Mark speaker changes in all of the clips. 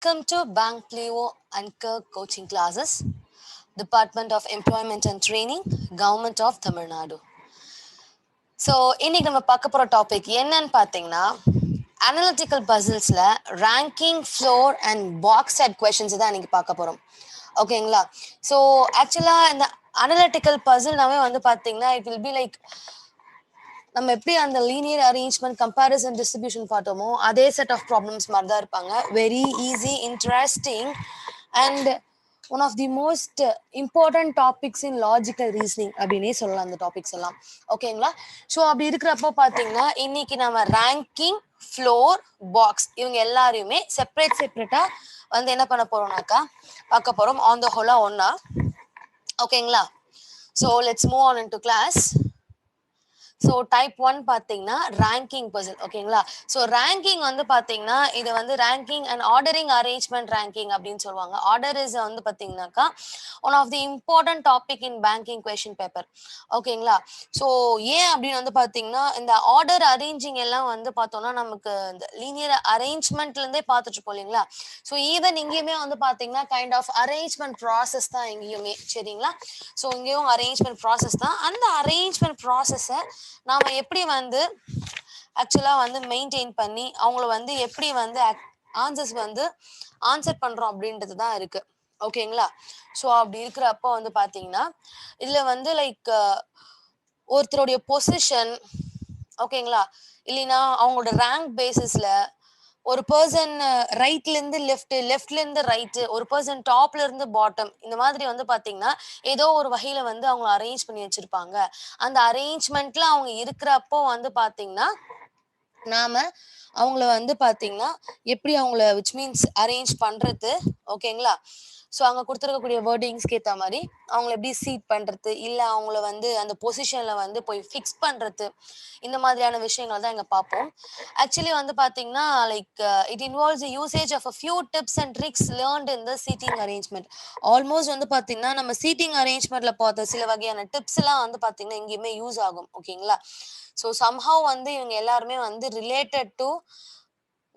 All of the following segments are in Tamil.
Speaker 1: Welcome to Bank Pleo and Kirk Coaching Classes, Department of Employment and Training, Government of Tamil Nadu. So இன்னைக்கு நம்ம பார்க்க போகிற டாபிக் என்னன்னு பார்த்தீங்கன்னா அனலிட்டிக்கல் பசில்ஸில் ranking floor and box set questions தான் இன்னைக்கு பார்க்க போகிறோம். ஓகேங்களா? ஸோ ஆக்சுவலாக இந்த அனலிட்டிக்கல் பசில்னாவே வந்து பார்த்தீங்கன்னா இட் வில் பி லைக் நம்ம எப்படி அந்த லீனியர் அரேஞ்ச்மெண்ட் கம்பேரிசன் டிஸ்ட்ரிபியூஷன் பார்த்தோமோ அதே செட் ஆஃப் ப்ராப்ளம்ஸ் மாதிரி தான் இருப்பாங்க. Very easy, interesting and one of the most important topics in logical reasoning அப்படின்னே சொல்லலாம் அந்த டாபிக்ஸ் எல்லாம். ஓகேங்களா? ஸோ அப்படி இருக்கிறப்போ பார்த்தீங்கன்னா இன்னைக்கு நம்ம ரேங்கிங், ஃப்ளோர், பாக்ஸ் இவங்க எல்லாரையுமே செப்பரேட்டாக வந்து என்ன பண்ண போறோம்னாக்கா பார்க்க போகிறோம் ஆன் த ஹோலா ஒன்னா. ஓகேங்களா? So let's move on into class. So type 1 பார்த்தீங்கன்னா ரேங்கிங் பசில். ஓகேங்களா? ஸோ ரேங்கிங் வந்து பார்த்தீங்கன்னா இது வந்து ranking and ordering arrangement ranking அப்படின்னு சொல்லுவாங்க. ஆர்டர் இஸ் வந்து பார்த்தீங்கன்னாக்கா one of the important topic in banking question paper. ஓகேங்களா? ஸோ ஏன் அப்படின்னு வந்து பார்த்தீங்கன்னா இந்த ஆர்டர் அரேஞ்சிங் எல்லாம் வந்து பார்த்தோம்னா நமக்கு இந்த லீனியர் அரேஞ்ச்மெண்ட்லேருந்தே பார்த்துட்டு இருக்கோம் இல்லைங்களா? ஸோ ஈவன் இங்கேயுமே வந்து பார்த்தீங்கன்னா கைண்ட் ஆஃப் அரேஞ்ச்மெண்ட் ப்ராசஸ் தான் இங்கேயுமே. சரிங்களா? ஸோ இங்கேயும் அரேஞ்ச்மெண்ட் ப்ராசஸ் தான். அந்த அரேஞ்ச்மெண்ட் ப்ராசஸை நாம எப்படி வந்து ஆக்சுவலா வந்து மெயின்டைன் பண்ணி அவங்கள வந்து எப்படி வந்து ஆன்சர்ஸ் வந்து ஆன்சர் பண்றோம் அப்படின்றது தான் இருக்கு. ஓகேங்களா? ஸோ அப்படி இருக்கிறப்போ வந்து பாத்தீங்கன்னா இதுல வந்து லைக் ஒருத்தருடைய பொசிஷன், ஓகேங்களா, இல்லைன்னா அவங்களோட ரேங்க் பேசிஸ்ல ஒரு பர்சன் ரைட்ல இருந்து லெஃப்ட்ல இருந்து ரைட்டு, ஒரு பர்சன் டாப்ல இருந்து பாட்டம், இந்த மாதிரி வந்து பாத்தீங்கன்னா ஏதோ ஒரு வகையில வந்து அவங்க அரேஞ்ச் பண்ணி வச்சிருப்பாங்க. அந்த அரேஞ்ச்மெண்ட்ல அவங்க இருக்கிறப்போ வந்து பாத்தீங்கன்னா நாம அவங்கள வந்து பாத்தீங்கன்னா எப்படி அவங்கள விச் மீன்ஸ் அரேஞ்ச் பண்றது. ஓகேங்களா? ஸோ அங்கே கொடுத்துருக்கக்கூடிய வேர்டிங்ஸ்க்கு ஏற்ற மாதிரி அவங்கள எப்படி சீட் பண்ணுறது, இல்லை அவங்கள வந்து அந்த பொசிஷனில் வந்து போய் ஃபிக்ஸ் பண்ணுறது, இந்த மாதிரியான விஷயங்கள் தான் இங்கே பார்ப்போம். ஆக்சுவலி வந்து பார்த்தீங்கன்னா like it involves usage of a few tips and tricks learned in the seating arrangement. Almost வந்து பார்த்தீங்கன்னா நம்ம சீட்டிங் அரேஞ்ச்மெண்ட்ல பார்த்த சில வகையான டிப்ஸ் எல்லாம் வந்து பார்த்தீங்கன்னா எங்கேயுமே யூஸ் ஆகும். ஓகேங்களா? ஸோ சம்ஹவ் வந்து இவங்க எல்லாருமே வந்து related to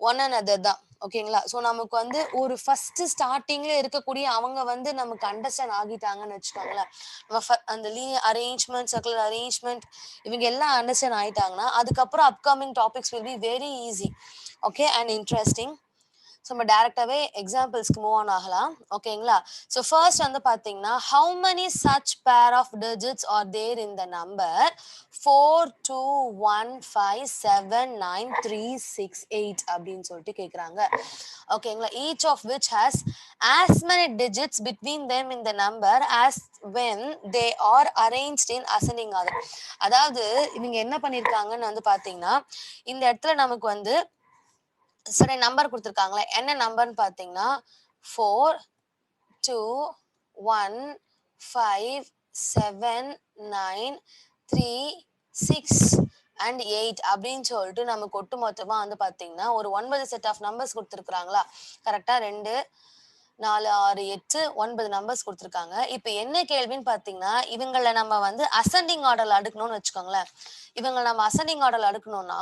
Speaker 1: one and other தான். ஓகேங்களா? ஸோ நமக்கு வந்து ஒரு ஃபர்ஸ்ட் ஸ்டார்டிங்ல இருக்கக்கூடிய அவங்க வந்து நமக்கு அண்டர்ஸ்டாண்ட் ஆகிட்டாங்கன்னு வச்சுக்கோங்களேன். நம்ம அந்த லீனியர் அரேஞ்ச்மெண்ட், சர்க்குலர் அரேஞ்ச்மெண்ட் இவங்க எல்லாம் அண்டர்ஸ்டாண்ட் ஆயிட்டாங்கன்னா அதுக்கப்புறம் upcoming topics will be very easy. Okay and interesting. So நம்ம டேரக்டாகவே எக்ஸாம்பிள்ஸ்க்கு மூவ் ஆன் ஆகலாம். ஓகேங்களா? ஸோ ஃபர்ஸ்ட் வந்து பார்த்தீங்கன்னா how many such pair of digits are there in the number 4 2 1 5 7 9 3 6 8 அப்படின்னு சொல்லிட்டு கேட்குறாங்க. ஓகேங்களா? Each of which has as many digits between them in the number as when they are arranged in ascending order. அதாவது இவங்க என்ன பண்ணியிருக்காங்கன்னு வந்து பார்த்தீங்கன்னா இந்த இடத்துல நமக்கு வந்து சரி நம்பர் கொடுத்துருக்காங்களே, என்ன நம்பர்னு பார்த்தீங்கன்னா 4 2 1 5 7 9 3 6 அண்ட் 8 அப்படின்னு சொல்லிட்டு நமக்கு ஒட்டு மொத்தமா வந்து பார்த்தீங்கன்னா ஒரு 9 செட் ஆஃப் நம்பர்ஸ் கொடுத்துருக்குறாங்களா? கரெக்டா 2 4 6 8 9 நம்பர்ஸ் கொடுத்துருக்காங்க. இப்போ என்ன கேள்வின்னு பார்த்தீங்கன்னா இவங்களை நம்ம வந்து அசெண்டிங் ஆர்டர்ல அடுக்கணும்னு வச்சுக்கோங்களேன். இவங்க நம்ம அசெண்டிங் ஆர்டர்ல அடுக்கணும்னா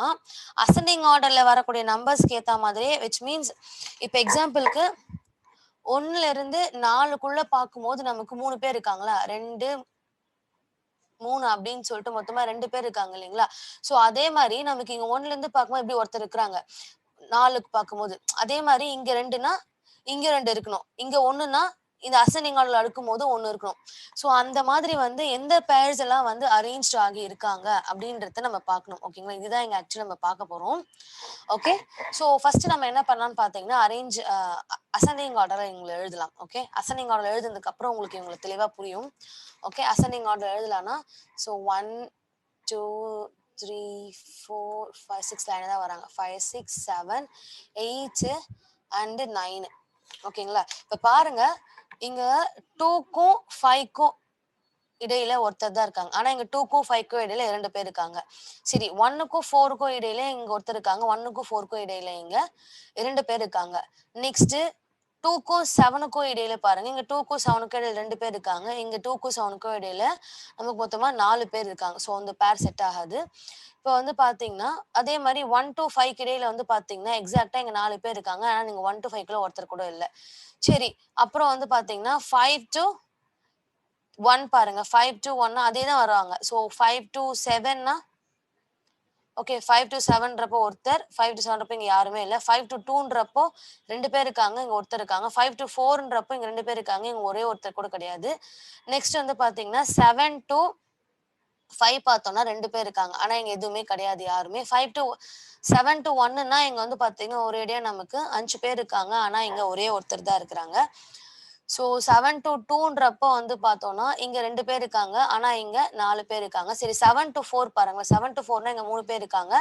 Speaker 1: அசெண்டிங் ஆர்டர்ல வரக்கூடிய நம்பர்ஸ்க்கு ஏற்ற மாதிரி விச் மீன்ஸ் இப்போ எக்ஸாம்பிளுக்கு 1ல இருந்து 4க்குள்ள பார்க்கும்போது நமக்கு 3 பேர் இருக்காங்களா? 2 3 அப்படின்னு சொல்லிட்டு மொத்தமா 2 பேர் இருக்காங்க இல்லைங்களா? ஸோ அதே மாதிரி நமக்கு இங்க 1ல இருந்து பார்க்கும்போது எப்படி ஒருத்தர் இருக்கிறாங்க 4க்கு பார்க்கும்போது, அதே மாதிரி இங்க 2னா இங்க 2 இருக்கணும், இங்க 1னா இந்த அசெண்டிங் ஆர்டர்ல அடுக்கும் போது 1 இருக்கணும். ஸோ அந்த மாதிரி வந்து எந்த பேர்ஸ் எல்லாம் வந்து அரேஞ்ச் ஆகி இருக்காங்க அப்படின்றத நம்ம பார்க்கணும். ஓகேங்களா? இதுதான் இங்க ஆக்சுவலி நம்ம பார்க்க போறோம். ஓகே, ஸோ ஃபர்ஸ்ட் நம்ம என்ன பண்ணலாம்னு பார்த்தீங்கன்னா அரேஞ்ச் அசெண்டிங் ஆர்டரை இவங்களை எழுதலாம். ஓகே, அசெண்டிங் ஆர்டர் எழுதுனதுக்கு அப்புறம் உங்களுக்கு இவங்களுக்கு தெளிவா புரியும். ஓகே, அசெண்டிங் ஆர்டர் எழுதலாம்னா ஸோ 1 2 3 4 5 6 லைன் தான் வராங்க. 5 6 7 8 அண்ட் 9. ஓகேங்களா? இப்ப பாருங்க இங்க 2க்கும் 5க்கும் இடையில ஒருத்தர் தான் இருக்காங்க. ஆனா இங்க 2க்கும் 5க்கும் இடையில 2 பேர் இருக்காங்க. சரி, 1க்கும் 4க்கும் இடையில இங்க ஒருத்தர் இருக்காங்க. 1க்கும் 4க்கும் இடையில இங்க 2 பேர் இருக்காங்க. நெக்ஸ்ட் 2க்கும் 7க்கும் இடையில பாருங்க. இங்க 2க்கும் 7க்கும் இடையில 2 பேர் இருக்காங்க. இங்க 2க்கும் 7க்கும் இடையில நமக்கு மொத்தமா 4 பேர் இருக்காங்க. ஸோ அந்த பேர் செட் ஆகாது. இப்போ வந்து பார்த்தீங்கன்னா, அதே மாரி 1 டூ 5க்கு இடையில வந்து பார்த்தீங்கன்னா, எக்ஸாக்ட்டா இங்க 4 பேர் இருக்காங்க. ஆனா நீங்க 1 டூ 5க்குள்ள ஒருத்தர் கூட இல்ல. சரி. அப்புறம் வந்து பார்த்தீங்கன்னா, 5 டூ 1 பாருங்க. 5 டூ 1 அதே தான் வருவாங்க. ஸோ 5 டூ 7னா ஓகே. 5 டூ 7ன்றப்போ ஒருத்தர், 5 டூ 7ன்றப்போ இங்க யாருமே இல்ல. 5 டூ 2ன்றப்போ 2 பேர் இருக்காங்க. இங்க ஒருத்தர் இருக்காங்க. 5 டூ 4ன்றப்போ இங்க 2 பேர் இருக்காங்க. இங்க ஒரே ஒருத்தர் கூட கிடையாது. நெக்ஸ்ட் வந்து பார்த்தீங்கன்னா, 7 டூ 5 பார்த்தோம்னா 2 பேர் இருக்காங்க. ஆனா இங்க எதுவுமே கிடையாது யாருமே. 5 டூ 7 டூ 1ன்னா இங்க வந்து பார்த்தீங்கன்னா, ஒரேடியா நமக்கு 5 பேர் இருக்காங்க. ஆனா இங்க ஒரே ஒருத்தர் தான் இருக்கிறாங்க. ஸோ 7 டூ 2ன்றப்போ வந்து பார்த்தோம்னா, இங்க 2 பேர் இருக்காங்க. ஆனா இங்க 4 பேர் இருக்காங்க. சரி 7 டூ 4 பாருங்க. 7 டூ 4னா இங்க 3 பேர் இருக்காங்க.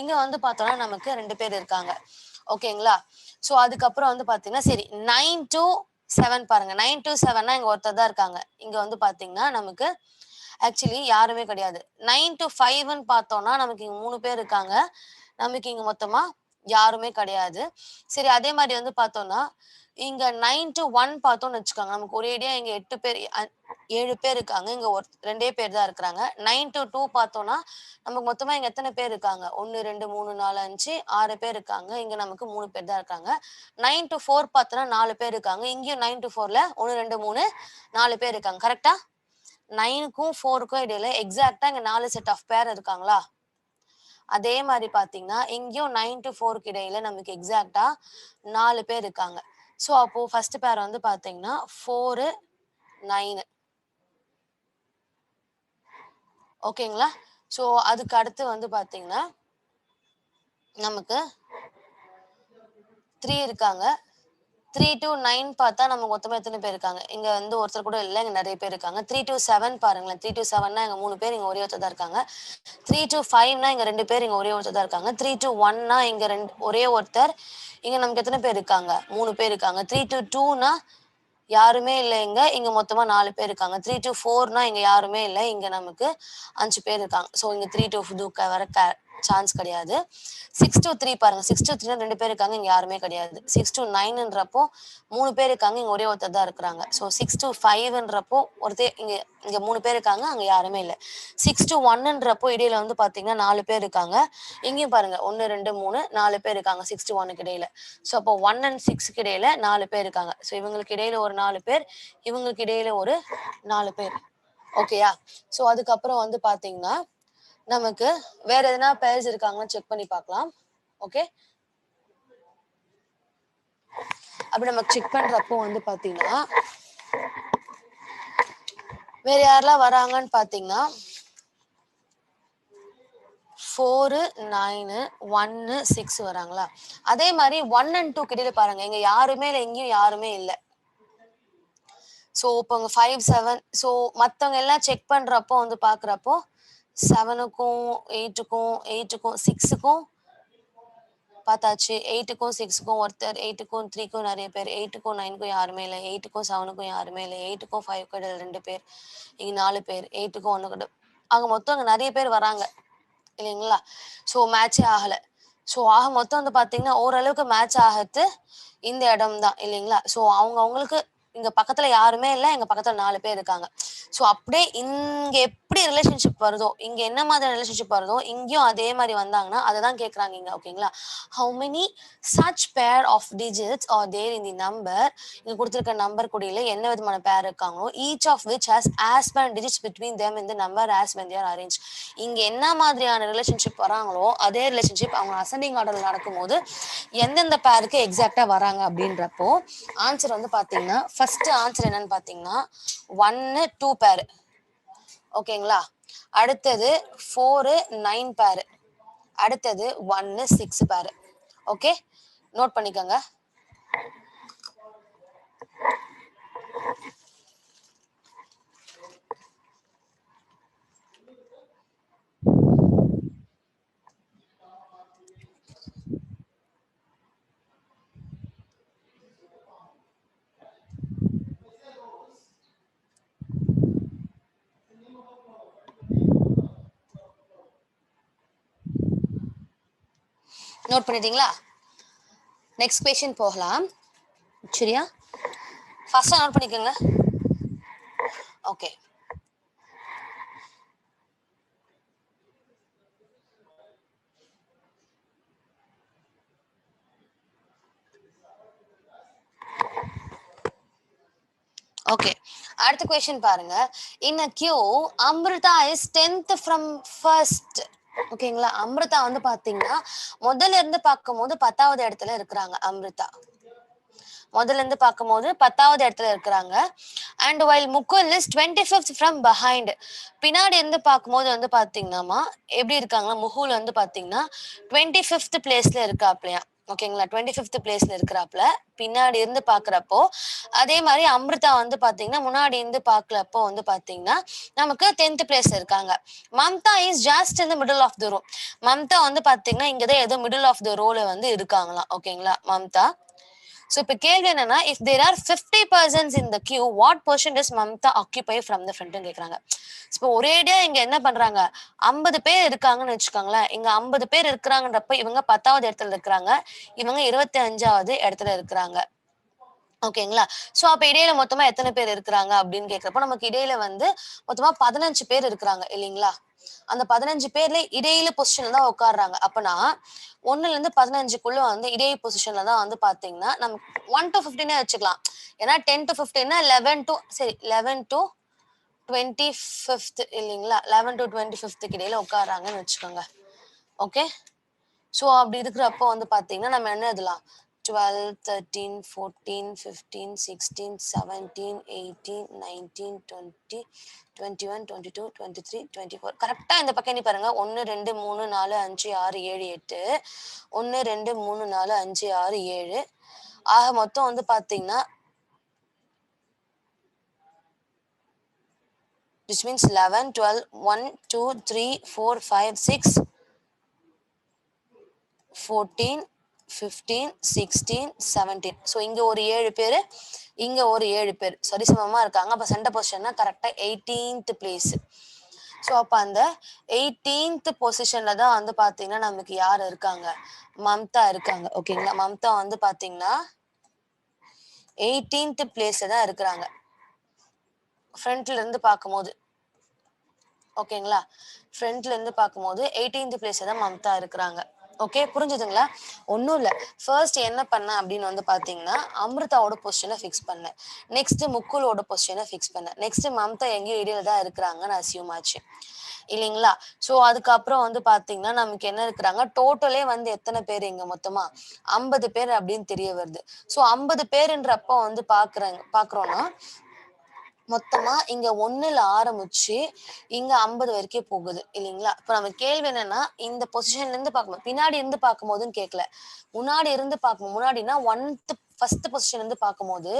Speaker 1: இங்க வந்து பார்த்தோம்னா நமக்கு 2 பேர் இருக்காங்க. ஓகேங்களா? ஸோ அதுக்கப்புறம் வந்து பார்த்தீங்கன்னா, சரி 9 டூ 7 பாருங்க. 9 டூ 7னா இங்க ஒருத்தர் தான் இருக்காங்க. இங்க வந்து பார்த்தீங்கன்னா, நமக்கு ஆக்சுவலி யாருமே கிடையாது. 9 டூ 5ன்னு பார்த்தோம்னா, நமக்கு இங்க 3 பேர் இருக்காங்க. நமக்கு இங்க மொத்தமா யாருமே கிடையாது. சரி அதே மாரி வந்து பார்த்தோம்னா, இங்க 9 டூ 1 பார்த்தோம்னு வச்சுக்கோங்க. நமக்கு ஒரேடியா இங்க 8 பேர் 7 பேர் இருக்காங்க. இங்க 2 பேர் தான் இருக்கிறாங்க. 9 டூ 2 பார்த்தோம்னா, நமக்கு மொத்தமா இங்க எத்தன பேர் இருக்காங்க? 1, 2, 3, 4, 5, 6 பேர் இருக்காங்க. இங்க நமக்கு 3 பேர் தான் இருக்காங்க. 9 டூ 4 பார்த்தோம்னா 4 பேர் இருக்காங்க. இங்கேயும் 9 டூ 4ல 1, 2, 3, 4 பேர் இருக்காங்க. கரெக்ட்டா? 9க்கும் 4க்கும் இடையில எக்ஸாக்ட்டா இங்க 4 செட் ஆஃப் பேர் இருக்காங்களா? அதே மாரி பார்த்தீங்கன்னா, இங்கேயும் 9 டூ 4க்கு இடையில நமக்கு எக்ஸாக்ட்டா 4 பேர் இருக்காங்க. ஸோ அப்போ ஃபர்ஸ்ட் பேர் வந்து பார்த்தீங்கன்னா, 4, 9 ஓகேங்களா? ஸோ அதுக்கு அடுத்து வந்து பார்த்தீங்கன்னா, நமக்கு 3 இருக்காங்க. 3 டூ 9 பார்த்தா நமக்கு மொத்தமா எத்தன பேர் இருக்காங்க? இங்க வந்து ஒருத்தர் கூட இல்ல. இங்க நெறைய பேர் இருக்காங்க. 3 டூ 7 பாருங்களேன். 3 டூ 7னா இங்க 3 பேர், இங்க ஒரே ஒருத்தர் தான் இருக்காங்க. 3 டூ 5னா இங்க 2 பேர், இங்க ஒரே ஒருத்தர் தான் இருக்காங்க. 3 டூ 1னா இங்க ஒரே ஒருத்தர். இங்க நமக்கு எத்தன பேர் இருக்காங்க? 3 பேர் இருக்காங்க. 3 டூ 2னா யாருமே இல்ல இங்க. இங்க மொத்தமா 4 பேர் இருக்காங்க. 3 டூ 4னா இங்க யாருமே இல்ல. இங்க நமக்கு 5 பேர் இருக்காங்க. ஸோ இங்க 3 டூ 2 வர சான்ஸ் கிடையாது. 6 டூ 3 பாருங்க. 6 டூ 3னா 2 பேர் இருக்காங்க. இங்க யாருமே கிடையாது. 6 டூ 9ன்றப்போ 3 பேர் இருக்காங்க. இங்க ஒரே ஒருத்தர் தான் இருக்கிறாங்க. ஸோ 6 டூ 5ன்றப்போ இங்க இங்க 3 பேர் இருக்காங்க. அங்க யாருமே இல்ல. 6 டூ 1ன்றப்போ இடையில வந்து பார்த்தீங்கன்னா 4 பேர் இருக்காங்க. இங்கேயும் பாருங்க 1, 2, 3, 4 பேர் இருக்காங்க. 6 டூ 1க்கு இடையில. ஸோ அப்போ 1 அண்ட் 6க்கு இடையில 4 பேர் இருக்காங்க. ஸோ இவங்களுக்கு இடையில ஒரு 4 பேர், இவங்களுக்கு இடையில ஒரு 4 பேர். ஓகேயா? ஸோ அதுக்கப்புறம் வந்து பார்த்தீங்கன்னா, நமக்கு வேற எதனா பேர்ஸ் இருக்காங்களான்னு செக் பண்ணி பார்க்கலாம். ஓகே. அப்படி நம்ம செக் பண்றப்போ வந்து பார்த்தீங்கன்னா, வேற யாரெல்லாம் வராங்கன்னு பார்த்தீங்கன்னா 4, 9, 1, 6 வராங்களா? அதே மாரி 1 அண்ட் 2க்கு இடையில பாருங்க. இங்க யாருமே இல்ல. இங்கேயும் யாருமே இல்ல. ஸோ இப்போ இங்க 5, 7 ஸோ மத்தவங்க எல்லாம் செக் பண்றப்போ வந்து பார்க்குறப்போ 7க்கும் 8க்கும் 6க்கும் பார்த்தாச்சு. 8க்கும் 6க்கும் ஒருத்தர், 8க்கும் 3க்கும் நெறைய பேர், 8க்கும் 9க்கும் யாருமே இல்ல. 8க்கும் 7க்கும் யாருமே இல்ல. 8க்கும் 5க்கும் இடையில 2 பேர். இங்க 4 பேர். 8க்கும் 1 கூட ஆக மொத்தம் அங்க நெறைய பேர் வராங்க. இல்லைங்களா? ஸோ மேட்சே ஆகல. ஸோ ஆக மொத்தம் வந்து பார்த்தீங்கன்னா, ஓரளவுக்கு மேட்ச் ஆகறது இந்த இடம் தான் இல்லைங்களா? ஸோ அவங்களுக்கு இங்க பக்கத்துல யாருமே இல்ல. எங்க பக்கத்துல 4 பேர் இருக்காங்க. ஸோ அப்படியே இங்க எப்படி ரிலேஷன்ஷிப் வருதோ, இங்க என்ன மாதிரி ரிலேஷன்ஷிப் வருதோ, இங்கேயும் அதே மாரி வந்தாங்கன்னா, அததான் கேட்கறாங்க இங்க. ஓகேங்களா? How many such pair of digits are there in the number இங்க குடுத்திருக்க நம்பர் கூடையில என்ன விதமான பேர் இருக்காங்களோ, each of which has as many digits between them in the number as when they are arranged. இங்க என்ன மாதிரியான ரிலேஷன்ஷிப் வராங்களோ, அதே ரிலேஷன்ஷிப் அவங்க அசெண்டிங் ஆர்டர்ல நடக்கும்போது எந்தெந்த பேருக்கு எக்ஸாக்ட்டா வராங்க அப்படின்றப்போ, ஆன்சர் வந்து பார்த்தீங்கன்னா, ஃபர்ஸ்ட் ஆன்சர் என்னன்னு பார்த்தீங்கன்னா, 1, 2 பேர். ஓகேங்களா? அடுத்தது 4, 9 பேர். அடுத்தது 1, 6 பேர். ஓகே? நோட் பண்ணிக்கோங்க. நோட் பண்ணிட்டீங்களா? நெக்ஸ்ட் கொஸ்டின் போகலாம். சரியா? ஃபர்ஸ்ட் நோட் பண்ணிக்கோங்க. ஓகே. ஓகே, அடுத்த கொஸ்டின் பாருங்க. In a queue Amrutha is 10th from first. ஓகேங்களா? அம்ருதா வந்து பாத்தீங்கன்னா முதல்ல இருந்து பார்க்கும்போது 10வது இடத்துல இருக்கிறாங்க. அம்ருதா முதல்ல இருந்து பார்க்கும்போது 10வது இடத்துல இருக்கிறாங்க. And while Mukul is 25th from behind. பின்னாடி இருந்து பார்க்கும்போது வந்து பாத்தீங்கன்னா எப்படி இருக்காங்கன்னா, முகுல் வந்து பாத்தீங்கன்னா 25th பிளேஸ்ல இருக்காப்லையா. ஓகேங்களா? 25th பிளேஸ்ல இருக்கிறாப்ல பின்னாடி இருந்து பாக்குறப்போ. அதே மாதிரி அம்ருதா வந்து பாத்தீங்கன்னா முன்னாடி இருந்து பாக்குறப்போ வந்து பாத்தீங்கன்னா நமக்கு 10th பிளேஸ் இருக்காங்க. Mamta is just in the middle of the row. Mamta வந்து பாத்தீங்கன்னா இங்கதான் ஏதோ மிடில் ஆஃப் த ரோல வந்து இருக்காங்களாம். ஓகேங்களா? மம்தா. சோ இப்ப கேள்வி என்னன்னா, if there are 50 persons in the queue, what position does Mamta occupy from the front ன்னு கேக்குறாங்க. இப்போ ஒரேடியா இங்க என்ன பண்றாங்க, 50 பேர் இருக்காங்கன்னு வச்சுக்கோங்களேன். இங்க 50 பேர் இருக்கிறாங்கன்றப்ப இவங்க 10வது இடத்துல இருக்கிறாங்க, இவங்க 25வது இடத்துல இருக்கிறாங்க. ஓகேங்களா? சோ அப்ப இடையில மொத்தமா எத்தனை பேர் இருக்கிறாங்க அப்படின்னு கேக்குறப்போ நமக்கு இடையில வந்து மொத்தமா 15 பேர் இருக்கிறாங்க இல்லைங்களா? அந்த 15 பேர்ல இடையில பொசிஷன்ல தான் உட்கார்றாங்க. அப்பனா 1ல இருந்து 15க்குள்ள வந்து இடை பொசிஷன்ல தான் வந்து பாத்தீங்கன்னா நம்ம 1 to 15 வச்சுக்கலாம். ஏன்னா 10 to 15 11 to சரி 11 to 25th இல்லைங்களா? 11 to 25th இடையில உட்கார்றாங்கன்னு வச்சுக்கோங்க. ஓகே. ஸோ அப்படி இருக்கிறப்போ வந்து பார்த்தீங்கன்னா நம்ம என்ன எழுதலாம், 12 13 14 15 16 17 18 19 20 21 22 23 24 கரெக்டாக இந்த பக்கம் நீ பாருங்க. 1 2 3 4 5 6 7 8 1 2 3 4 5 6 7 ஆக மொத்தம் வந்து பார்த்தீங்கன்னா which means 11 12 1 2 3 4 5 6 14 15 16 17. ஸோ இங்க ஒரு 7 பேர், இங்க ஒரு 7 பேர் சரிசமமா இருக்காங்க. அப்ப சென்டர் பொசிஷன்னா கரெக்டா 18th பிளேஸ். ஸோ அப்ப அந்த 18th பொசிஷன்ல தான் வந்து பாத்தீங்கன்னா நமக்கு யார் இருக்காங்க, மம்தா இருக்காங்க. ஓகேங்களா? மம்தா வந்து பாத்தீங்கன்னா 18th பிளேஸ்ல தான் இருக்கிறாங்க ஃப்ரண்ட்ல இருந்து பார்க்கும்போது. ஓகேங்களா? ஃப்ரண்ட்ல இருந்து பார்க்கும்போது 18th பிளேஸ்ல தான் மம்தா இருக்கிறாங்க. ஓகே, புரிஞ்சுதுங்களா? ஒன்றும் இல்லை. ஃபர்ஸ்ட் என்ன பண்ணேன் அப்படின்னு வந்து பார்த்தீங்கன்னா அம்ருதாவோட பொசிஷனை ஃபிக்ஸ் பண்ணேன். நெக்ஸ்ட் முக்குலோட பொசிஷனை ஃபிக்ஸ் பண்ணேன். நெக்ஸ்ட் மம்தா எங்கேயோ இடையில தான் இருக்கிறாங்கன்னு அசியூம் ஆச்சு இல்லைங்களா? ஸோ அதுக்கப்புறம் வந்து பார்த்தீங்கன்னா நமக்கு என்ன இருக்கிறாங்க, டோட்டலே வந்து எத்தனை பேர் இங்க மொத்தமா 50 பேர் அப்படின்னு தெரிய வருது. ஸோ 50 பேருன்றப்போ வந்து பார்க்குறோன்னா மொத்தமா இங்க 1ல ஆரம்பிச்சு இங்க 50 வரைக்கும் போகுது இல்லைங்களா? இப்ப நம்ம கேள்வி என்னன்னா, இந்த பொசிஷன்ல இருந்து பார்க்கும்போது பின்னாடி இருந்து பார்க்கும்போதுன்னு கேட்கல. முன்னாடி இருந்து பார்க்கும் முன்னாடினா ஃபர்ஸ்ட் பொசிஷன்ல இருந்து பார்க்கும்போது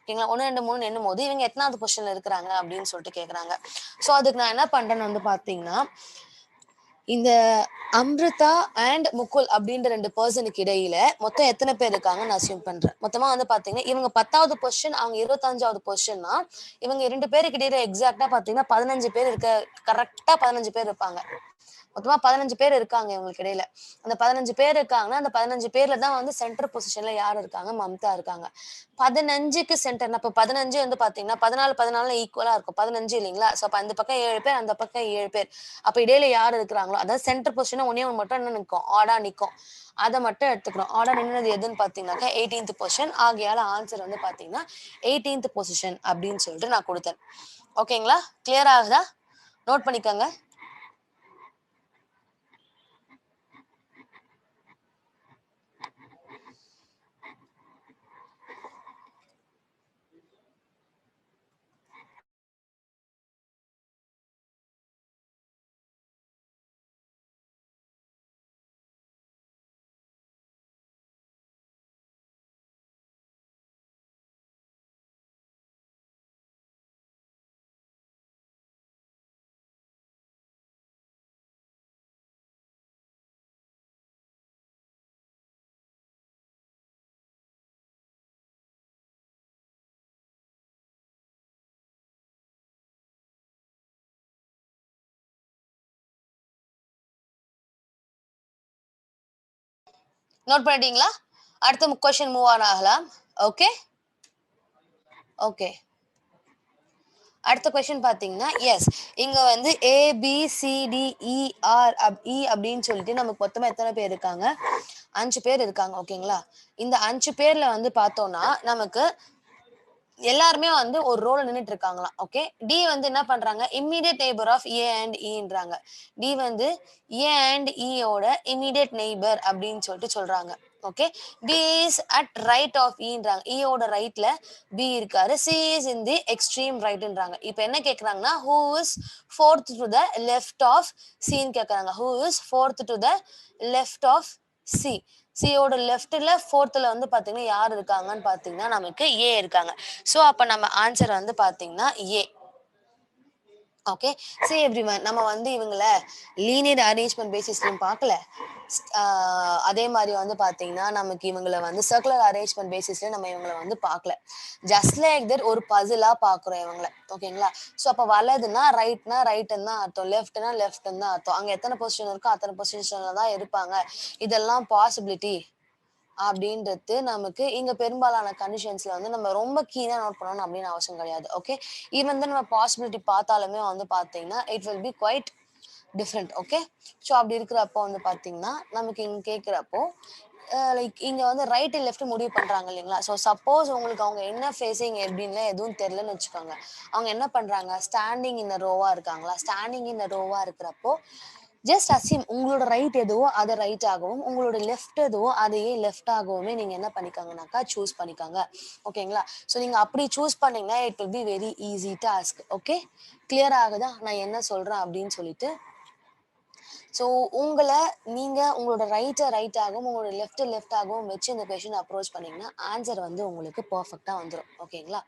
Speaker 1: ஓகேங்களா? 1 2 3 எண்ணும்போது இவங்க எத்தனாவது பொசிஷன்ல இருக்கிறாங்க அப்படின்னு சொல்லிட்டு கேக்குறாங்க. சோ அதுக்கு நான் என்ன பண்றேன்னு வந்து பாத்தீங்கன்னா, இந்த அம்ருதா அண்ட் முகுல் அப்படின்ற 2 பர்சனுக்கு இடையில மொத்தம் எத்தனை பேர் இருக்காங்கன்னு நான் அசியூம் பண்றேன். மொத்தமா வந்து பாத்தீங்கன்னா இவங்க 10வது பொசிஷன், அவங்க 25வது பொசிஷன்னா இவங்க 2 பேருக்கு இடையில எக்ஸாக்டா பாத்தீங்கன்னா 15 பேர் இருக்க, கரெக்டா 15 பேர் இருப்பாங்க. மொத்தமா 15 பேர் இருக்காங்க இவங்களுக்கு இடையில. அந்த 15 பேர் இருக்காங்கன்னா அந்த 15 பேர்ல தான் வந்து சென்டர் பொசிஷன்ல யார் இருக்காங்க, மம்தா இருக்காங்க. 15க்கு சென்டர். அப்ப 15 வந்து பாத்தீங்கன்னா 14 14 ஈக்குவலா இருக்கும். 15 இல்லைங்களா? சோ அப்ப அந்த பக்கம் 7 பேர், அந்த பக்கம் 7 பேர். அப்ப இடையில யார் இருக்கிறாங்களோ அதாவது சென்டர் பொசிஷன் ஒண்ணே ஒன்று மட்டும் என்ன நிற்கும், ஆடா நிற்கும். அதை மட்டும் எடுத்துக்கிறோம். ஆடா நின்னது எதுன்னு பாத்தீங்கன்னாக்கா 18th பொசிஷன். ஆகையால ஆன்சர் வந்து பாத்தீங்கன்னா 18th பொசிஷன் அப்படின்னு சொல்லிட்டு நான் கொடுத்தேன். ஓகேங்களா? கிளியர் ஆகுதா? நோட் பண்ணிக்கோங்க. நோட் பண்ணிட்டீங்களா? அடுத்த கொஸ்டின் மூவ் ஆன் ஆகலாம். Okay okay. அடுத்த கொஸ்டின் பாத்தீங்கன்னா எஸ், இங்க வந்து ABCDER இ அப்படின்னு சொல்லிட்டு நமக்கு மொத்தமா எத்தனை பேர் இருக்காங்க? 5 பேர் இருக்காங்க. ஓகேங்களா? இந்த 5 பேர்ல வந்து பார்த்தோம்னா நமக்கு எல்லாருமே வந்து ஒரு ரோல நின்னுட்டு இருக்காங்களாம். ஓகே. டி வந்து என்ன பண்றாங்க? Immediate neighbour of A and இன்றாங்க. டி வந்து ஏ அண்ட் இயோட இம்மீடியட் நெய்பர் அப்படின்னு சொல்லிட்டு சொல்றாங்க. Okay. B is at right of இன்றாங்க. இயோட ரைட்ல பி இருக்காரு. C is in the extreme ரைட்ன்றாங்க. இப்போ என்ன கேக்குறாங்கன்னா who is fourth to the left of சின்னு கேக்குறாங்க. Who is fourth to the left of C. சியோட லெஃப்ட்ல ஃபோர்த்ல வந்து பாத்தீங்கன்னா யார் இருக்காங்கன்னு பாத்தீங்கன்னா நமக்கு ஏ இருக்காங்க. சோ அப்ப நம்ம ஆன்சர் வந்து பாத்தீங்கன்னா ஏ. ஓகே. சரி எவ்ரிவன், நம்ம வந்து இவங்கள லீனியர் அரேஞ்ச்மெண்ட் பேசிஸ்லயும் பார்க்கல. அதே மாதிரி வந்து பாத்தீங்கன்னா நமக்கு இவங்களை வந்து சர்க்குலர் அரேஞ்ச்மெண்ட் பேசிஸ்ல நம்ம இவங்களை வந்து பார்க்கல. ஜஸ்ட் லைக் தட் ஒரு பசிலா பாக்குறோம் இவங்களை. ஓகேங்களா? ஸோ அப்போ வலதுனா ரைட்னா ரைட்னு தான் அர்த்தம், லெஃப்ட்னா லெஃப்ட்னு தான் அர்த்தம். அங்க எத்தனை பொசிஷன் இருக்கோ அத்தனை பொசிஷன்ல தான் இருப்பாங்க. இதெல்லாம் பாசிபிலிட்டி அப்படின்றது நமக்கு இங்க பெரும்பாலான கண்டிஷன்ஸ்ல வந்து நம்ம ரொம்ப கீனா நோட் பண்ணணும் அப்படின்னு அவசியம் கிடையாது. ஓகே. ஈவன் தான் நம்ம பாசிபிலிட்டி பார்த்தாலுமே வந்து பாத்தீங்கன்னா it will be quite different. Okay. So அப்படி இருக்கிறப்போ வந்து பாத்தீங்கன்னா நமக்கு இங்க கேட்கிறப்போ லைக் இங்க வந்து ரைட் லெஃப்ட் முடிவு பண்றாங்க இல்லைங்களா? ஸோ சப்போஸ் உங்களுக்கு அவங்க என்ன ஃபேஸிங் எப்படின்னு எதுவும் தெரியலன்னு வச்சுக்கோங்க. அவங்க என்ன பண்றாங்க? ஸ்டாண்டிங் இந்த ரோவா இருக்காங்களா? ஸ்டாண்டிங் இந்த ரோவா இருக்கிறப்போ ஜஸ்ட் அசிம் உங்களோட ரைட் எதுவோ அதை ரைட் ஆகவும் உங்களோட லெஃப்ட் எதுவோ அதையே லெஃப்ட் ஆகவுமே நீங்க என்ன பண்ணிக்காங்கனாக்கா சூஸ் பண்ணிக்காங்க. ஓகேங்களா? ஸோ நீங்க அப்படி சூஸ் பண்ணீங்கன்னா it will be very easy task. Okay. Clear ஆகுதா நான் என்ன சொல்றேன் அப்படின்னு சொல்லிட்டு? ஸோ உங்களை நீங்க உங்களோட ரைட் ஆகவும் உங்களோட லெஃப்ட் ஆகவும் வச்சு இந்த கொஸ்டின் அப்ரோச் பண்ணீங்கன்னா ஆன்சர் வந்து உங்களுக்கு பர்ஃபெக்டா வந்துடும். ஓகேங்களா?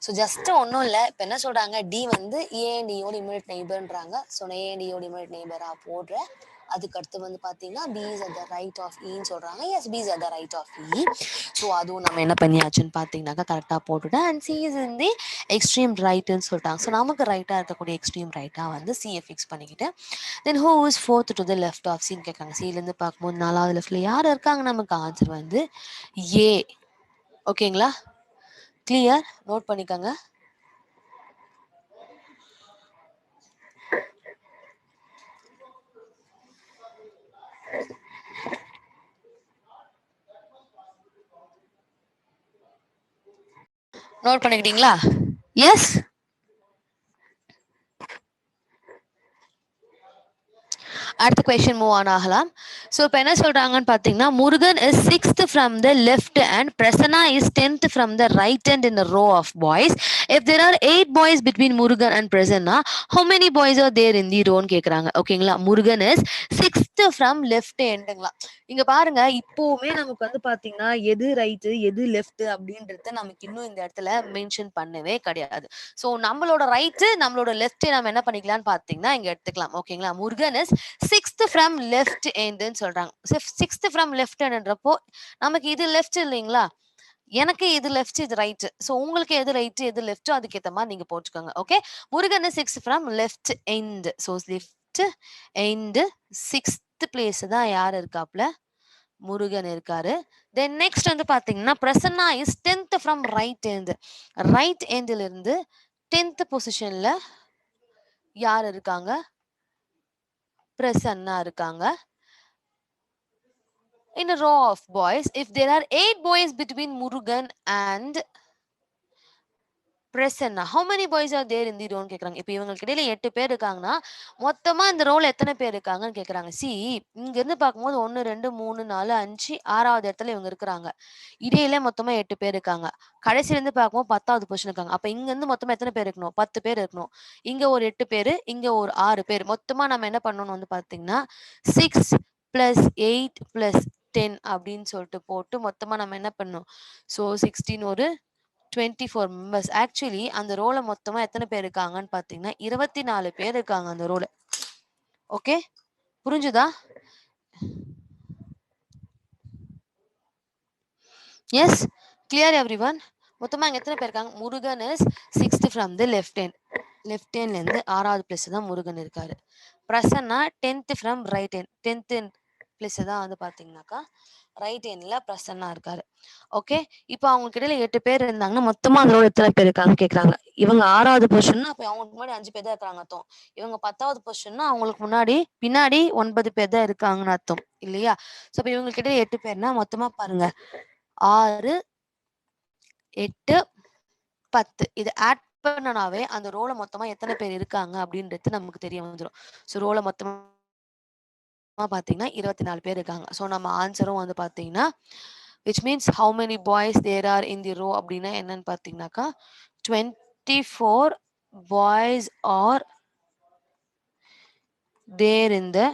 Speaker 1: ஸோ ஜஸ்ட் ஒன்றும் இல்லை. இப்போ என்ன சொல்றாங்க? டி வந்து ஏ அண்ட் இயோட இமிடியட் நெய்பர்ன்றாங்க. ஸோ நான் ஏ அண்ட் இயோட இமிடியட் நெய்பரா போடுறேன். அதுக்கு அடுத்து வந்து பாத்தீங்கன்னா B is at the right of இன்னு சொல்றாங்க. Yes, B is at the right of E. So அதுவும் நம்ம என்ன பண்ணியாச்சுன்னு பாத்தீங்கன்னாக்கா கரெக்டா போட்டுட்டேன். And C is in the extreme ரைட்னு சொல்லிட்டாங்க. ஸோ நமக்கு ரைட்டா இருக்கக்கூடிய எக்ஸ்ட்ரீம் ரைட்டா வந்து சியை ஃபிக்ஸ் பண்ணிக்கிட்டு then who is fourth to the left of சின்னு கேட்காங்க. சிலேருந்து பார்க்கும்போது 4வது லெஃப்ட்ல யார் இருக்காங்க? நமக்கு ஆன்சர் வந்து ஏ. ஓகேங்களா? கிளியர்? நோட் பண்ணிக்கோங்க. நோட் பண்ணிக்கிட்டீங்களா? எஸ். அடுத்த கொஸ்டின் மூவ் ஆன் ஆகலாம். ஸோ இப்போ என்ன சொல்றாங்கன்னு பார்த்தீங்கன்னா Murugan is 6th from the left and Prasanna is 10th from the right and in row of boys. If there are 8 boys between Murugan and Prasanna how many boys are there in the ரோன்னு கேட்குறாங்க. ஓகேங்களா? Murugan is 6th from left எண்டுங்களா? இங்க பாருங்க, இப்போவுமே நமக்கு வந்து பாத்தீங்கன்னா எது ரைட்டு எது லெஃப்ட் அப்படின்றத நமக்கு இன்னும் இந்த இடத்துல மென்ஷன் பண்ணவே கிடையாது. ஸோ நம்மளோட ரைட்டு நம்மளோட லெஃப்ட் நம்ம என்ன பண்ணிக்கலாம்னு பாத்தீங்கன்னா இங்க எடுத்துக்கலாம். ஓகேங்களா? Murugan is 6th from left எண்டுன்னு சொல்றாங்க. 6th ஃப்ரம் லெஃப்ட் எண்டுன்றப்போ நமக்கு இது லெஃப்ட் இல்லைங்களா? எனக்கு இது லெஃப்ட் இது ரைட். ஸோ உங்களுக்கு எது ரைட் எது லெஃப்டோ அதுக்கேற்ற மாதிரி நீங்க போட்டுக்கோங்க. Okay. Murugan 6 from left end. So left end 6th place தான் யார் இருக்காப்ல? முருகன் இருக்காரு. தென் நெக்ஸ்ட் வந்து பாத்தீங்கன்னா Prasanna is 10th from right end. Right எண்ட்ல இருந்து 10th பொசிஷன்ல யார் இருக்காங்க? பிரசன்னா இருக்காங்க. In a row of boys, if there are 8 boys between Murugan and Prasanna how many boys are there in the row கேக்குறாங்க. இப்போ இவங்களுக்கு இடையில 8 பேர் இருக்காங்கன்னா மொத்தமா இந்த ரோல எத்தனை பேர் இருக்காங்கன்னு கேக்குறாங்க. சி இங்க இருந்து பார்க்கும்போது 1 2 3 4 5 6வது இடத்துல இவங்க இருக்கிறாங்க. இடையில மொத்தமா 8 பேர் இருக்காங்க. கடைசில இருந்து பார்க்கும்போது 10வது பொசிஷன் இருக்காங்க. அப்ப இங்க இருந்து மொத்தமா எத்தனை பேர் இருக்கணும்? 10 பேர் இருக்கணும். இங்க ஒரு 8 பேர், இங்க ஒரு 6 பேர். மொத்தமா நம்ம என்ன பண்ணணும் வந்து பாத்தீங்கன்னா 6 + 8 + 10 அப்படின்னு சொல்லிட்டு போட்டு மொத்தமா நம்ம என்ன பண்ணணும்? ஸோ 16 ஒரு 24 மெம்பர்ஸ். ஆக்சுவலி அந்த ரோல மொத்தமா எத்தனை பேர் இருக்காங்கன்னு பாத்தீங்கன்னா 24 பேர் இருக்காங்க அந்த ரோல. ஓகே, புரிஞ்சுதா? Yes, clear everyone? மொத்தமா அங்க எத்தனை பேர் இருக்காங்க? Murugan is 6th from the left hand. Left ஹேண்ட்ல இருந்து 6வது பிளேஸ் தான் முருகன் இருக்காரு. Prasanna 10th from right hand. 10th place தான் வந்து பாத்தீங்கன்னாக்கா ரைட் ஹேண்ட்ல பிரசன்னா இருக்காரு. ஓகே, இப்போ அவங்களுக்கு இடையில 8 பேர் இருந்தாங்கன்னா மொத்தமா அந்த ரோல எத்தனை பேர் இருக்காங்கன்னு கேக்குறாங்க. இவங்க 6வது பொசிஷன்னா அப்ப அவங்களுக்கு முன்னாடி 5 பேர் தான் இருக்காங்க அர்த்தம். இவங்க 10வது பொசிஷன்னா அவங்களுக்கு பின்னாடி 9 பேர் தான் இருக்காங்கன்னு அர்த்தம் இல்லையா? சோ அப்ப இவங்களுக்கு இடையில 8 பேர்னா மொத்தமா பாருங்க 6, 8, 10 இது ஆட் பண்ணனாவே அந்த ரோல மொத்தமா எத்தனை பேர் இருக்காங்க அப்படின்றது நமக்கு தெரிய வந்துரும். ஸோ ரோல மொத்தமா பாத்தீங்கன்னா 24 பேர் இருக்காங்க. ஸோ நம்ம ஆன்சரும் வந்து பாத்தீங்கன்னா which means how many boys there are in the row அப்படின்னா என்னன்னு பாத்தீங்கன்னாக்கா 24 boys are there in the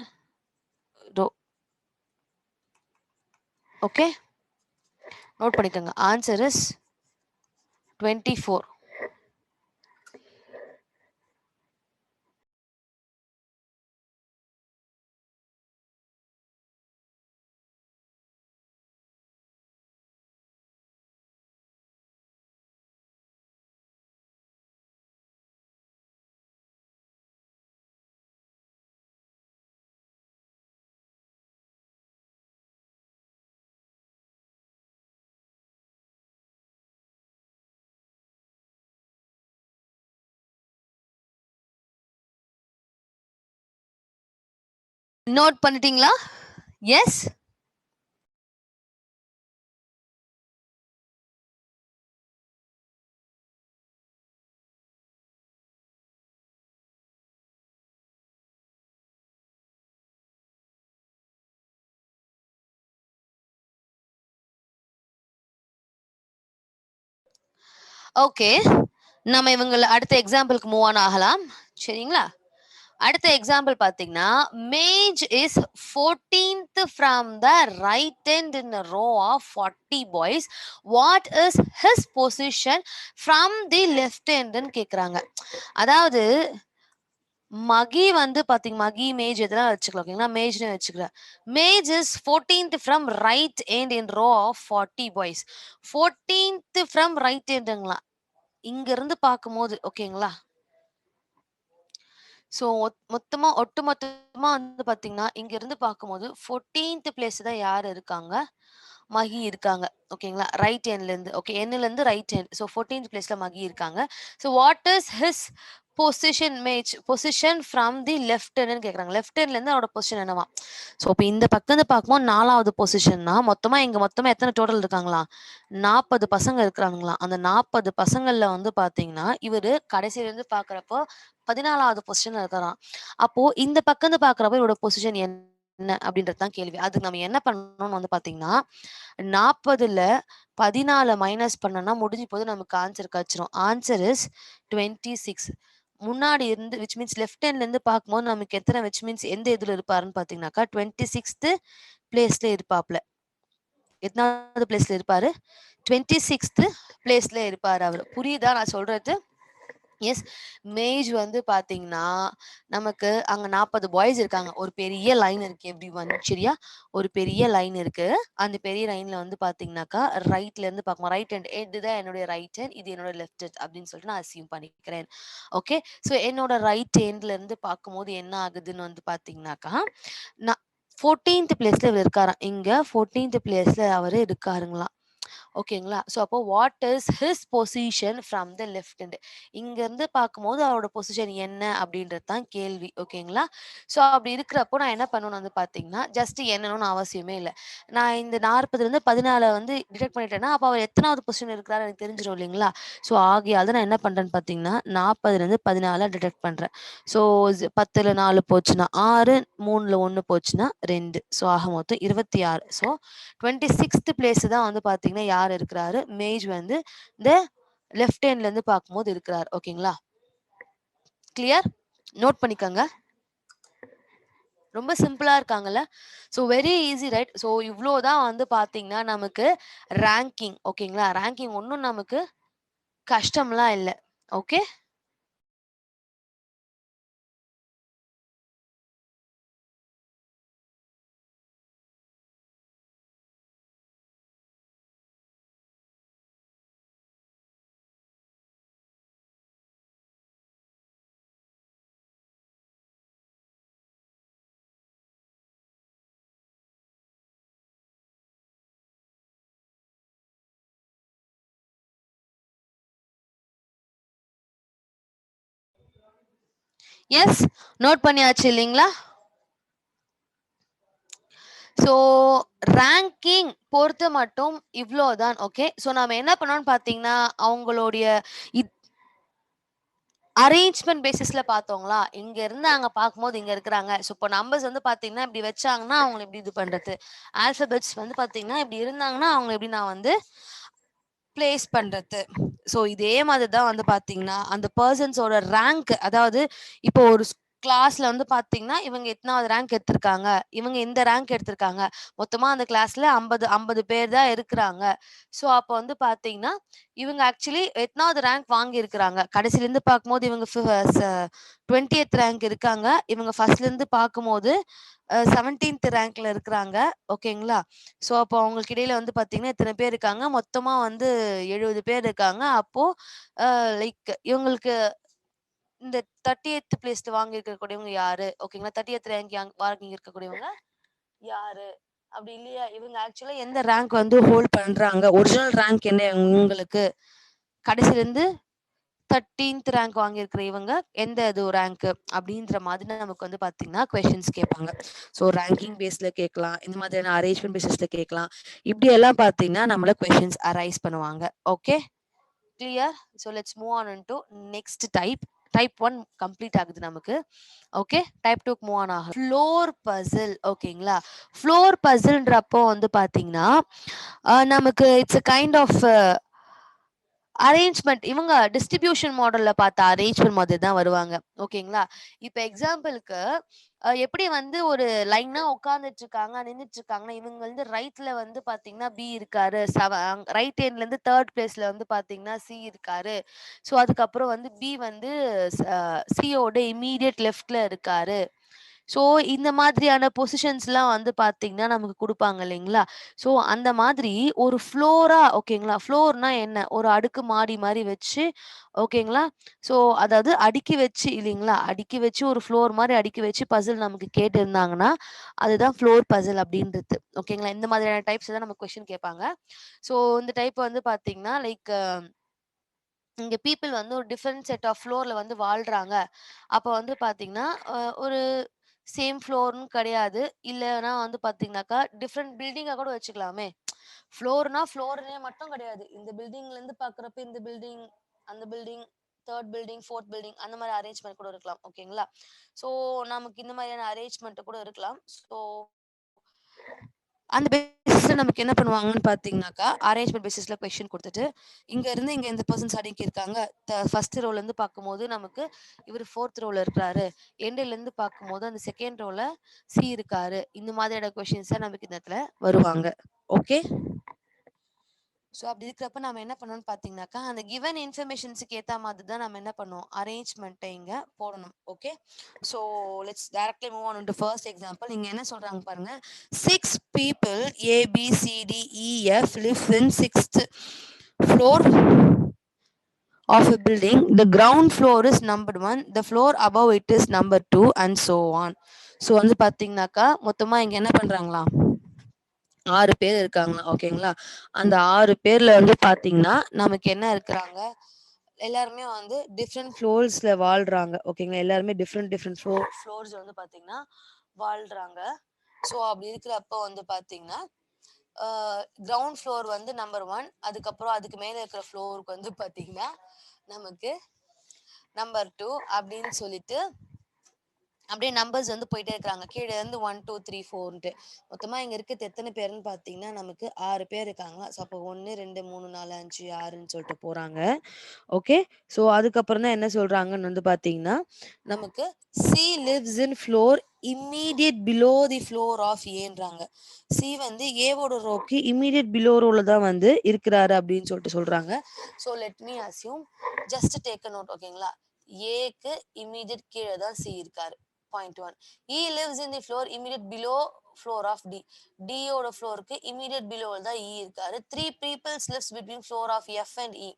Speaker 1: row. Okay, note பண்ணிக்கோங்க. Answer is 24. நோட் பண்ணிட்டீங்களா? எஸ். ஓகே, நம்ம இவங்கள அடுத்த எக்ஸாம்பிளுக்கு மூவ் ஆன் ஆகலாம். சரிங்களா? அடுத்த எக்ஸாம்பிள் பாத்தீங்கன்னா மேஜ் is 14th from the right end in a row of 40 boys. What is his position from the left end ன்னு கேக்குறாங்க. அதாவது மகி வந்து பாத்தீங்க மகி மேஜ் எதெல்லாம் வச்சுக்கலாம். ஓகேங்களா? மேஜ்னு வச்சுக்கிறேன். மேஜ் is 14th from right end in row of 40 boys. 14th from right endங்களா? இங்க இருந்து பார்க்கும்போது ஓகேங்களா? ஸோ ஒட்டுமொத்தமா வந்து பார்த்தீங்கன்னா, இங்க இருந்து பார்க்கும்போது 14th பிளேஸ் தான் யார் இருக்காங்க? மகி இருக்காங்க. ஓகேங்களா? ரைட் ஹேண்ட்லேருந்து. ஓகே, எண்ணுலேருந்து ரைட் ஹேண்ட். ஸோ 14th பிளேஸ்ல மகி இருக்காங்க. So what is his position from the left ஹேண்ட்ன்னு கேட்குறாங்க. லெஃப்ட் ஹேண்ட்லேருந்து அவரோட பொசிஷன் என்னவா? ஸோ இப்போ இந்த பக்கம் இருந்து பார்க்கும்போது 4வது பொசிஷன்னா மொத்தமா எத்தனை டோட்டல் இருக்காங்களா? 40 பசங்க இருக்கிறாங்களாம். அந்த 40 பசங்கள்ல வந்து பார்த்தீங்கன்னா, இவரு கடைசியிலேருந்து பார்க்குறப்போ 14வது பொசிஷன்ல இருக்காராம். அப்போ இந்த பக்கம் இருந்து பார்க்குறப்போ இவரோட பொசிஷன் என்ன அப்படின்றது தான் கேள்வி. அதுக்கு நம்ம என்ன பண்ணணும்னு வந்து பார்த்தீங்கன்னா, 40ல 14 மைனஸ் பண்ணோம்னா முடிஞ்சு போது நமக்கு ஆன்சர் கிடைச்சிரும். Answer is 26. முன்னாடி இருந்து விச் மீன்ஸ் லெஃப்ட் ஹேண்ட்ல இருந்து பார்க்கும்போது நமக்கு எத்தனை விச் மீன்ஸ் எந்த இதுல இருப்பாருன்னு பார்த்தீங்கன்னாக்கா 26th பிளேஸ்ல இருப்பாப்ல. எத்தனாவது பிளேஸ்ல இருப்பாரு? 26th பிளேஸ்ல இருப்பாரு அவரு. புரியுதா நான் சொல்றது? எஸ். மேஜ் வந்து பார்த்தீங்கன்னா, நமக்கு அங்க 40 பாய்ஸ் இருக்காங்க. ஒரு பெரிய லைன் இருக்கு எவ்ரிஒன். சரியா? ஒரு பெரிய லைன் இருக்கு. அந்த பெரிய லைன்ல வந்து பார்த்தீங்கன்னாக்கா, ரைட்ல இருந்து பார்க்கும்போது ரைட் ஹேண்ட் இதுதான் என்னுடைய ரைட் ஹேண்ட். இது என்னோட லெஃப்ட் ஹேண்ட் அப்படின்னு சொல்லிட்டு நான் அஸ்யூம் பண்ணிக்கிறேன். ஓகே. ஸோ என்னோட ரைட் ஹேண்ட்ல இருந்து பார்க்கும்போது என்ன ஆகுதுன்னு வந்து பார்த்தீங்கன்னாக்கா, நான் 14th பிளேஸ்ல இவரு இருக்காராம். இங்க 14th பிளேஸ்ல அவரு இருக்காருங்களாம். ஓகேங்களா? ஸோ அப்போ what is his position from the left hand? இங்கருந்து பார்க்கும்போது அவரோட பொசிஷன் என்ன அப்படின்றது தான் கேள்வி. ஓகேங்களா? ஸோ அப்படி இருக்கிறப்போ நான் என்ன பண்ணணும் வந்து பார்த்தீங்கன்னா, ஜஸ்ட் எண்ணணும்னு அவசியமே இல்ல. நான் இந்த 40லேருந்து 14 வந்து டிடெக்ட் பண்ணிட்டேன்னா, அப்ப அவர் எத்தனாவது பொசிஷன் இருக்கிறாரு எனக்கு தெரிஞ்சிரும் இல்லைங்களா? ஸோ ஆகையால தான் நான் என்ன பண்றேன்னு பார்த்தீங்கன்னா, 40லேருந்து 14 டிடெக்ட் பண்றேன். ஸோ 10ல 4 போச்சுன்னா 6, 3ல 1 போச்சுன்னா 2. ஸோ ஆக மொத்தம் 26. ஸோ 26th பிளேஸ் தான் வந்து பார்த்தீங்கன்னா, யார் இருக்கிறாரு? மேஜ் வந்து இந்த லெஃப்ட் ஹேண்ட்ல இருந்து பார்க்கும்போது இருக்கிறார். ஓகேங்களா? கிளியர்? நோட் பண்ணிக்கங்க. ரொம்ப சிம்பிளா இருக்காங்கல்ல? So very easy right? So இவ்ளோ தான் வந்து பார்த்தீங்கன்னா, நமக்கு ரேங்கிங். ஓகேங்களா? ரேங்கிங் ஒண்ணும் நமக்கு கஷ்டம்லாம் இல்ல. ஓகே? எஸ், நோட் பண்ணியாச்சு இல்லைங்களா? ஸோ ரேங்கிங் பொறுத்த மட்டும் இவ்வளோதான். ஓகே, ஸோ நம்ம என்ன பண்ணோம்னு பார்த்தீங்கன்னா அவங்களுடைய அரேஞ்ச்மெண்ட் பேசிஸ்ல பார்த்தோங்களா, இங்க இருந்து அங்க பார்க்கும்போது இங்க இருக்கிறாங்க. ஸோ இப்போ நம்பர்ஸ் வந்து பார்த்தீங்கன்னா இப்படி வச்சாங்கன்னா அவங்களை எப்படி இது பண்றது, ஆல்பபெட்ஸ் வந்து பார்த்தீங்கன்னா இப்படி இருந்தாங்கன்னா அவங்களை எப்படி நான் வந்து பிளேஸ் பண்றது. ஸோ இதே மாதிரி தான் வந்து பார்த்தீங்கன்னா அந்த பர்சன்ஸோட ரேங்க், அதாவது இப்போ ஒரு கிளாஸ்ல வந்து பார்த்தீங்கன்னா இவங்க எத்தனாவது ரேங்க் எடுத்திருக்காங்க, இவங்க இந்த ரேங்க் எடுத்திருக்காங்க, மொத்தமா அந்த கிளாஸ்ல 50 பேர் தான் இருக்கிறாங்க. ஸோ அப்போ வந்து பார்த்தீங்கன்னா இவங்க ஆக்சுவலி எத்தனாவது ரேங்க் வாங்கியிருக்கிறாங்க, கடைசிலேருந்து பார்க்கும்போது இவங்க 20th ரேங்க் இருக்காங்க, இவங்க ஃபர்ஸ்ட்லேருந்து பார்க்கும்போது 17th ரேங்க்ல இருக்கிறாங்க. ஓகேங்களா? ஸோ அப்போ அவங்களுக்கு இடையில வந்து பார்த்தீங்கன்னா இத்தனை பேர் இருக்காங்க, மொத்தமா வந்து 70 பேர் இருக்காங்க. அப்போ லைக் இவங்களுக்கு இந்த 30th பிளேஸ்ல வாங்கி இருக்கக்கூடியவங்க யாரு, ஓகேங்களா? 30th ரேங்க் வாங்கி இருக்கக்கூடியவங்க யாரு, அப்படி இல்லையா இவங்க ஆக்சுவலா எந்த ரேங்க் வந்து ஹோல்ட் பண்றாங்க, ஒரிஜினல் ரேங்க் என்ன உங்களுக்கு, கடைசில இருந்து 13th ரேங்க் வாங்கியிருக்கிற இவங்க எந்த இது ரேங்க் அப்படின்ற மாதிரி நமக்கு வந்து பார்த்தீங்கன்னா கொஸ்டின்ஸ் கேட்பாங்க. ஸோ ரேங்கிங் பேஸ்ல கேட்கலாம், இந்த மாதிரியான அரேஞ்ச்மெண்ட் பேசிஸ்ல கேட்கலாம், இப்படி எல்லாம் பார்த்தீங்கன்னா நம்மள கொஸ்டின்ஸ் அரைஸ் பண்ணுவாங்க. Okay, clear? So let's move on to next type. Type 1 complete ஆகுது நமக்கு. ஓகே, டைப் 2 மூவ் ஆன் ஆகும். Floor puzzle. ஓகேங்களா? ஃப்ளோர் பசில்ன்றப்போ வந்து பார்த்தீங்கன்னா நமக்கு it's a kind of arrangement. இவங்க டிஸ்ட்ரிபியூஷன் மாடல்ல பார்த்த அரேஞ்ச்மெண்ட் மாதிரி தான் வருவாங்க. ஓகேங்களா? இப்ப எக்ஸாம்பிளுக்கு எப்படி வந்து ஒரு லைனா உட்கார்ந்துட்டு இருக்காங்க, நின்னுட்டு இருக்காங்கன்னா, இவங்க வந்து ரைட்ல வந்து பார்த்தீங்கன்னா பி இருக்காரு. ரைட் ஹேண்ட்ல இருந்து 3rd பிளேஸ்ல வந்து பார்த்தீங்கன்னா சி இருக்காரு. ஸோ அதுக்கப்புறம் வந்து பி வந்து சியோட இம்மீடியட் லெஃப்ட்ல இருக்காரு. ஸோ இந்த மாதிரியான பொசிஷன்ஸ்லாம் வந்து பார்த்தீங்கன்னா நமக்கு குடுப்பாங்க இல்லைங்களா? ஸோ அந்த மாதிரி ஒரு ஃப்ளோரா, ஓகேங்களா? ஃப்ளோர்னா என்ன? ஒரு அடுக்கு மாடி மாரி வச்சு, ஓகேங்களா? ஸோ அதாவது அடுக்கி வச்சு இல்லைங்களா? அடுக்கி வச்சு ஒரு ஃப்ளோர் மாரி அடுக்கி வச்சு பசில் நமக்கு கேட்டிருந்தாங்கன்னா, அதுதான் ஃப்ளோர் பசில் அப்படின்றது. ஓகேங்களா? இந்த மாதிரியான டைப்ஸ் தான் நமக்கு கொஸ்டின் கேட்பாங்க. ஸோ இந்த டைப் வந்து பார்த்தீங்கன்னா, லைக் இங்க பீப்பிள் வந்து ஒரு டிஃபரெண்ட் செட் ஆஃப் ஃப்ளோர்ல வந்து வாழ்றாங்க. அப்ப வந்து பார்த்தீங்கன்னா, ஒரு சேம் ஃப்ளோர்ன்னு கிடையாது. இல்லன்னா வந்து பார்த்தீங்கன்னாக்கா, டிஃபரெண்ட் பில்டிங்கா கூட வச்சுக்கலாமே. ஃப்ளோர்னா ஃப்ளோர்னே மட்டும் கிடையாது. இந்த பில்டிங்லேருந்து பார்க்குறப்ப இந்த பில்டிங், அந்த building, 3rd building, 4th building அந்த மாரி அரேஞ்ச்மெண்ட் கூட இருக்கலாம். ஓகேங்களா? ஸோ நமக்கு இந்த மாதிரியான அரேஞ்ச்மெண்ட் கூட இருக்கலாம். ஸோ அந்த பேசிஸ்ல நமக்கு என்ன பண்ணுவாங்கன்னு பார்த்தீங்கன்னாக்கா, அரேஞ்ச்மெண்ட் பேசிஸ்ல கொஸ்டின் குடுத்துட்டு, இங்க இருந்து இங்க இந்த பெர்சன்ஸ் அடுக்கியிருக்காங்க. ஃபர்ஸ்ட் ரோல இருந்து பார்க்கும்போது நமக்கு இவரு 4th ரோல இருக்கிறாரு. எண்டுல இருந்து பார்க்கும்போது அந்த 2nd ரோல சி இருக்காரு. இந்த மாதிரியான கொஸ்டின்ஸ் தான் நமக்கு இந்த இடத்துல வருவாங்க. ஓகே. ஸோ அப்படி இருக்கிறப்ப நம்ம என்ன பண்ணணும்னு பார்த்தீங்கன்னாக்கா, அந்த கிவன் இன்ஃபர்மேஷன்ஸுக்கு ஏத்த மாதிரி தான் நம்ம என்ன பண்ணுவோம், அரேஞ்ச்மெண்ட்ட இங்க போடணும். Okay. So let's directly move on to first example. இங்க என்ன சொல்றாங்க பாருங்க. 6 people A, B, C, D, E, F live in 6th floor of a building. The ground floor is numbered 1. The floor above it is number 2 and so on. So வந்து பார்த்தீங்கன்னாக்கா, மொத்தமா இங்க என்ன பண்றாங்களா? 6 பேர் இருக்காங்க. ஓகேங்களா? அந்த 6 பேர்ல வந்து பார்த்தீங்கன்னா, நமக்கு என்ன இருக்கிறாங்க, எல்லாருமே வந்து டிஃபரெண்ட் ஃப்ளோர்ஸ்ல வாழ்றாங்க. ஓகேங்களா? எல்லாருமே டிஃபரெண்ட் டிஃபரெண்ட் ஃப்ளோர்ஸ்ல வந்து பார்த்தீங்கன்னா, வாழ்றாங்க. ஸோ அப்படி இருக்கிறப்போ வந்து பார்த்தீங்கன்னா, கிரவுண்ட் ஃப்ளோர் வந்து நம்பர் 1. அதுக்கப்புறம் அதுக்கு மேல இருக்கிற ஃப்ளோருக்கு வந்து பார்த்தீங்கன்னா, நமக்கு நம்பர் 2 அப்படின்னு சொல்லிட்டு அப்படியே நம்பர்ஸ் வந்து போயிட்டே இருக்காங்க. கீழ இருந்து 1, 2, 3, 4ன்ட்டு. மொத்தமா இங்க இருக்கிறது எத்தன பேருன்னு பார்த்தீங்கன்னா, நமக்கு 6 பேர் இருக்காங்க. ஸோ அப்போ 1, 2, 3, 4, 5, 6ன்னு சொல்லிட்டு போறாங்க. ஓகே. ஸோ அதுக்கப்புறம் தான் என்ன சொல்றாங்கன்னு வந்து பார்த்தீங்கன்னா, நமக்கு C lives in floor immediate below the floor of ஏன்றாங்க. சி வந்து ஏவோட ரோக்கு இம்மீடியேட் பிலோ ரோல தான் வந்து இருக்கிறாரு அப்படின்னு சொல்லிட்டு சொல்றாங்க. So let me assume, just take a note. ஓகேங்களா? ஏக்கு இம்மீடியேட் கீழ தான் சி இருக்காரு. Point 1. E lives in the floor immediate below floor of D. D ஓட ஃப்ளோருக்கு immediate below தான் E இருக்காரு. 3 people lives between floor of F and E.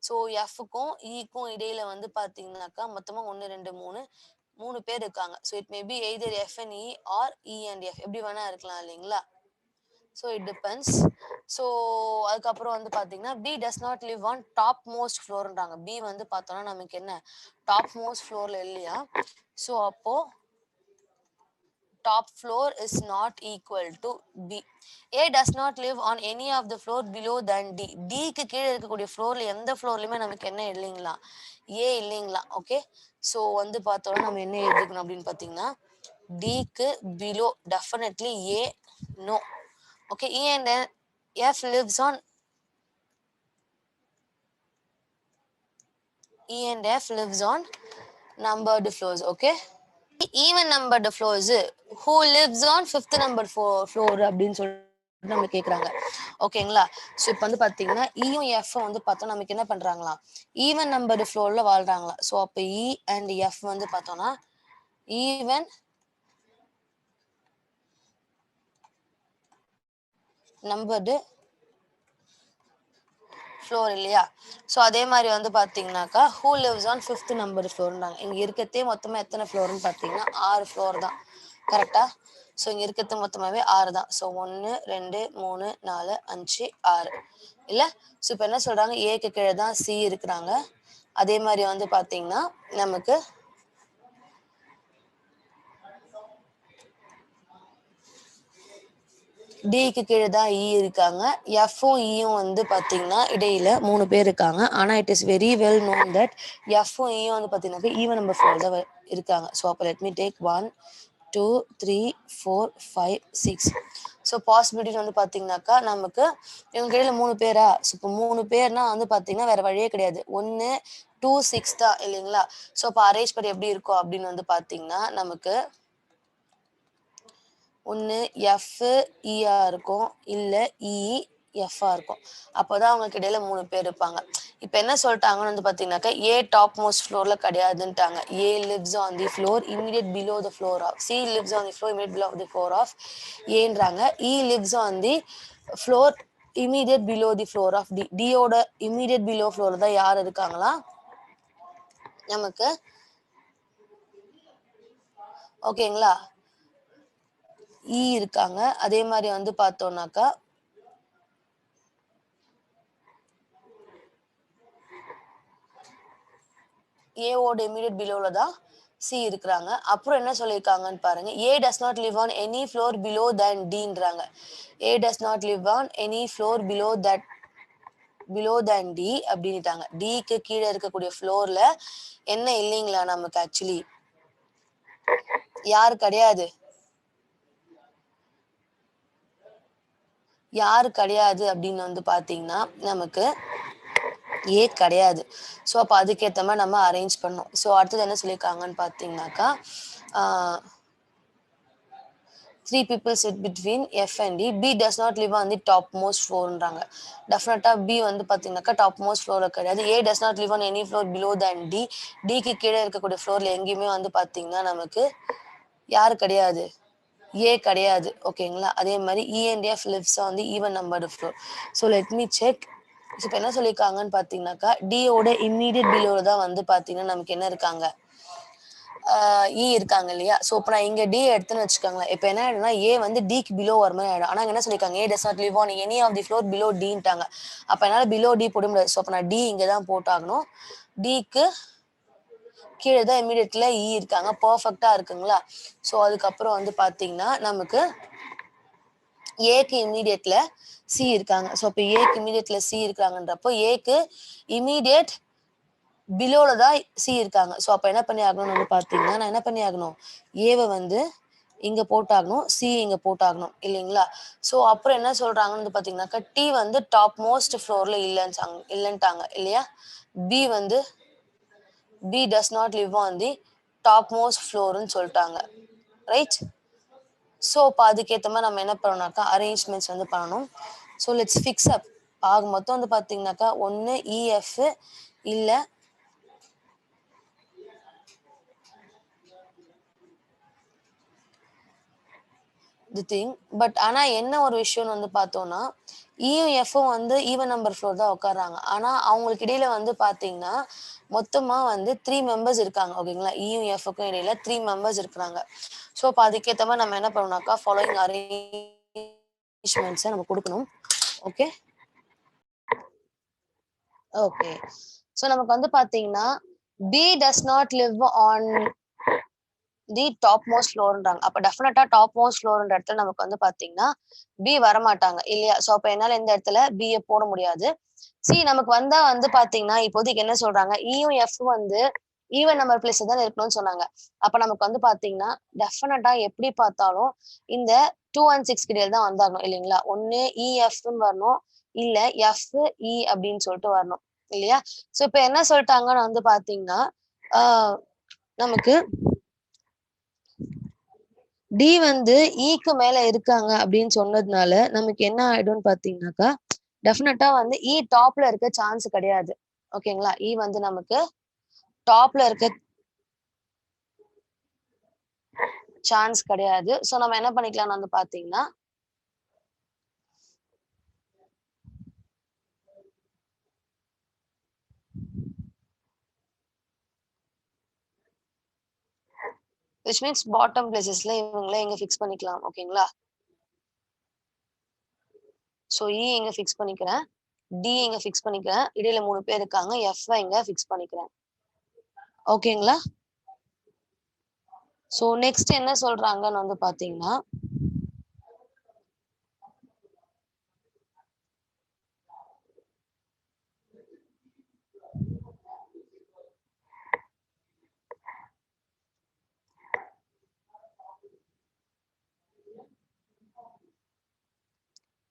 Speaker 1: So எஃப்க்கும் ஈக்கும் இடையில வந்து பார்த்தீங்கன்னாக்கா மொத்தமா 1, 2, 3 பேர் இருக்காங்க. So it may be either F and E or E and F, எப்படி வேணா இருக்கலாம் இல்லைங்களா? So it depends. ஸோ அதுக்கப்புறம் வந்து பார்த்தீங்கன்னா B does not live on top most ஃப்ளோர்ன்றாங்க. பி வந்து பார்த்தோம்னா நமக்கு என்ன டாப் மோஸ்ட் ஃப்ளோர்ல இல்லையா? ஸோ அப்போ top floor is not equal to B. A does not live on any of the floor below than D. D க்கு கீழே இருக்கக்கூடிய ஃப்ளோர்ல எந்த ஃப்ளோர்லயுமே நமக்கு என்ன இல்லைங்களா? A இல்லைங்களா? ஓகே. ஸோ வந்து பார்த்தோம்னா நம்ம என்ன எழுதிக்கணும் அப்படின்னு பார்த்தீங்கன்னா D க்கு below definitely A no. Okay. E and F lives on E and F lives on numbered floors. Okay. Even numbered floors who lives on fifth number floor அப்படின்னு சொல்லிட்டு நம்ம கேக்குறாங்க. ஓகேங்களா? ஸோ இப்போ வந்து பார்த்தீங்கன்னா இயும் எஃப் வந்து பார்த்தோம் நமக்கு என்ன பண்றாங்களா ஈவன் நம்பர்டு ஃப்ளோர்ல வாழ்றாங்களா. ஸோ அப்போ இ அண்ட் எஃப் வந்து பார்த்தோம்னா ஈவன் நம்பர்டு ஃப்ளோர் இல்லையா? ஸோ அதே மாதிரி வந்து பார்த்தீங்கன்னாக்கா who lives on fifth number ஃப்ளோர்ன்றாங்க. இங்கே இருக்கிறதே மொத்தமாக எத்தனை ஃப்ளோர்னு பார்த்தீங்கன்னா 6 ஃப்ளோர் தான். கரெக்டா? ஸோ இங்கே இருக்கிறது மொத்தமாகவே 6 தான். ஸோ 1 2 3 4 5 6 இல்லை. ஸோ இப்போ என்ன சொல்கிறாங்க ஏக்கு கீழே தான் சி இருக்கிறாங்க. அதே மாதிரி வந்து பார்த்தீங்கன்னா நமக்கு டிக்கு கீழே தான் இ இருக்காங்க. எஃப்பும் இயும் வந்து பார்த்தீங்கன்னா இடையில 3 பேர் இருக்காங்க. ஆனால் it is very well known that எஃப்பும் இயும் வந்து பார்த்தீங்கன்னாக்கா ஈவன் நம்பர் ஃப்ளோர் தான் இருக்காங்க. ஸோ அப்போ let me take 1 2 3 4 5 6. So possibilities வந்து பார்த்தீங்கன்னாக்கா நமக்கு இவங்க இடையில 3 பேரா? ஸோ இப்போ 3 பேர்னா வந்து பார்த்தீங்கன்னா வேற வழியே கிடையாது. 1 2 6 தான் இல்லைங்களா? ஸோ அப்போ அரேஞ்ச் பண்ணி எப்படி இருக்கும் அப்படின்னு வந்து பார்த்தீங்கன்னா நமக்கு ஒன்று எஃப் இஆ இருக்கும், இல்லை இ எஃப்ஆ இருக்கும். அப்போதான் அவங்களுக்கு இடையில 3 பேர் இருப்பாங்க. இப்போ என்ன சொல்லிட்டாங்கன்னு வந்து பார்த்தீங்கன்னாக்கா ஏ டாப் மோஸ்ட் ஃப்ளோர்ல கிடையாதுன்ட்டாங்க. A lives on the floor immediate below the floor of C lives on the floor immediate below the floor of ஏன்றாங்க. E lives on the floor immediate below the floor of D. டியோட இமீடியட் பிலோ ஃப்ளோர் தான் யார் இருக்காங்களா நமக்கு? ஓகேங்களா? இ இருக்காங்க. அதே மாதிரி வந்து பார்த்தோம்னாக்கா ஏவோட இமீடியட் பிலோல தான் சி இருக்கிறாங்க. அப்புறம் என்ன சொல்லியிருக்காங்கன்னு பாருங்க. A does not live on any floor below than டின்றாங்க. A does not live on any floor below than D அப்படின்ட்டாங்க. டிக்கு கீழே இருக்கக்கூடிய ஃப்ளோர்ல என்ன இல்லைங்களா நமக்கு ஆக்சுவலி யாரு கிடையாது அப்படின்னு வந்து பாத்தீங்கன்னா நமக்கு ஏ கிடையாது. ஸோ அப்போ அதுக்கேற்ற மாதிரி நம்ம அரேஞ்ச் பண்ணோம். ஸோ அடுத்தது என்ன சொல்லியிருக்காங்கன்னு பார்த்தீங்கன்னாக்கா 3 people sit between F and D. B does not live on the top most floorன்றாங்க. டெஃபினட்டா B வந்து பார்த்தீங்கன்னாக்கா டாப் மோஸ்ட் ஃப்ளோர்ல கிடையாது. A does not live on any floor below than D. Dக்கு கீழே இருக்கக்கூடிய ஃப்ளோர்ல எங்கேயுமே வந்து பார்த்தீங்கன்னா நமக்கு யாரு கிடையாது ஏ கிடையாது. ஓகேங்களா? அதே மாதிரி இ and F lives on the even numbered floor. So let me check. இப்போ என்ன சொல்லியிருக்காங்கன்னு பார்த்தீங்கன்னாக்கா டியோட இம்மீடியட் பிலோல தான் வந்து பார்த்தீங்கன்னா நமக்கு என்ன இருக்காங்க இ இருக்காங்க இல்லையா? ஸோ இப்போ நான் இங்கே டி எடுத்துன்னு வச்சுக்கோங்களேன். இப்போ என்ன ஆயிடும்னா ஏ வந்து டிக்கு பிலோ வர மாதிரி ஆயிடும். ஆனால் என்ன சொல்லியிருக்காங்க A does not live on any of the floor below டின்ட்டாங்க. அப்போ என்னால் பிலோ டி போட முடியாது. ஸோ அப்போ நான் டி இங்கே தான் போட்டாகணும். டிக்கு கீழே தான் இமீடியட்ல இ இருக்காங்க. பர்ஃபெக்டா இருக்குங்களா? ஸோ அதுக்கப்புறம் வந்து பார்த்தீங்கன்னா நமக்கு ஏக்கு இமீடியட்ல சி இருக்காங்க. ஸோ இப்போ ஏக்கு இமீடியட்ல சி இருக்காங்கன்றப்போ ஏக்கு இமீடியட் பிலோல தான் சி இருக்காங்க. ஸோ அப்போ என்ன பண்ணி ஆகணும்னு வந்து பார்த்தீங்கன்னா நான் என்ன பண்ணி ஆகணும் ஏவை வந்து இங்க போட்டாகணும், சி இங்க போட்டாகணும் இல்லைங்களா? ஸோ அப்புறம் என்ன சொல்றாங்கன்னு வந்து பார்த்தீங்கன்னாக்கா டி வந்து டாப் மோஸ்ட் ஃப்ளோர்ல இல்லைன்ட்டாங்க இல்லையா? பி வந்து B does not live on the top most ஃப்ளோர்னு சொல்லிட்டாங்க. ரைட்? ஸோ இப்போ அதுக்கேற்ற மாதிரி நம்ம என்ன பண்ணணும்னாக்கா அரேஞ்ச்மெண்ட்ஸ் வந்து பண்ணணும். ஸோ லெட்ஸ் ஃபிக்ஸ் அப். ஆக மொத்தம் வந்து பார்த்தீங்கன்னாக்கா ஒன்று இஎஃப் இல்லை தி திங். பட் ஆனால் என்ன ஒரு விஷயம்னு வந்து பார்த்தோம்னா இயும் எஃப்பும் வந்து ஈவன் நம்பர் ஃப்ளோர் தான் உட்காடுறாங்க. ஆனால் அவங்களுக்கு இடையில வந்து பார்த்தீங்கன்னா மொத்தமாக வந்து 3 மெம்பர்ஸ் இருக்காங்க. ஓகேங்களா? இயும் எஃப்க்கும் இடையில 3 மெம்பர்ஸ் இருக்கிறாங்க. ஸோ அப்போ அதுக்கேற்ற மாதிரி நம்ம என்ன பண்ணணும்னாக்கா ஃபாலோயிங் அரேஞ்ச் நம்ம கொடுக்கணும். Okay okay. ஸோ நமக்கு வந்து பாத்தீங்கன்னா B does not live on the top most ஃப்ளோர்ன்றாங்க. அப்ப டெஃபினட்டா டாப் மோஸ்ட் ஃப்ளோர்ன்ற இடத்துல நமக்கு வந்து பாத்தீங்கன்னா பி வரமாட்டாங்க இல்லையா? ஸோ அப்ப என்னால இந்த இடத்துல பிய போட முடியாது. சி நமக்கு வந்தா வந்து பாத்தீங்கன்னா இப்போதைக்கு என்ன சொல்றாங்க, இயும் எஃப் வந்து ஈவன் நம்பர் பிளேஸ்ல தான் இருக்கணும்னு சொன்னாங்க. அப்ப நமக்கு வந்து பாத்தீங்கன்னா டெஃபினட்டா எப்படி பார்த்தாலும் இந்த 2 அண்ட் 6 இடையில தான் வந்தாகணும் இல்லைங்களா? ஒண்ணு இஎஃப்ன்னு வரணும், இல்ல எஃப் இ அப்படின்னு சொல்லிட்டு வரணும் இல்லையா? ஸோ இப்ப என்ன சொல்லிட்டாங்கன்னு வந்து பாத்தீங்கன்னா நமக்கு டி வந்து ஈக்கு மேல இருக்காங்க அப்படின்னு சொன்னதுனால நமக்கு என்ன ஆயிடும்னு பாத்தீங்கன்னாக்கா டெஃபினட்டா வந்து இ டாப்ல இருக்க சான்ஸ் கிடையாது. ஓகேங்களா? இ வந்து நமக்கு டாப்ல இருக்க சான்ஸ் கிடையாது. சோ நம்ம என்ன பண்ணிக்கலாம் வந்து பாத்தீங்கன்னா which means bottom placesல இவங்கள இங்க ஃபிக்ஸ் பண்ணிக்கலாம். ஓகேங்களா? சோ இ இங்க ஃபிக்ஸ் பண்ணிக்கிறேன், டி இங்க ஃபிக்ஸ் பண்ணிக்கிறேன், இடையில 3 பேர் இருக்காங்க, எஃப் இங்க ஃபிக்ஸ் பண்ணிக்கிறேன். ஓகேங்களா? சோ நெக்ஸ்ட் என்ன சொல்றாங்கன்னு வந்து பாத்தீங்கன்னா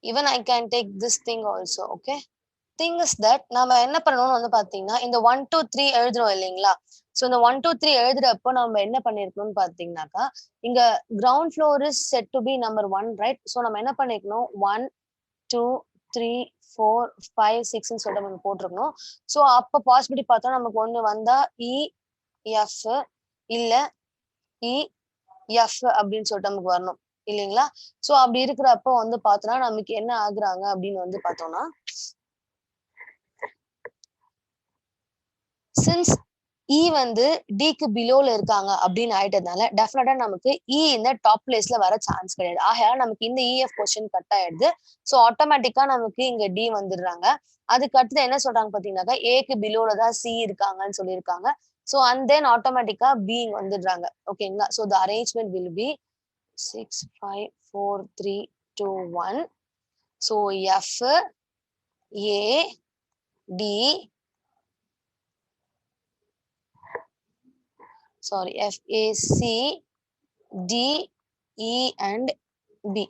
Speaker 1: even I can take this thing also. Okay, thing is that நாம என்ன பண்ணணும்னு வந்து பாத்தீங்கன்னா இந்த 1 2 3 எழுதுறோம் இல்லைங்களா? சோ இந்த 1 2 3 எழுதுறப்போ நம்ம என்ன பண்ணிருக்கணும்னு பாத்தீங்கன்னாக்கா இங்க ground floor is set to be number 1 right? So நம்ம என்ன பண்ணிக்கணும் 1 2 3 4 5 6ன்னு சொல்லிட்டு நம்ம போட்டிருக்கணும். சோ அப்ப பாசிபிலிட்டி பார்த்தோம் நமக்கு ஒண்ணு வந்தா இ எஃப் இல்ல இ எஃப் அப்படின்னு சொல்லிட்டு நமக்கு வரணும் இல்லைங்களா? சோ அப்படி இருக்கிறப்போ வந்து பார்த்தோம்னா நமக்கு என்ன ஆகுறாங்க அப்படின்னு வந்து பார்த்தோம்னா சின்ஸ் இ வந்து டிக்கு பிலோல இருக்காங்க அப்படின்னு ஆயிட்டதுனால டெஃபினட்டா நமக்கு இ இந்த டாப் பிளேஸ்ல வர சான்ஸ் கிடையாது. ஆகையால நமக்கு இந்த இஎஃப் கொஸ்டின் கட் ஆயிடுது. சோ ஆட்டோமேட்டிக்கா நமக்கு இங்க டி வந்துடுறாங்க. அதுக்கு அடுத்து என்ன சொல்றாங்க பாத்தீங்கன்னாக்கா ஏக்கு பிலோல தான் சி இருக்காங்கன்னு சொல்லியிருக்காங்க. சோ அண்ட் தென் ஆட்டோமேட்டிக்கா பி வந்துடுறாங்க. ஓகேங்களா? So the arrangement will be 6 5 4 3 2 1. So F A D sorry F A C D E and B.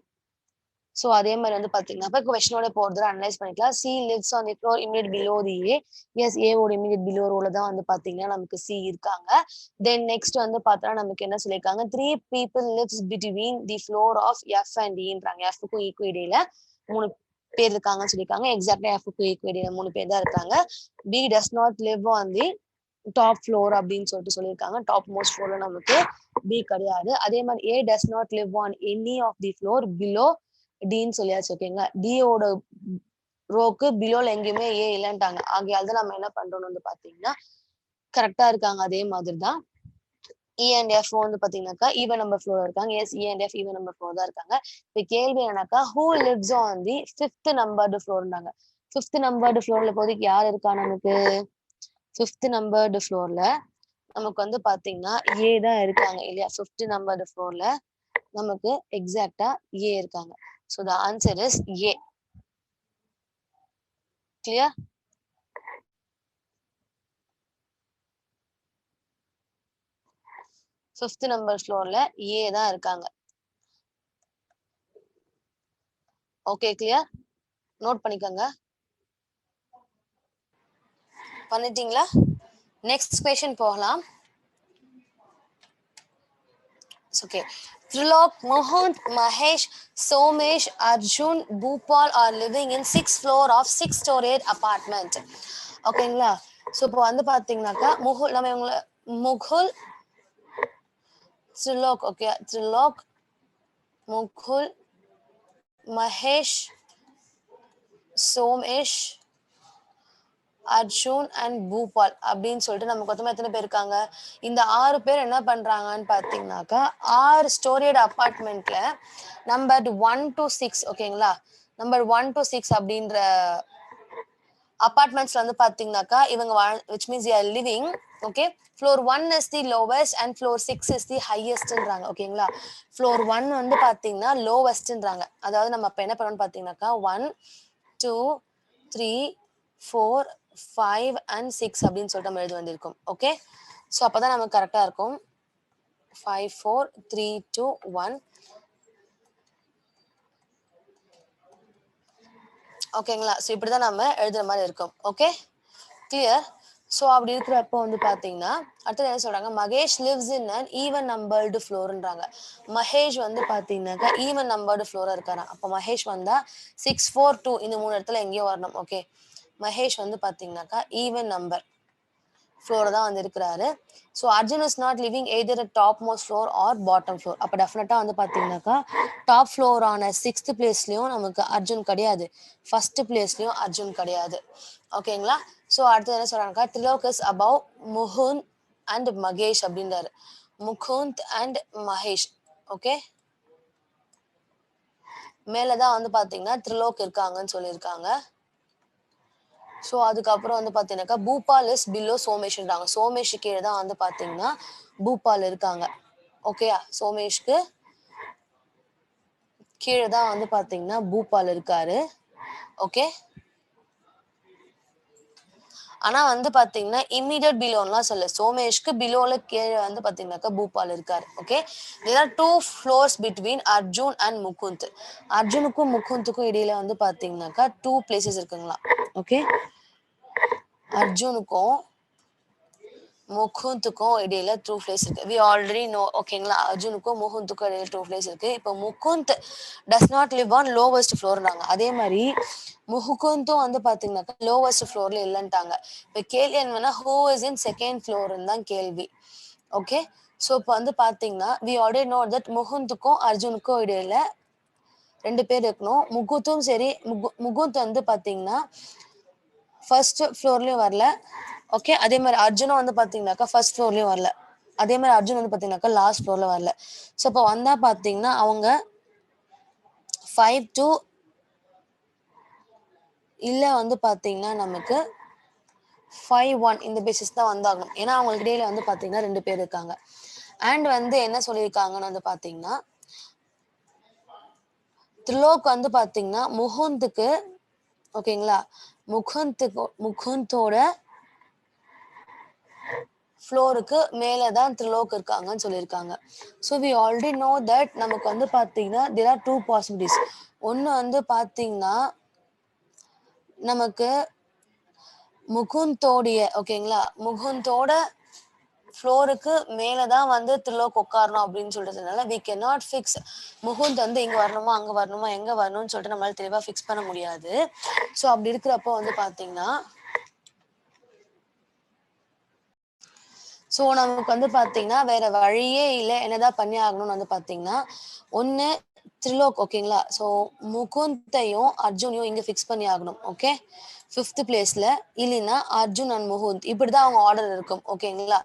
Speaker 1: So அதே மாதிரி வந்து பாத்தீங்கன்னா இப்போ கொஸ்டினோட போறது அனலைஸ் பண்ணிக்கலாம். C lives on the floor immediate below the A. Yes ஏவோட இமிடியட் பிலோ ரோல தான் வந்து பாத்தீங்கன்னா நமக்கு சி இருக்காங்க. தென் நெக்ஸ்ட் வந்து பார்த்தா நமக்கு என்ன சொல்லியிருக்காங்க 3 people lives between the floor of F and Eன்றாங்க. எஃப்க்கும் ஈக்கும் இடையில 3 பேர் இருக்காங்கன்னு சொல்லியிருக்காங்க. எக்ஸாக்டா எஃப்க்கும் ஈக்கும் இடையில 3 பேர் தான் இருக்காங்க. B does not live on the top floor அப்படின்னு சொல்லியிருக்காங்க. டாப் மோஸ்ட் ஃப்ளோர்ல நமக்கு பி கிடையாது. அதே மாதிரி A does not live on any of the floor below டின்னு சொல்லியாச்சு. ஓகேங்களா? டியோட ரோக்கு பிலோல எங்கேயுமே ஏ இல்லைன்ட்டாங்க. ஆகையால் தான் நம்ம என்ன பண்றோம்னு வந்து பாத்தீங்கன்னா கரெக்டா இருக்காங்க. அதே மாதிரி தான் இ அண்ட் எஃப் வந்து பாத்தீங்கன்னாக்கா ஈவன் நம்பர் ஃப்ளோர் இருக்காங்க. Yes E and F even number floor தான் இருக்காங்க. இப்ப கேள்வி என்னன்னாக்கா who lives on the 5th numbered ஃப்ளோர்னாங்க. 5th நம்பர்டு ஃப்ளோர்ல இப்போதைக்கு யார் இருக்கா நமக்கு 5th நம்பர்டு ஃப்ளோர்ல நமக்கு வந்து பாத்தீங்கன்னா ஏ தான் இருக்காங்க இல்லையா? 5th நம்பர்டு ஃப்ளோர்ல நமக்கு எக்ஸாக்டா ஏ இருக்காங்க. So the answer is A. Clear? Fifth number floorல A தான் இருக்காங்க. Okay clear? நோட் பண்ணிக்கோங்க. பண்ணிட்டீங்களா? நெக்ஸ்ட் கொஸ்டின் போகலாம். Okay. Trilok, Mohant, Mahesh, Somesh, Arjun, Bhupal are living in 6th floor of 6-story apartment. ஓகேங்களா? ஸோ இப்போ வந்து பார்த்தீங்கன்னாக்கா முகுல் நம்ம இவங்கள Mukul Trilok, okay, Trilok, Mughul, Mahesh, Somesh, Arjun and Bhupal அப்படின்னு சொல்லிட்டு நமக்கு மொத்தமா எத்தனை பேர் இருக்காங்க? இந்த 6 பேர் என்ன பண்றாங்கன்னு பார்த்தீங்கன்னாக்கா 6 ஸ்டோரியோட அபார்ட்மெண்ட்ல நம்பர் 1 to 6 ஓகேங்களா? நம்பர் 1 to 6 அப்படின்ற அபார்ட்மெண்ட்ஸ்ல வந்து பாத்தீங்கன்னாக்கா இவங்க which means are living okay. Floor 1 is the lowest and floor 6 is the ஹையஸ்ட்ன்றாங்க ஓகேங்களா. ஃப்ளோர் 1 வந்து பாத்தீங்கன்னா லோவஸ்ட்ன்றாங்க. அதாவது நம்ம அப்ப என்ன பண்ணணும்னு பாத்தீங்கன்னாக்கா 1 2 3 4 5 and 6 அப்படின்னு சொல்லிட்டு நம்ம எழுத வேண்டியிருக்கும் ஓகே. ஸோ அப்பதான் நமக்கு கரெக்டா இருக்கும். 5 4 3 2 1 ஓகேங்களா. ஸோ இப்படிதான் நம்ம எழுதுற மாதிரி இருக்கும் ஓகே கிளியர். ஸோ அப்படி இருக்கிறப்போ வந்து பார்த்தீங்கன்னா அடுத்தது என்ன சொல்றாங்க, Mahesh lives in an even numbered ஃப்ளோர்ன்றாங்க. மகேஷ் வந்து பார்த்தீங்கன்னாக்கா ஈவன் நம்பர்டு ஃப்ளோரா இருக்காராம். அப்போ மகேஷ் வந்தா 6 4 2 இந்த 3 இடத்துல எங்கேயோ வரணும் ஓகே. மகேஷ் வந்து பார்த்தீங்கன்னாக்கா ஈவன் நம்பர் ஃப்ளோர் தான் வந்து இருக்கிறாரு. So Arjun is not living either at top most floor R bottom floor. அப்போ டெஃபினட்டாக வந்து பார்த்தீங்கன்னாக்கா டாப் ஃப்ளோரான 6th பிளேஸ்லையும் நமக்கு அர்ஜுன் கிடையாது, ஃபர்ஸ்ட் பிளேஸ்லையும் அர்ஜுன் கிடையாது ஓகேங்களா. ஸோ அடுத்தது என்ன சொல்றாங்க, Tilok is above Mukund and Mahesh அப்படின்றாரு. Mukund and Mahesh okay. மேலதான் வந்து பாத்தீங்கன்னா திரிலோக் இருக்காங்கன்னு சொல்லியிருக்காங்க. ஸோ அதுக்கப்புறம் வந்து பார்த்தீங்கன்னாக்கா பூபால் இஸ் பிலோ சோமேஷ்ன்றாங்க. சோமேஷ் கீழே தான் வந்து பார்த்தீங்கன்னா பூபால் இருக்காங்க ஓகேயா. சோமேஷ்க்கு கீழே தான் வந்து பார்த்தீங்கன்னா பூபால் இருக்காரு ஓகே. ஆனா வந்து பாத்தீங்கன்னா இம்மீடியட் பிலோன்லாம் சொல்ல, சோமேஷ்க்கு பிலோல கீழே வந்து பாத்தீங்கன்னாக்கா பூபால் இருக்காரு okay. There are 2 floors between Arjun and Mukund. அர்ஜுனுக்கும் முகுந்துக்கும் இடையில வந்து பாத்தீங்கன்னாக்கா 2 places இருக்குங்களா ஓகே. அர்ஜுனுக்கும் முகுந்துக்கும் இடையில 2 place இருக்கு. வி ஆல்ரெடி நோ ஓகேங்களா. அர்ஜுனுக்கும் முகுந்துக்கும் இடையில 2 place இருக்கு. இப்போ Mukund does not live on lowest ஃப்ளோர்னாங்க. அதே மாதிரி முகுந்தும் வந்து பாத்தீங்கன்னாக்கா லோவஸ்ட் ஃப்ளோர்ல இல்லைன்ட்டாங்க. இப்போ கேள்வி என்னன்னா ஹூ இஸ் இன் செகண்ட் ஃப்ளோர்னு தான் கேள்வி ஓகே. ஸோ இப்போ வந்து பாத்தீங்கன்னா வி ஆல்ரெடி நோ தட் முகுந்துக்கும் அர்ஜுனுக்கும் இடையில 2 பேர் இருக்கணும். முகுந்தும் சரி முகுந்த் வந்து பாத்தீங்கன்னா ஃபர்ஸ்ட் ஃப்ளோர்லயும் வரல ஓகே. அதே மாதிரி அர்ஜுனும் வந்து பாத்தீங்கன்னாக்கா ஃபர்ஸ்ட் ஃப்ளோர்லயும் வரல. அதே மாதிரி அர்ஜுன் வந்து பாத்தீங்கன்னாக்கா லாஸ்ட் ஃப்ளோர்ல வரல. ஸோ இப்போ வந்தா பாத்தீங்கன்னா அவங்க 5 to இல்ல வந்து பாத்தீங்கன்னா நமக்கு 5 1 இந்த பேசிஸ் தான் வந்தாகணும். ஏன்னா அவங்களுக்கு இடையில வந்து பாத்தீங்கன்னா 2 பேர் இருக்காங்க. அண்ட் வந்து என்ன சொல்லியிருக்காங்கன்னு வந்து பாத்தீங்கன்னா திரிலோக் வந்து பாத்தீங்கன்னா முகுந்துக்கு ஓகேங்களா, முகுந்தோட ஃப்ளோருக்கு மேலே தான் திரிலோக் இருக்காங்கன்னு சொல்லியிருக்காங்க. So we already know that நமக்கு வந்து பார்த்தீங்கன்னா தேர் ஆர் 2 பாசிபிலிட்டிஸ். ஒன்று வந்து பார்த்தீங்கன்னா நமக்கு முகுந்தோடைய ஓகேங்களா முகுந்தோட ஃப்ளோருக்கு மேலே தான் வந்து திரிலோக் உட்காரணும் அப்படின்னு சொல்றதுனால we can not fix Mukund வந்து இங்கே வரணுமா அங்கே வரணுமா எங்கே வரணும்னு சொல்லிட்டு நம்மளால தெளிவாக ஃபிக்ஸ் பண்ண முடியாது. ஸோ அப்படி இருக்கிறப்போ வந்து பார்த்தீங்கன்னா ஸோ நமக்கு வந்து பார்த்தீங்கன்னா வேற வழியே இல்லை, என்னதான் பண்ணி ஆகணும்னு வந்து பார்த்தீங்கன்னா ஒன்று திரிலோக் ஓகேங்களா. ஸோ முகுந்தையும் அர்ஜுனையும் இங்கே ஃபிக்ஸ் பண்ணி ஆகணும் ஓகே 5th பிளேஸ்ல. இல்லைன்னா அர்ஜுன் அண்ட் முகுந்த் இப்படிதான் அவங்க ஆர்டர் இருக்கும் ஓகேங்களா.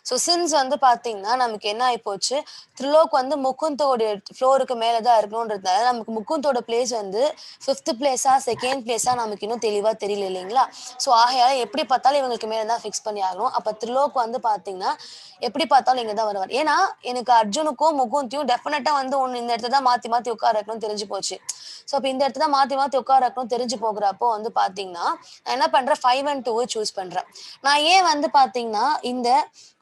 Speaker 1: ஸோ சின்ஸ் வந்து பார்த்தீங்கன்னா நமக்கு என்ன ஆகி போச்சு, திரிலோக் வந்து முகுந்தோடைய ஃப்ளோருக்கு மேலே தான் இருக்கணுன்றதுனால நமக்கு முகுந்தோட பிளேஸ் வந்து 5th பிளேஸா செகண்ட் பிளேஸா நமக்கு இன்னும் தெளிவாக தெரியல இல்லைங்களா. ஸோ ஆகையால எப்படி பார்த்தாலும் இவங்களுக்கு மேலே தான் ஃபிக்ஸ் பண்ணி ஆகணும். அப்போ திரிலோக் வந்து பார்த்தீங்கன்னா எப்படி பார்த்தாலும் இங்கே தான் வருவார். ஏன்னா எனக்கு அர்ஜுனுக்கும் முகுந்தையும் டெஃபினட்டா வந்து ஒன்று இந்த இடத்துல தான் மாற்றி மாற்றி உட்கார வைக்கணும்னு தெரிஞ்சு போச்சு. ஸோ அப்போ இந்த இடத்துல மாற்றி மாற்றி உட்கார வைக்கணும் தெரிஞ்சு போகிறப்போ வந்து பார்த்தீங்கன்னா நான் என்ன பண்றேன் 5 and 2 சூஸ் பண்றேன். நான் ஏன் வந்து பாத்தீங்கன்னா இந்த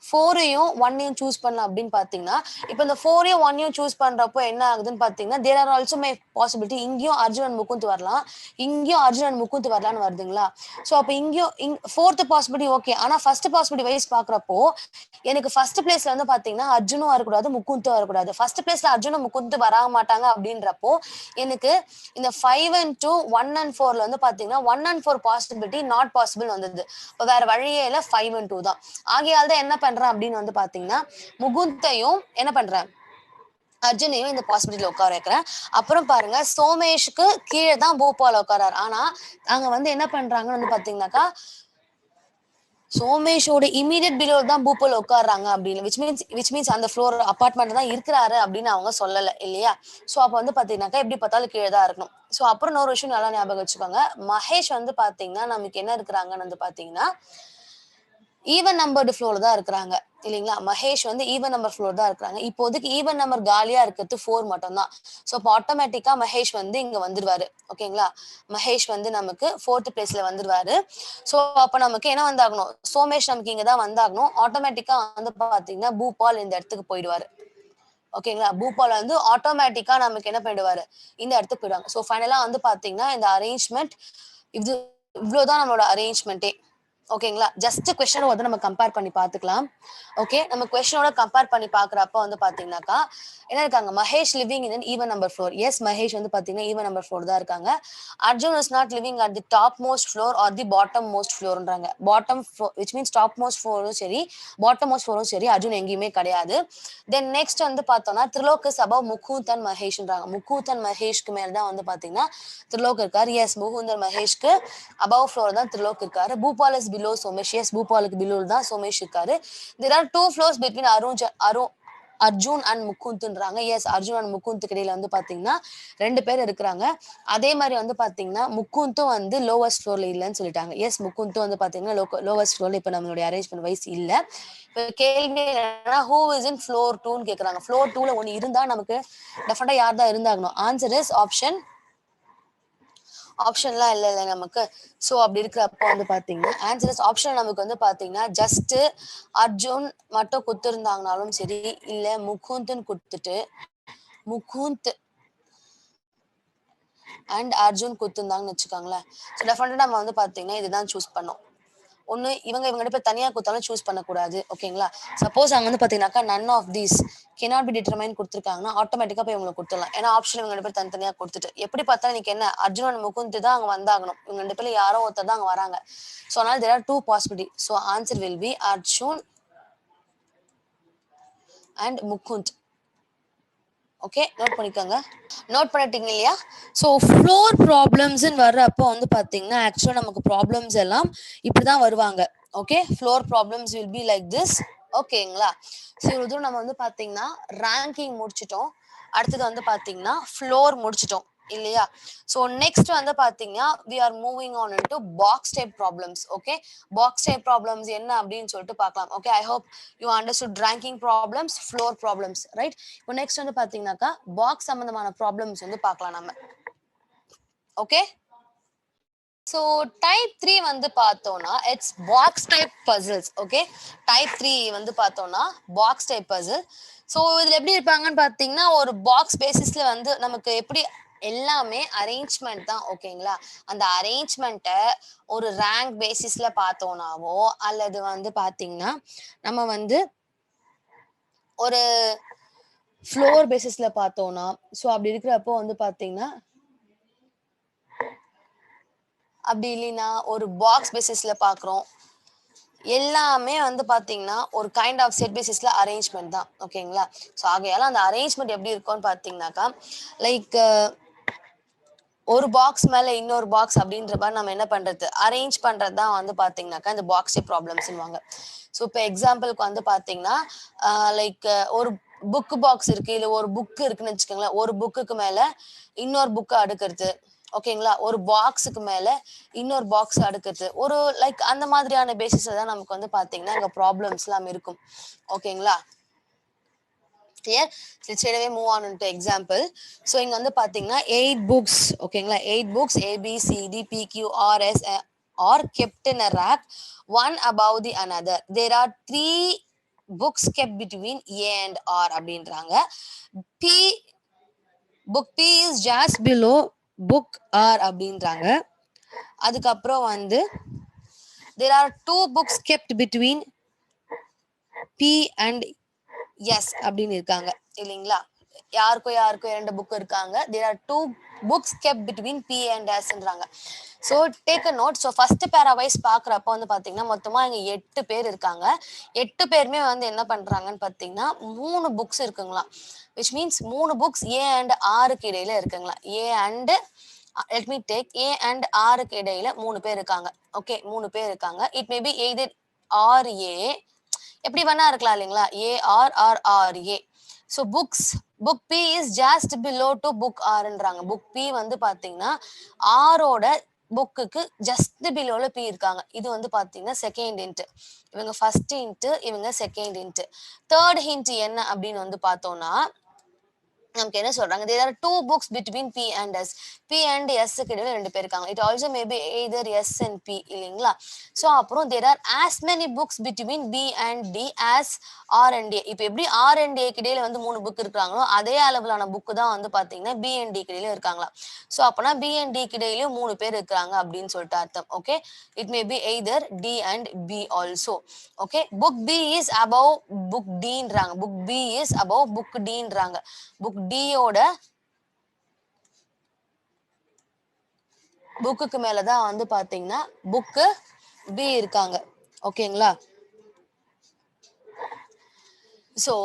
Speaker 1: 4ஐயும் 1ஐயும் சூஸ் பண்ணலாம் அப்படின்னு பாத்தீங்கன்னா இப்போ இந்த 4ஐயும் 1ஐயும் சூஸ் பண்றப்போ என்ன ஆகுதுன்னு பாத்தீங்கன்னா there are also many possibility இங்கேயும் அர்ஜுன் அண்ட் முகுந்த் வரலாம், இங்கேயும் அர்ஜுன் அண்ட் முகுந்த் வரலான்னு வருதுங்களா. ஸோ அப்போ இங்கேயும் 4th பாசிபிலிட்டி ஓகே. ஆனா ஃபர்ஸ்ட் பாசிபிலிட்டி வைஸ் பாக்குறப்போ எனக்கு ஃபர்ஸ்ட் பிளேஸ்ல வந்து பாத்தீங்கன்னா அர்ஜுனும் வரக்கூடாது முகுந்தும் வரக்கூடாது. ஃபர்ஸ்ட் பிளேஸ்ல அர்ஜுனும் முகுந்த் வர மாட்டாங்க அப்படின்றப்போ எனக்கு இந்த 5 and 2 1 and 4ல வந்து பாத்தீங்கன்னா 1 and 4 பாசிபிலிட்டி நாட் பாசிபிள் வந்தது. இப்போ வேற வழியே இல்லை 5 and 2 தான். ஆகையால் தான் என்ன பண்றேன் அப்படின்னு வந்து பாத்தீங்கன்னா முகுந்தையும் என்ன பண்றேன் அர்ஜுனையும் இந்த பாசிபிலிட்டியில உட்கார வைக்கிறேன். அப்புறம் பாருங்க சோமேஷுக்கு கீழே தான் பூபால் உட்காராரு. ஆனா அங்க வந்து என்ன பண்றாங்கன்னு வந்து பாத்தீங்கன்னாக்கா சோமேஷோட இமீடியட் பிலோ தான் பூபால் உட்காடுறாங்க அப்படின்னு விச் மீன்ஸ் அந்த ஃப்ளோர் அபார்ட்மெண்ட் தான் இருக்கிறாரு அப்படின்னு அவங்க சொல்லலை இல்லையா. ஸோ அப்போ வந்து பார்த்தீங்கன்னாக்கா எப்படி பார்த்தாலும் கீழே தான் இருக்கணும். ஸோ அப்புறம் இன்னொரு விஷயம் நல்லா ஞாபகம் வச்சுக்கோங்க. மகேஷ் வந்து பார்த்தீங்கன்னா நமக்கு என்ன இருக்கிறாங்கன்னு வந்து பார்த்தீங்கன்னா ஈவன் நம்பர்டு ஃப்ளோர் தான் இருக்கிறாங்க இல்லைங்களா. மகேஷ் வந்து ஈவன் நம்பர் ஃப்ளோர் தான் இருக்கிறாங்க. இப்போதைக்கு ஈவன் நம்பர் காலியா இருக்கிறது 4 மட்டும் தான். ஸோ இப்போ ஆட்டோமேட்டிக்கா மகேஷ் வந்து இங்க வந்துருவாரு. ஓகேங்களா. மகேஷ் வந்து நமக்கு 4th பிளேஸ்ல வந்துருவாரு. ஸோ அப்ப நமக்கு என்ன வந்தாகணும், சோமேஷ் நமக்கு இங்க தான் வந்தாகணும். ஆட்டோமேட்டிக்கா வந்து பாத்தீங்கன்னா பூபால் இந்த இடத்துக்கு போயிடுவாரு. ஓகேங்களா. பூபால் வந்து ஆட்டோமேட்டிக்கா நமக்கு என்ன பண்ணிடுவாரு, இந்த இடத்துக்கு போயிடுவாங்க. ஸோ ஃபைனலா வந்து பாத்தீங்கன்னா இந்த அரேஞ்ச்மெண்ட் இது இவ்வளவுதான் நம்மளோட அரேஞ்ச்மெண்ட்டே. ஓகேங்களா. ஜஸ்ட் கொஸ்டினை வந்து நம்ம கம்பேர் பண்ணி பார்த்துக்கலாம். ஓகே, நம்ம கொஸ்டினோட கம்பேர் பண்ணி பார்க்குறப்ப வந்து பார்த்தீங்கன்னாக்கா என்ன இருக்காங்க, Mahesh living in even number floor. Yes, Mahesh வந்து பார்த்தீங்கன்னா ஈவன் நம்பர் ஃப்ளோர் தான் இருக்காங்க. Arjun is not living at the top most floor or the bottom most ஃப்ளோர்ன்றாங்க. Bottom which means top most ஃப்ளோரும் சரி பாட்டம் மோஸ்ட் ஃப்ளோரும் சரி அர்ஜுன் எங்கேயுமே கிடையாது. தென் நெக்ஸ்ட் வந்து பார்த்தோம்னா Trilok is above Mukund and மகேஷ்ன்றாங்க. முகுந்த் அண்ட் மகேஷ்க்கு மேல தான் வந்து பார்த்தீங்கன்னா திரிலோக் இருக்காரு. எஸ், முகுந்த் அண்ட் மகேஷ்க்கு அபவ் ஃப்ளோர் தான் திரிலோக் இருக்காரு. Bhupal is below Somesh. Yes, பூபாலுக்கு பிலோ தான் சோமேஷ் இருக்காரு. There are 2 floors between Arjun and முகுந்த்ன்றாங்க. எஸ், அர்ஜுன் அண்ட் முகுந்த்க்கு இடையில வந்து பாத்தீங்கன்னா 2 பேர் இருக்கிறாங்க. அதே மாதிரி வந்து பாத்தீங்கன்னா முகுந்தும் வந்து லோவஸ்ட் ஃப்ளோர்ல இல்லைன்னு சொல்லிட்டாங்க. எஸ், முகுந்தும் வந்து பாத்தீங்கன்னா லோவஸ்ட் ஃப்ளோர்ல இப்ப நம்மளுடைய அரேஞ்ச்மெண்ட் வைஸ் இல்ல. இப்ப கேள்வி என்னன்னா ஹூ இஸ் இன் ஃப்ளோர் 2ன்னு கேக்குறாங்க. ஃப்ளோர் 2ல ஒன்னு இருந்தா நமக்கு டெஃபினட்டா யார் தான் இருந்தாகணும். ஆன்சர் இஸ் ஆப்ஷன்லாம் இல்ல நமக்கு. ஸோ அப்படி இருக்கிறப்போ வந்து பாத்தீங்கன்னா ஆன்சர் இஸ் ஆப்ஷன் நமக்கு வந்து பாத்தீங்கன்னா ஜஸ்ட் அர்ஜுன் மட்டும் குத்துருந்தாங்கனாலும் சரி, இல்ல முகுந்த்னு குடுத்துட்டு முகுந்த் அண்ட் அர்ஜுன் குத்துருந்தாங்கன்னு வச்சுக்கோங்களேன். ஸோ டெஃபினட்டா நம்ம வந்து பாத்தீங்கன்னா இதுதான் சூஸ் பண்ணோம். ஒண்ணு இவங்க ரெண்டு பேர் தனியா கொடுத்தாலும் சூஸ் பண்ணக்கூடாது. ஓகேங்களா. சப்போஸ் அங்க வந்து பாத்தீங்கன்னாக்கா none of these cannot be determined கொடுத்துருக்காங்கன்னா ஆட்டோமேட்டிக்கா போய் இவங்களுக்கு கொடுத்துடலாம். ஏன்னா ஆப்ஷன் இவங்க ரெண்டு பேர் தனித்தனியா கொடுத்துட்டு எப்படி பார்த்தா இன்னைக்கு என்ன அர்ஜுன் முகுந்த் தான் அங்க வந்தாகணும். இவங்க ரெண்டு பேர்ல யாரோ ஒருத்தர் தான் அங்க வராங்க. ஸோ அதனால there are 2 possibility. So answer will be Arjun and Mukund. Okay, note பண்ணிக்கோங்க. நோட் பண்ணிட்டீங்க இல்லையா. ஸோ ஃப்ளோர் ப்ராப்ளம்ஸ்ன்னு வர்றப்போ வந்து பார்த்தீங்கன்னா ஆக்சுவலாக நமக்கு ப்ராப்ளம்ஸ் எல்லாம் இப்படிதான் வருவாங்க. Okay, floor problems will be like this. ஓகேங்களா. ஸோ இவ்வளோ தூரம் நம்ம வந்து பார்த்தீங்கன்னா ரேங்கிங் முடிச்சிட்டோம். அடுத்தது வந்து பார்த்தீங்கன்னா ஃப்ளோர் முடிச்சிட்டோம் இல்லையா. ஸோ நெக்ஸ்ட் வந்து பார்த்தீங்கன்னா we are moving on into box type problems. Okay, box type problems என்ன அப்படின்னு சொல்லிட்டு பார்க்கலாம். Okay, I hope you understood ranking problems, floor problems, right. இப்போ நெக்ஸ்ட் வந்து பார்த்தீங்கன்னாக்கா பாக்ஸ் சம்பந்தமான ப்ராப்ளம்ஸ் வந்து பார்க்கலாம் நம்ம. ஓகே, ஸோ டைப் 3 வந்து பார்த்தோம்னா it's box type puzzles. Okay, type 3 வந்து பார்த்தோம்னா பாக்ஸ் டைப் பசில். ஸோ இதில் எப்படி இருப்பாங்கன்னு பார்த்தீங்கன்னா ஒரு பாக்ஸ் பேசிஸ்ல வந்து நமக்கு எப்படி எல்லாமே அரேஞ்ச்மெண்ட் தான். ஓகேங்களா. அந்த அரேஞ்ச்மெண்ட்டை ஒரு ரேங்க் பேசிஸ்ல பார்த்தோம்னாவோ அல்லது வந்து பார்த்தீங்கன்னா நம்ம வந்து ஒரு ஃப்ளோர் பேசிஸ்ல பார்த்தோம்னா ஸோ அப்படி இருக்கிறப்போ வந்து பார்த்தீங்கன்னா அப்படி இல்லைன்னா ஒரு பாக்ஸ் பேசிஸ்ல பார்க்குறோம். எல்லாமே வந்து பாத்தீங்கன்னா ஒரு கைண்ட் ஆஃப் செட் பேசிஸ்ல அரேஞ்ச்மெண்ட் தான். ஓகேங்களா. ஸோ ஆகையால அந்த அரேஞ்ச்மெண்ட் எப்படி இருக்கும்னு பார்த்தீங்கன்னாக்கா லைக் ஒரு பாக்ஸ் மேல இன்னொரு பாக்ஸ் அப்படின்ற மாதிரி நம்ம என்ன பண்றது அரேஞ்ச் பண்றது தான் வந்து பாத்தீங்கன்னாக்கா இந்த பாக்ஸ் ப்ராப்ளம்ஸ்வாங்க. ஸோ இப்போ எக்ஸாம்பிளுக்கு வந்து பாத்தீங்கன்னா லைக் ஒரு புக் பாக்ஸ் இருக்கு, இல்ல ஒரு புக் இருக்குன்னு வச்சுக்கோங்களேன். ஒரு புக்குக்கு மேல இன்னொரு புக்கு அடுக்கிறது. ஓகேங்களா. ஒரு பாக்ஸுக்கு மேல இன்னொரு பாக்ஸ் அடுக்கிறது. ஒரு லைக் அந்த மாதிரியான பேசிஸ்ல தான் நமக்கு வந்து பாத்தீங்கன்னா இங்க ப்ராப்ளம்ஸ் எல்லாம் இருக்கும். ஓகேங்களா. clear. Let's straight away move on into example. So இங்க வந்து பாத்தீங்கன்னா 8 books. ஓகேங்களா. 8 books A B C D P Q R S are kept in a rack one above the another. There are 3 books kept between A and R அப்படின்றாங்க. book P is just below book R அப்படின்றாங்க. அதுக்கப்புறம் வந்து there are 2 books kept between P and S அப்படின்னு இருக்காங்க இல்லைங்களா. யாருக்கும் 2 புக் இருக்காங்க. there are 2 books kept between P and Sன்றாங்க. So take a note. So first para wise பார்க்குறப்ப வந்து பார்த்தீங்கன்னா மொத்தமாக இங்கே 8 பேர் இருக்காங்க. 8 பேருமே வந்து என்ன பண்ணுறாங்கன்னு பார்த்தீங்கன்னா 3 புக்ஸ் இருக்குங்களா. Which means 3 books A and ஆருக்கு இடையில இருக்குங்களா. A and let me take A and Rக்கு இடையில 3 பேர் இருக்காங்க. ஓகே, 3 பேர் இருக்காங்க. It may be either A எப்படி வேணா இருக்கலாம் இல்லைங்களா, A. So book B is just below to book ஆர்ன்றாங்க. புக் பி வந்து பாத்தீங்கன்னா ஆரோட புக்குக்கு ஜஸ்ட் பிலோல பி இருக்காங்க. இது வந்து பாத்தீங்கன்னா செகண்ட் ஹிண்ட். இவங்க ஃபர்ஸ்ட் ஹிண்ட், இவங்க செகண்ட் ஹிண்ட். தேர்ட் ஹிண்ட் என்ன அப்படின்னு வந்து பார்த்தோம்னா நமக்கு என்ன சொல்றாங்க, there are two books between P and S. P and S க்கு இடையில ரெண்டு பேர் இருக்காங்க. It also may be either S and P இல்லைங்களா. ஸோ அப்புறம் there are as many books between B and D as R and A. இப்போ எப்படி R and A க்கு இடையில வந்து 3 புக் இருக்காங்களோ அதே அளவிலான புக்கு தான் வந்து பாத்தீங்கன்னா B and D க்கு இடையில இருக்காங்களா. ஸோ அப்பனா B and D க்கு இடையிலயும் 3 பேர் இருக்காங்க அப்படின்னு சொல்லிட்டு அர்த்தம். Okay, it may be either D and B also. Okay, book B is above book Dன்றாங்க. Book B is above book Dன்றாங்க. புக் டியோட புக்குக்கு மேலதான் வந்து பாத்தீங்கன்னா புக்கு பி இருக்காங்க. ஓகேங்களா. சோ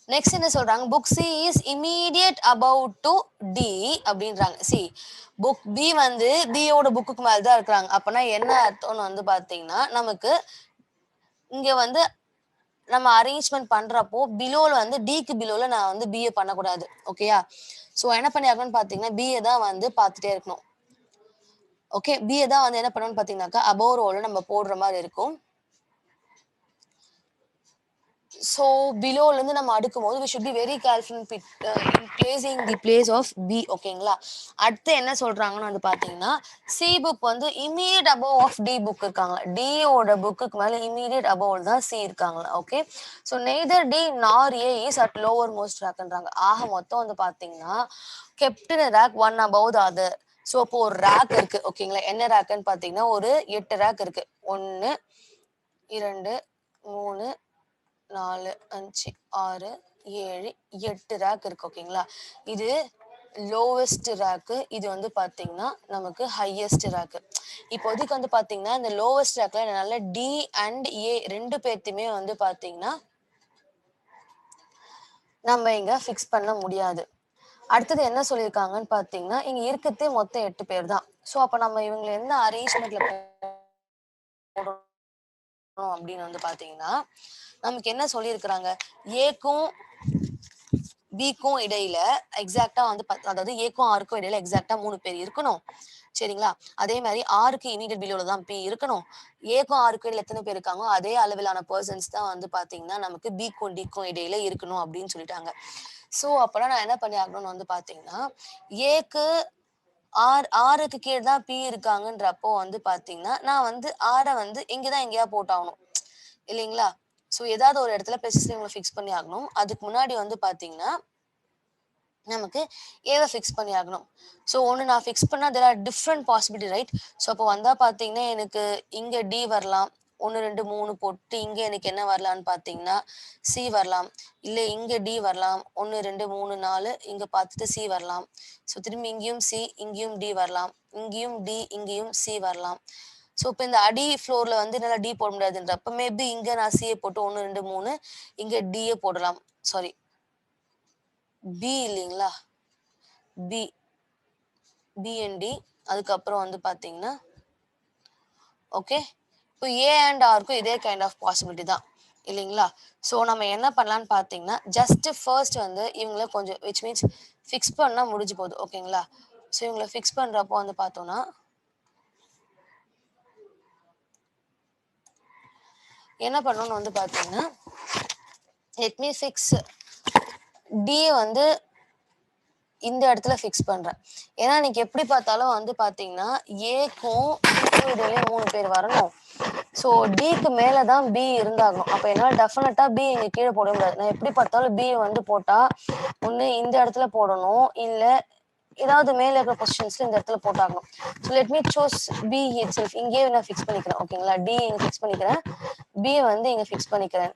Speaker 1: நெக்ஸ்ட் என்ன சொல்றாங்க, book C is immediate about to D அப்படின்றாங்க. சி புக் பி வந்து டியோட புக்குக்கு மேலதான் இருக்கிறாங்க. அப்பனா என்ன அர்த்தம்னு வந்து பாத்தீங்கன்னா நமக்கு இங்க வந்து நம்ம அரேஞ்ச்மெண்ட் பண்றப்போ பிலோல வந்து டிக்கு பிலோல நான் வந்து பிஏ பண்ணக்கூடாது. ஓகேயா. ஸோ என்ன பண்ணியாகணும்னு பாத்தீங்கன்னா பிஏ தான் வந்து பார்த்துட்டே இருக்கணும். ஓகே, பிஏ தான் வந்து என்ன பண்ணணும்னு பாத்தீங்கன்னாக்கா அபோவ் ரோல நம்ம போடுற மாதிரி இருக்கும். ஸோ பிலோல இருந்து நம்ம அடுக்கும் போது we should be very careful in placing the place of B. ஓகேங்களா. அடுத்து என்ன சொல்றாங்கன்னு வந்து பாத்தீங்கன்னா சி புக் வந்து immediate above of D book இருக்காங்க. டியோட புக்குக்கு மேல இமீடியட் அபோவ் தான் சி இருக்காங்களா. Okay, so neither D nor A is at lower most ரேக்ன்றாங்க. ஆக மொத்தம் வந்து பாத்தீங்கன்னா kept in rack one above the other. So இப்போ ஒரு ரேக் இருக்கு. ஓகேங்களா, என்ன ரேக்குன்னு பாத்தீங்கன்னா ஒரு 8 ரேக் இருக்கு. 1 2 3 4 5 6 7 8 ரேக் இருக்கு. ஓகேங்களா, இது லோவஸ்ட் ரேக்கு, இது வந்து பாத்தீங்கன்னா நமக்கு ஹையஸ்ட் ரேக்கு. இப்போதைக்கு வந்து பாத்தீங்கன்னா இந்த லோவஸ்ட் ரேக்ல என்னால டி அண்ட் ஏ ரெண்டு பேர்த்தையுமே வந்து பாத்தீங்கன்னா நம்ம இங்க ஃபிக்ஸ் பண்ண முடியாது. அடுத்தது என்ன சொல்லியிருக்காங்கன்னு பாத்தீங்கன்னா இங்க இருக்கிறதே மொத்தம் 8 பேர் தான். ஸோ அப்ப நம்ம இவங்களை என்ன அரேஞ்ச்மெண்ட்ல போடணும் அப்படின்னு வந்து பாத்தீங்கன்னா நமக்கு என்ன சொல்லியிருக்கிறாங்க, ஏக்கும் பிக்கும் இடையில எக்ஸாக்டா வந்து அதாவது ஏக்கும் ஆருக்கும் இடையில எக்ஸாக்டா 3 பேர் இருக்கணும். சரிங்களா. அதே மாதிரி ஆருக்கு இமீடியட் பிலோல தான் பி இருக்கணும். ஏக்கும் ஆருக்கும் இடையில எத்தனை பேர் இருக்காங்களோ அதே அளவிலான பர்சன்ஸ் தான் வந்து பாத்தீங்கன்னா நமக்கு பிக்கும் டிக்கும் இடையில இருக்கணும் அப்படின்னு சொல்லிட்டாங்க. ஸோ அப்பெல்லாம் நான் என்ன பண்ணி ஆகணும்னு வந்து பாத்தீங்கன்னா ஏக்கு ஆறுக்கு கீழே தான் பி இருக்காங்கன்றப்போ வந்து பாத்தீங்கன்னா நான் வந்து ஆரை வந்து இங்கதான் எங்கேயா போட்டாகணும் இல்லைங்களா. ஸோ ஏதாவது ஒரு இடத்துல பெசிஸ்ல ஃபிக்ஸ் பண்ணி ஆகணும். அதுக்கு முன்னாடி வந்து பாத்தீங்கன்னா நமக்கு ஏவை ஃபிக்ஸ் பண்ணி ஆகணும். ஸோ ஒன்று நான் ஃபிக்ஸ் பண்ணா there are different possibility right. So அப்போ வந்தா பாத்தீங்கன்னா எனக்கு இங்க டி வரலாம். 1 2 3 போட்டு இங்க எனக்கு என்ன வரலான்னு பாத்தீங்கன்னா சி வரலாம். இல்ல இங்க டி வரலாம். 1 2 3 4 இங்க பார்த்துட்டு சி வரலாம். ஸோ திரும்பி இங்கேயும் சி, இங்கேயும் டி வரலாம். இங்கேயும் டி, இங்கேயும் சி வரலாம். ஸோ இப்போ இந்த அடி ஃப்ளோர்ல வந்து என்னால டி போட முடியாதுன்றப்ப மேபி இங்க நான் சியை போட்டு 1 2 3 இங்க டிஏ போடலாம். சாரி பி இல்லைங்களா, பி பிஎன்டி. அதுக்கப்புறம் வந்து பாத்தீங்கன்னா ஓகே இப்போ ஏ அண்ட் ஆருக்கும் இதே கைண்ட் ஆஃப் பாசிபிலிட்டி தான் இல்லைங்களா. ஸோ நம்ம என்ன பண்ணலான்னு பாத்தீங்கன்னா ஜஸ்ட் ஃபர்ஸ்ட் வந்து இவங்கள கொஞ்சம் விச் மீன்ஸ் ஃபிக்ஸ் பண்ணா முடிஞ்சு போகுது. ஓகேங்களா. ஸோ இவங்களை ஃபிக்ஸ் பண்றப்போ வந்து பார்த்தோம்னா என்ன பண்ணணும்னு வந்து பாத்தீங்கன்னா லெட் மீ ஃபிக்ஸ் டி வந்து இந்த இடத்துல ஃபிக்ஸ் பண்றேன். ஏன்னா இன்னைக்கு எப்படி பார்த்தாலும் வந்து பாத்தீங்கன்னா ஏக்கும் இடையில 3 பேர் வரணும். ஸோ டிக்கு மேலதான் பி இருந்தாகணும். அப்ப என்னால டெஃபினட்டா பி இங்க கீழே போட முடியாது. நான் எப்படி பார்த்தாலும் பி வந்து போட்டா ஒண்ணு இந்த இடத்துல போடணும், இல்ல ஏதாவது மேல இருக்கிற பொசிஷன்ஸ்ல இந்த இடத்துல போட்டாகணும். So let me choose B itself. இங்கேயே நான் ஃபிக்ஸ் பண்ணிக்கிறேன். ஓகேங்களா, டி இங்க ஃபிக்ஸ் பண்ணிக்கிறேன், பி வந்து இங்க ஃபிக்ஸ் பண்ணிக்கிறேன்.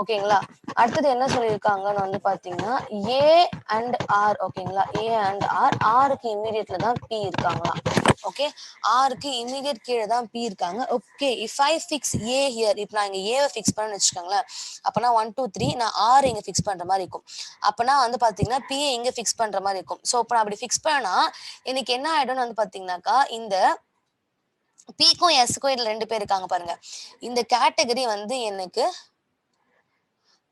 Speaker 1: ஓகேங்களா. அடுத்தது என்ன சொல்லியிருக்காங்கன்னு வந்து பாத்தீங்கன்னா ஏ அண்ட் ஆர். ஓகேங்களா, ஏ அண்ட் ஆர். ஆருக்கு இமீடியட்ல தான் பி இருக்காங்களா. ஓகே, ஆருக்கு இமீடியட் கீழே தான் பி இருக்காங்க. Okay, if I fix A here, இப்போ நான் இங்க ஏவை ஃபிக்ஸ் பண்ணேன்னு வச்சுக்கோங்களேன். அப்பனா 1 2 3 நான் ஆர் இங்க ஃபிக்ஸ் பண்ற மாதிரி இருக்கும். அப்பனா வந்து பாத்தீங்கன்னா பி இங்க ஃபிக்ஸ் பண்ற மாதிரி இருக்கும். ஸோ இப்போ நான் அப்படி ஃபிக்ஸ் பண்ணா எனக்கு என்ன ஆயிடும்னு வந்து பாத்தீங்கன்னாக்கா இந்த பிக்கும் எஸ்க்கும் இதுல 2 பேர் இருக்காங்க பாருங்க. இந்த கேட்டகரி வந்து எனக்கு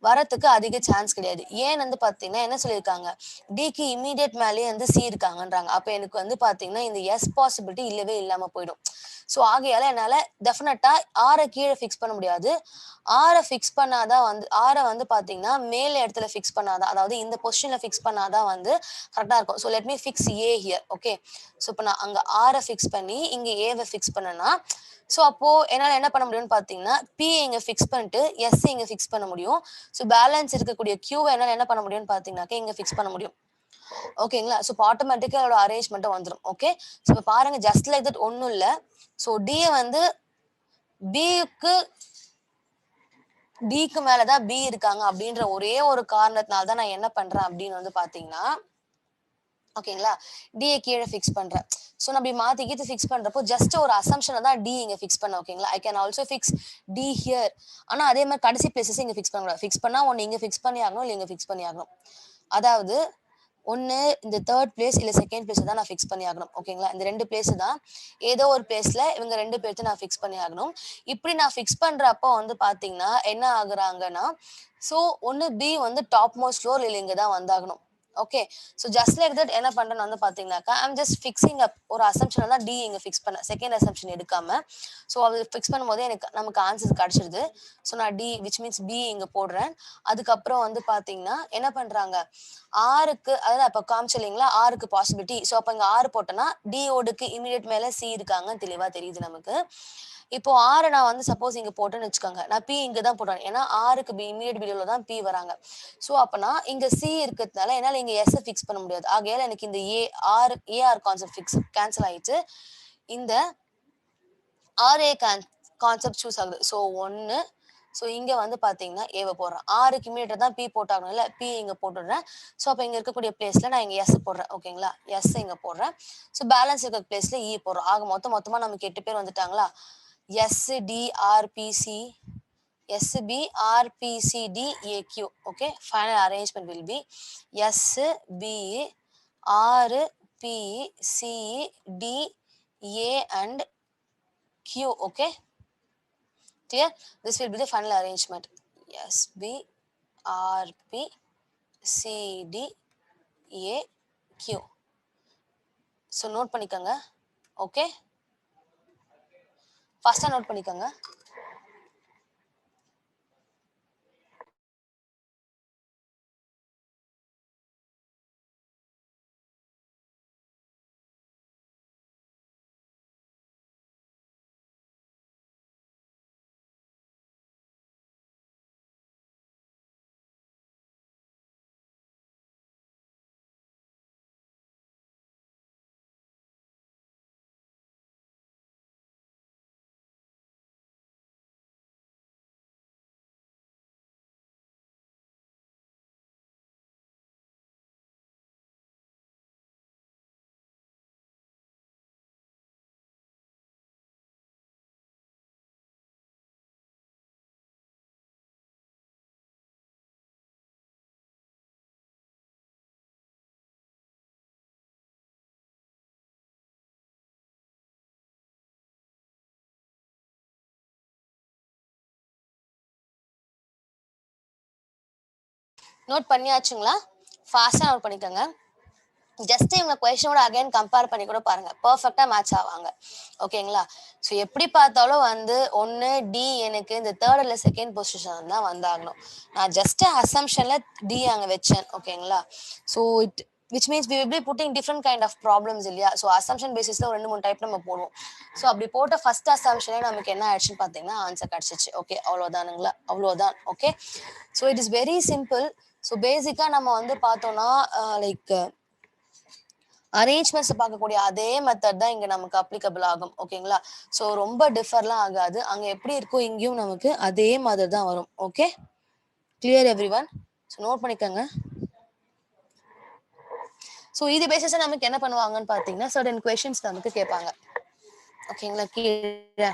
Speaker 1: வரத்துக்கு அதிக சான்ஸ் கிடையாது. ஏன்னு வந்து பார்த்தீங்கன்னா, என்ன சொல்லியிருக்காங்க, டிக்கு இம்மீடியேட் மேலேயே வந்து சி இருக்காங்கன்றாங்க. அப்ப எனக்கு வந்து பார்த்தீங்கன்னா, இந்த எஸ் பாசிபிலிட்டி இல்லவே இல்லாம போயிடும். ஸோ ஆகையால என்னால டெஃபினட்டா ஆர கீழ ஃபிக்ஸ் பண்ண முடியாது. ஆர ஃபிக்ஸ் பண்ணா தான் வந்து ஆர வந்து பார்த்தீங்கன்னா, மேல் இடத்துல ஃபிக்ஸ் பண்ணா தான், அதாவது இந்த பொசிஷன்ல ஃபிக்ஸ் பண்ணா தான் வந்து கரெக்ட்டா இருக்கும். So let me fix A here. Okay. So இப்ப நான் அங்க ஆர ஃபிக்ஸ் பண்ணி, இங்க ஏவ ஃபிக்ஸ் பண்ணேன்னா, ஸோ அப்போ என்னால என்ன பண்ண முடியும்னு பார்த்தீங்கன்னா, பி இங்க ஃபிக்ஸ் பண்ணிட்டு, எஸ் இங்க ஃபிக்ஸ் பண்ண முடியும். ஸோ பேலன்ஸ் இருக்கக்கூடிய கியூவ என்னால என்ன பண்ண முடியும்னு பார்த்தீங்கன்னாக்க, இங்க ஃபிக்ஸ் பண்ண முடியும். ஓகேங்களா? ஸோ இப்ப ஆட்டோமேட்டிக்கா அதோட அரேஞ்ச்மென்ட்டும் வந்துரும். ஓகே. ஸோ இப்ப பாருங்க ஜஸ்ட் லைக் தட் ஒண்ணும் இல்ல. ஸோ டி வந்து பிக்கு டிக்கு மேல தான் பி இருக்காங்க அப்படின்ற ஒரே ஒரு காரணத்தினால தான் நான் என்ன பண்றேன் அப்படின்னு வந்து பார்த்தீங்கன்னா, ஓகேங்களா? டிய கீழ ஃபிக்ஸ் பண்றேன். ஸோ நான் இப்படி மாத்தி கீத்தி ஃபிக்ஸ் பண்றப்போ ஜஸ்ட் ஒரு அசம்ப்ஷன தான் டி இங்க ஃபிக்ஸ் பண்ணேன். ஓகேங்களா? I can also fix D here. ஆனா அதே மாரி கடைசி பிளேஸஸ் இங்க ஃபிக்ஸ் பண்ணக்கூடாது. ஃபிக்ஸ் பண்ணா ஒண்ணு இங்க ஃபிக்ஸ் பண்ணி ஆகணும், இல்ல இங்க ஃபிக்ஸ் பண்ணி ஆகணும். அதாவது ஒண்ணு இந்த 3 பிளேஸ் இல்ல 2ண்ட் பிளேஸ் தான் நான் ஃபிக்ஸ் பண்ணி ஆகணும். ஓகேங்களா? இந்த 2 பிளேஸ் தான் ஏதோ ஒரு பிளேஸ்ல இவங்க 2 பேர்த்த நான் ஃபிக்ஸ் பண்ணி ஆகணும். இப்படி நான் ஃபிக்ஸ் பண்றப்போ வந்து பார்த்தீங்கன்னா, என்ன ஆகுறாங்கன்னா, ஸோ ஒண்ணு பி வந்து டாப் மோஸ்ட் ஃப்ளோர் இல்ல இங்க தான் வந்தாகணும். Okay. So just like that என்ன பண்றேன்னு வந்து பார்த்தீங்கன்னாக்கா, ஐ அம் ஜஸ்ட் ஃபிக்ஸிங் அப் ஒரு அசம்ப்ஷன தான் டி இங்க ஃபிக்ஸ் பண்ணேன். 2ண்ட் அசம்ப்ஷன் எடுக்காம. ஸோ அது ஃபிக்ஸ் பண்ணும்போதே நமக்கு ஆன்சர் கிடைச்சிருது. ஸோ நான் டி விச் மீன்ஸ் பி இங்க போடுறேன். அதுக்கப்புறம் வந்து பார்த்தீங்கன்னா, என்ன பண்றாங்க, ஆருக்கு அதாவது அப்ப காமிச்சேன் இல்லைங்களா, ஆருக்கு பாசிபிலிட்டி. ஸோ அப்ப இங்க 6 போட்டேன்னா, டி ஓடுக்கு இமிடியேட் மேல சி இருக்காங்கன்னு தெளிவா தெரியுது நமக்கு. இப்போ 6 நான் வந்து சப்போஸ் இங்க போட்டேன்னு வச்சுக்கோங்க. நான் பி இங்க தான் போடுறேன். ஏன்னா ஆருக்கு இமிடியேட் பிலோல தான் பி வராங்க. ஸோ அப்பனா இங்க சி இருக்கிறதுனால என்னால இங்க எஸ் ஃபிக்ஸ் பண்ண முடியாது. ஆகையால எனக்கு இந்த ஏஆர் கான்செப்ட் கேன்சல் ஆயிட்டு இந்த ஆர்ஏ கான்செப்ட் சூஸ் ஆகுது. ஸோ 1. ஸோ இங்க வந்து பாத்தீங்கன்னா ஏவ போடுறேன். ஆருக்கு இமிடியேட்டா தான் பி போட்டாகணும் இல்ல, பி இங்க போட்டுடுறேன். ஸோ அப்ப இங்க இருக்கக்கூடிய பிளேஸ்ல நான் இங்க எஸ் போடுறேன். ஓகேங்களா? எஸ் இங்க போடுறேன். ஸோ பேலன்ஸ் இருக்க பிளேஸ்ல இ போடுறோம். ஆக மொத்தமா நமக்கு 8 பேர் வந்துட்டாங்களா? S D R B C S B R P C D A Q. Okay, final arrangement will be S B R P C D A and Q. Okay, clear? This will be the final arrangement. S B R P C D A Q. So note பண்ணிக்கங்க. Okay, first note பண்ணிக்கங்க. நோட் பண்ணியாச்சுங்களா? ஃபாஸ்டா நோட் பண்ணிக்கங்க. ஜஸ்ட் இவங்க கொஸ்டினோட அகைன் கம்பேர் பண்ணி கூட பாருங்க. பெர்ஃபெக்ட்டா மேட்ச் ஆவாங்க. ஓகேங்களா? ஸோ எப்படி பார்த்தாலும் வந்து ஒண்ணு டி எனக்கு இந்த 3rd இல்ல 2nd பொசிஷன் தான் வந்தாகணும். நான் ஜஸ்ட் அசம்ப்ஷன்ல டி அங்க வச்சேன். ஓகேங்களா? So which means we will be putting different kind of problems இல்லையா? ஸோ அசம்ப்ஷன் பேசிஸ்ல ஒரு 2, 3 டைப் நம்ம போடுவோம். ஸோ அப்படி போட்ட ஃபர்ஸ்ட் அசம்ப்ஷனே நமக்கு என்ன ஆயிடுச்சுன்னு பார்த்தீங்கன்னா ஆன்சர் கிடைச்சிச்சு. ஓகே, அவ்வளோதானுங்களா? அவ்வளோதான். Okay. So it is very simple. So பேசிக்கா நம்ம வந்து பார்த்தோம்னா லைக் அரேஞ்ச்மெண்ட்ஸ் பார்க்கக்கூடிய அதே மெத்தட் தான் இங்க நமக்கு அப்ளிகபிள் ஆகும். ஓகேங்களா? ஸோ ரொம்ப டிஃபர்லாம் ஆகாது. அங்க எப்படி இருக்கோ இங்கேயும் நமக்கு அதே மாதிரி தான் வரும். Okay, clear everyone? So note பண்ணிக்கோங்க. ஸோ இது பேசிஸா நமக்கு என்ன பண்ணுவாங்கன்னு பார்த்தீங்கன்னா சர்டன் கொஸ்டின்ஸ் நமக்கு கேட்பாங்க. ஓகேங்களா? கீழே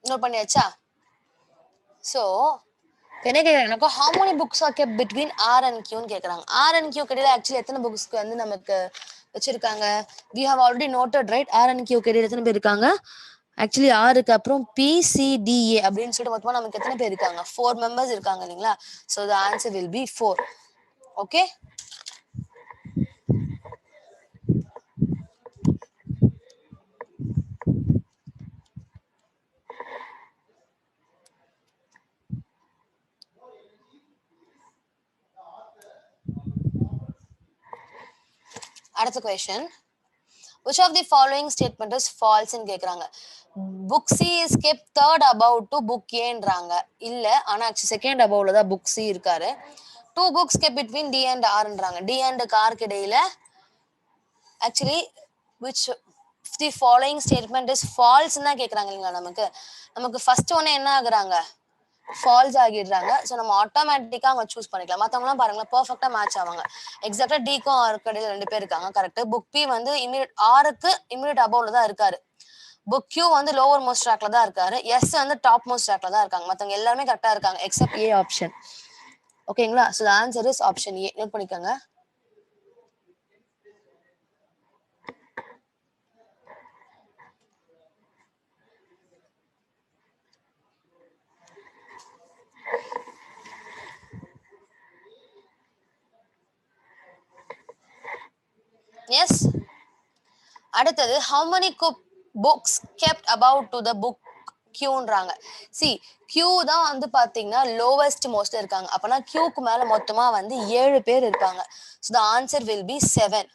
Speaker 1: நோட் பண்ணியாச்சா? ஸோ என்ன கேட்குறாங்கனாக்கா how many books are kept between R and Q ன்னு கேட்குறாங்க. R and Q கிடையில ஆக்சுவலி எத்தனை புக்ஸ்க்கு வந்து நமக்கு வச்சிருக்காங்க? we have already noted right. R and Q கிடையில எத்தனை பேர் இருக்காங்க? ஆக்சுவலி ஆருக்கு அப்புறம் PCDA அப்படின்னு சொல்லிட்டு மொத்தமாக நமக்கு எத்தனை பேர் இருக்காங்க? 4 members இருக்காங்க இல்லைங்களா? So the answer will be 4. Okay. அடுத்த question, which of the following statement is false ன்னு கேக்குறாங்க. book C is kept third above to book Aன்றாங்க. இல்ல, ஆனா ஆக்சுவலி செகண்ட் அபவ்ல தான் book C இருக்காரு. 2 books kept between D and Rன்றாங்க. D and R இடையில actually which the following statement is false ன்னு தான் கேக்குறாங்க இல்லைங்களா? நமக்கு ஃபர்ஸ்ட் ஒன்னு என்ன ஆகுறாங்க? ஃபால்ஸ் ஆகிடுறாங்க. ஸோ நம்ம ஆட்டோமேட்டிக்காக அவங்க சூஸ் பண்ணிக்கலாம். மற்றவங்களாம் பாருங்களேன் பெர்ஃபெக்டாக மேட்ச் ஆவாங்க. எக்ஸாக்டாக டிக்கும் ஆருக்கு இடையில 2 பேர் இருக்காங்க. கரெக்ட். புக் பி வந்து இமீடியட் ஆருக்கு இமீடியட் அபவ்ல தான் இருக்காரு. புக் கியூ வந்து லோவர் மோஸ்ட் ட்ராக்ல தான் இருக்காரு. எஸ் வந்து டாப் மோஸ்ட் ட்ராக்ல தான் இருக்காங்க. மற்றவங்க எல்லாருமே கரெக்டாக இருக்காங்க எக்ஸப்ட் ஏ ஆப்ஷன். ஓகேங்களா? So answer is option A. Note பண்ணிக்கோங்க. எஸ். அடுத்தது how many books kept above to the book Qன்றாங்க. சி Q தான் வந்து பாத்தீங்கன்னா லோவஸ்ட் மோஸ்ட் இருக்காங்க. அப்பனா Qக்கு மேல மொத்தமா வந்து 7 பேர் இருக்காங்க. So the answer will be 7.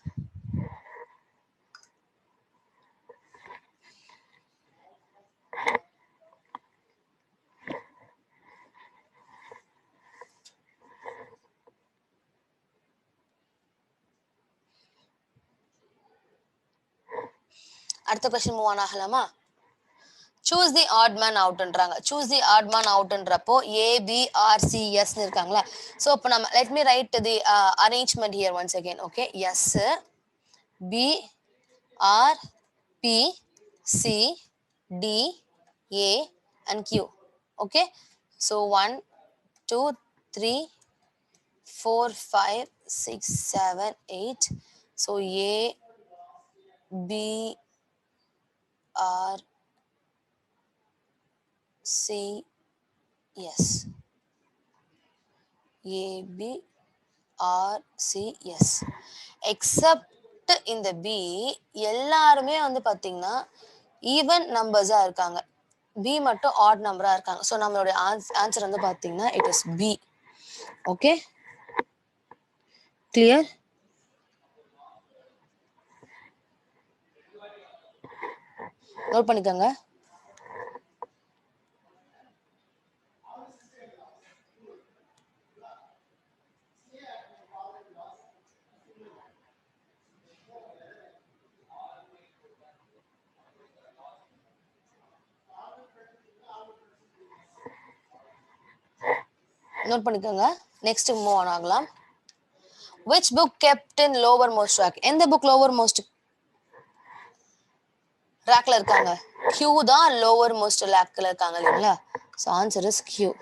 Speaker 1: அடுத்த கொஸ்டின் மூவ் ஆன் ஆகலாமா? சூஸ் தி ஆட் மேன் அவுட்ன்றாங்க. சூஸ் தி ஆட் மேன் அவுட்ன்றப்போ ABRCS இருக்காங்களா? ஸோ இப்போ நம்ம let me write the arrangement here once again. Okay, yes B R P C D A and Q. Okay, so 1 2 3 4 5 6 7 8. So A B R C S. A B R C S. Except இந்த B எல்லாருமே வந்து பாத்தீங்கன்னா ஈவன் நம்பர்ஸா இருக்காங்க. B மட்டும் ஆட் நம்பரா இருக்காங்க. ஸோ நம்மளுடைய ஆன்சர் வந்து பாத்தீங்கன்னா it is B. Okay, clear? Note பண்ணிக்கோங்க. நோட் பண்ணிக்கோங்க. நெக்ஸ்ட் மூவ் ஆன் ஆகலாம். which book kept in lower most rack? எந்த புக் lower most rackல இருக்காங்க? Q தான் lower most rackல இருக்காங்க இல்லைங்களா? so answer is Q.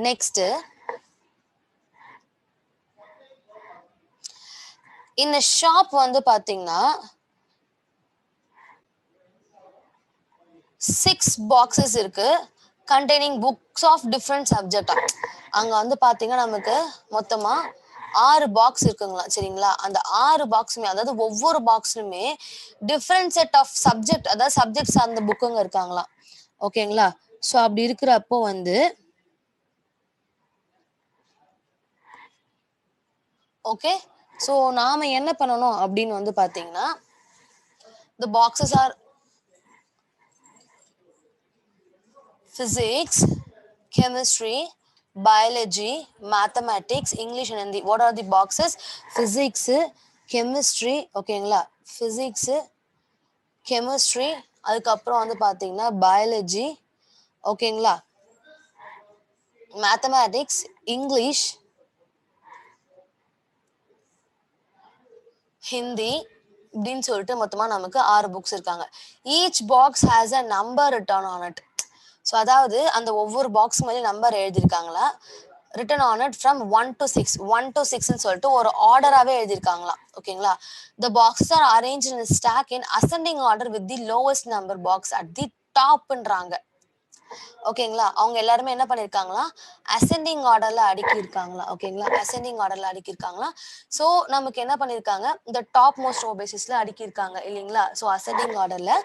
Speaker 1: Next, இந்த ஷாப் வந்து பாத்தீங்கன்னா 6 boxes இருக்கு containing books of different subject. அங்க வந்து பாத்தீங்கன்னா நமக்கு மொத்தமா 6 பாக்ஸ் இருக்குங்களா? சரிங்களா? அந்த 6 பாக்ஸுமே, அதாவது ஒவ்வொரு பாக்ஸ்லுமே டிஃப்ரெண்ட் செட் ஆஃப் சப்ஜெக்ட், அதாவது சப்ஜெக்ட் சார்ந்த புக்குங்க இருக்காங்களா? ஓகேங்களா? ஸோ அப்படி இருக்கிறப்போ வந்து ஓகே, ஸோ நாம என்ன பண்ணணும் அப்படின்னு வந்து பாத்தீங்கன்னா the boxes are physics, chemistry, biology, mathematics, English and Hindi. What are the boxes? Physics, chemistry, ஓகேங்களா? physics, கெமிஸ்ட்ரி, அதுக்கப்புறம் வந்து பார்த்தீங்கன்னா பயாலஜி, ஓகேங்களா, மேத்தமேட்டிக்ஸ், இங்கிலீஷ், ஹிந்தி இப்படின்னு சொல்லிட்டு மொத்தமா நமக்கு 6 புக்ஸ் இருக்காங்க. Each box has a number written on it. So அதாவது அந்த ஒவ்வொரு பாக்ஸ் மேலே நம்பர் எழுதியிருக்காங்களா, written on it from 1 to 6, 1 to 6ன்னு சொல்லிட்டு ஒரு ஆர்டராகவே எழுதியிருக்காங்களா, ஓகேங்களா. The boxes are arrange in stack in ascending order with the lowest number box at the டாப்ன்றாங்க, ஓகேங்களா. அவங்க எல்லாருமே என்ன பண்ணிருக்காங்களா, அசெண்டிங் ஆர்டர்ல அடுக்கி இருக்காங்களா, ஓகேங்களா, அசெண்டிங் ஆர்டர்ல அடுக்கி இருக்காங்களா. ஸோ நமக்கு என்ன பண்ணிருக்காங்க, இந்த டாப் மோஸ்ட் ரோ பேசிஸ்ல அடுக்கி இருக்காங்க இல்லைங்களா. ஸோ அசெண்டிங் ஆர்டர்ல.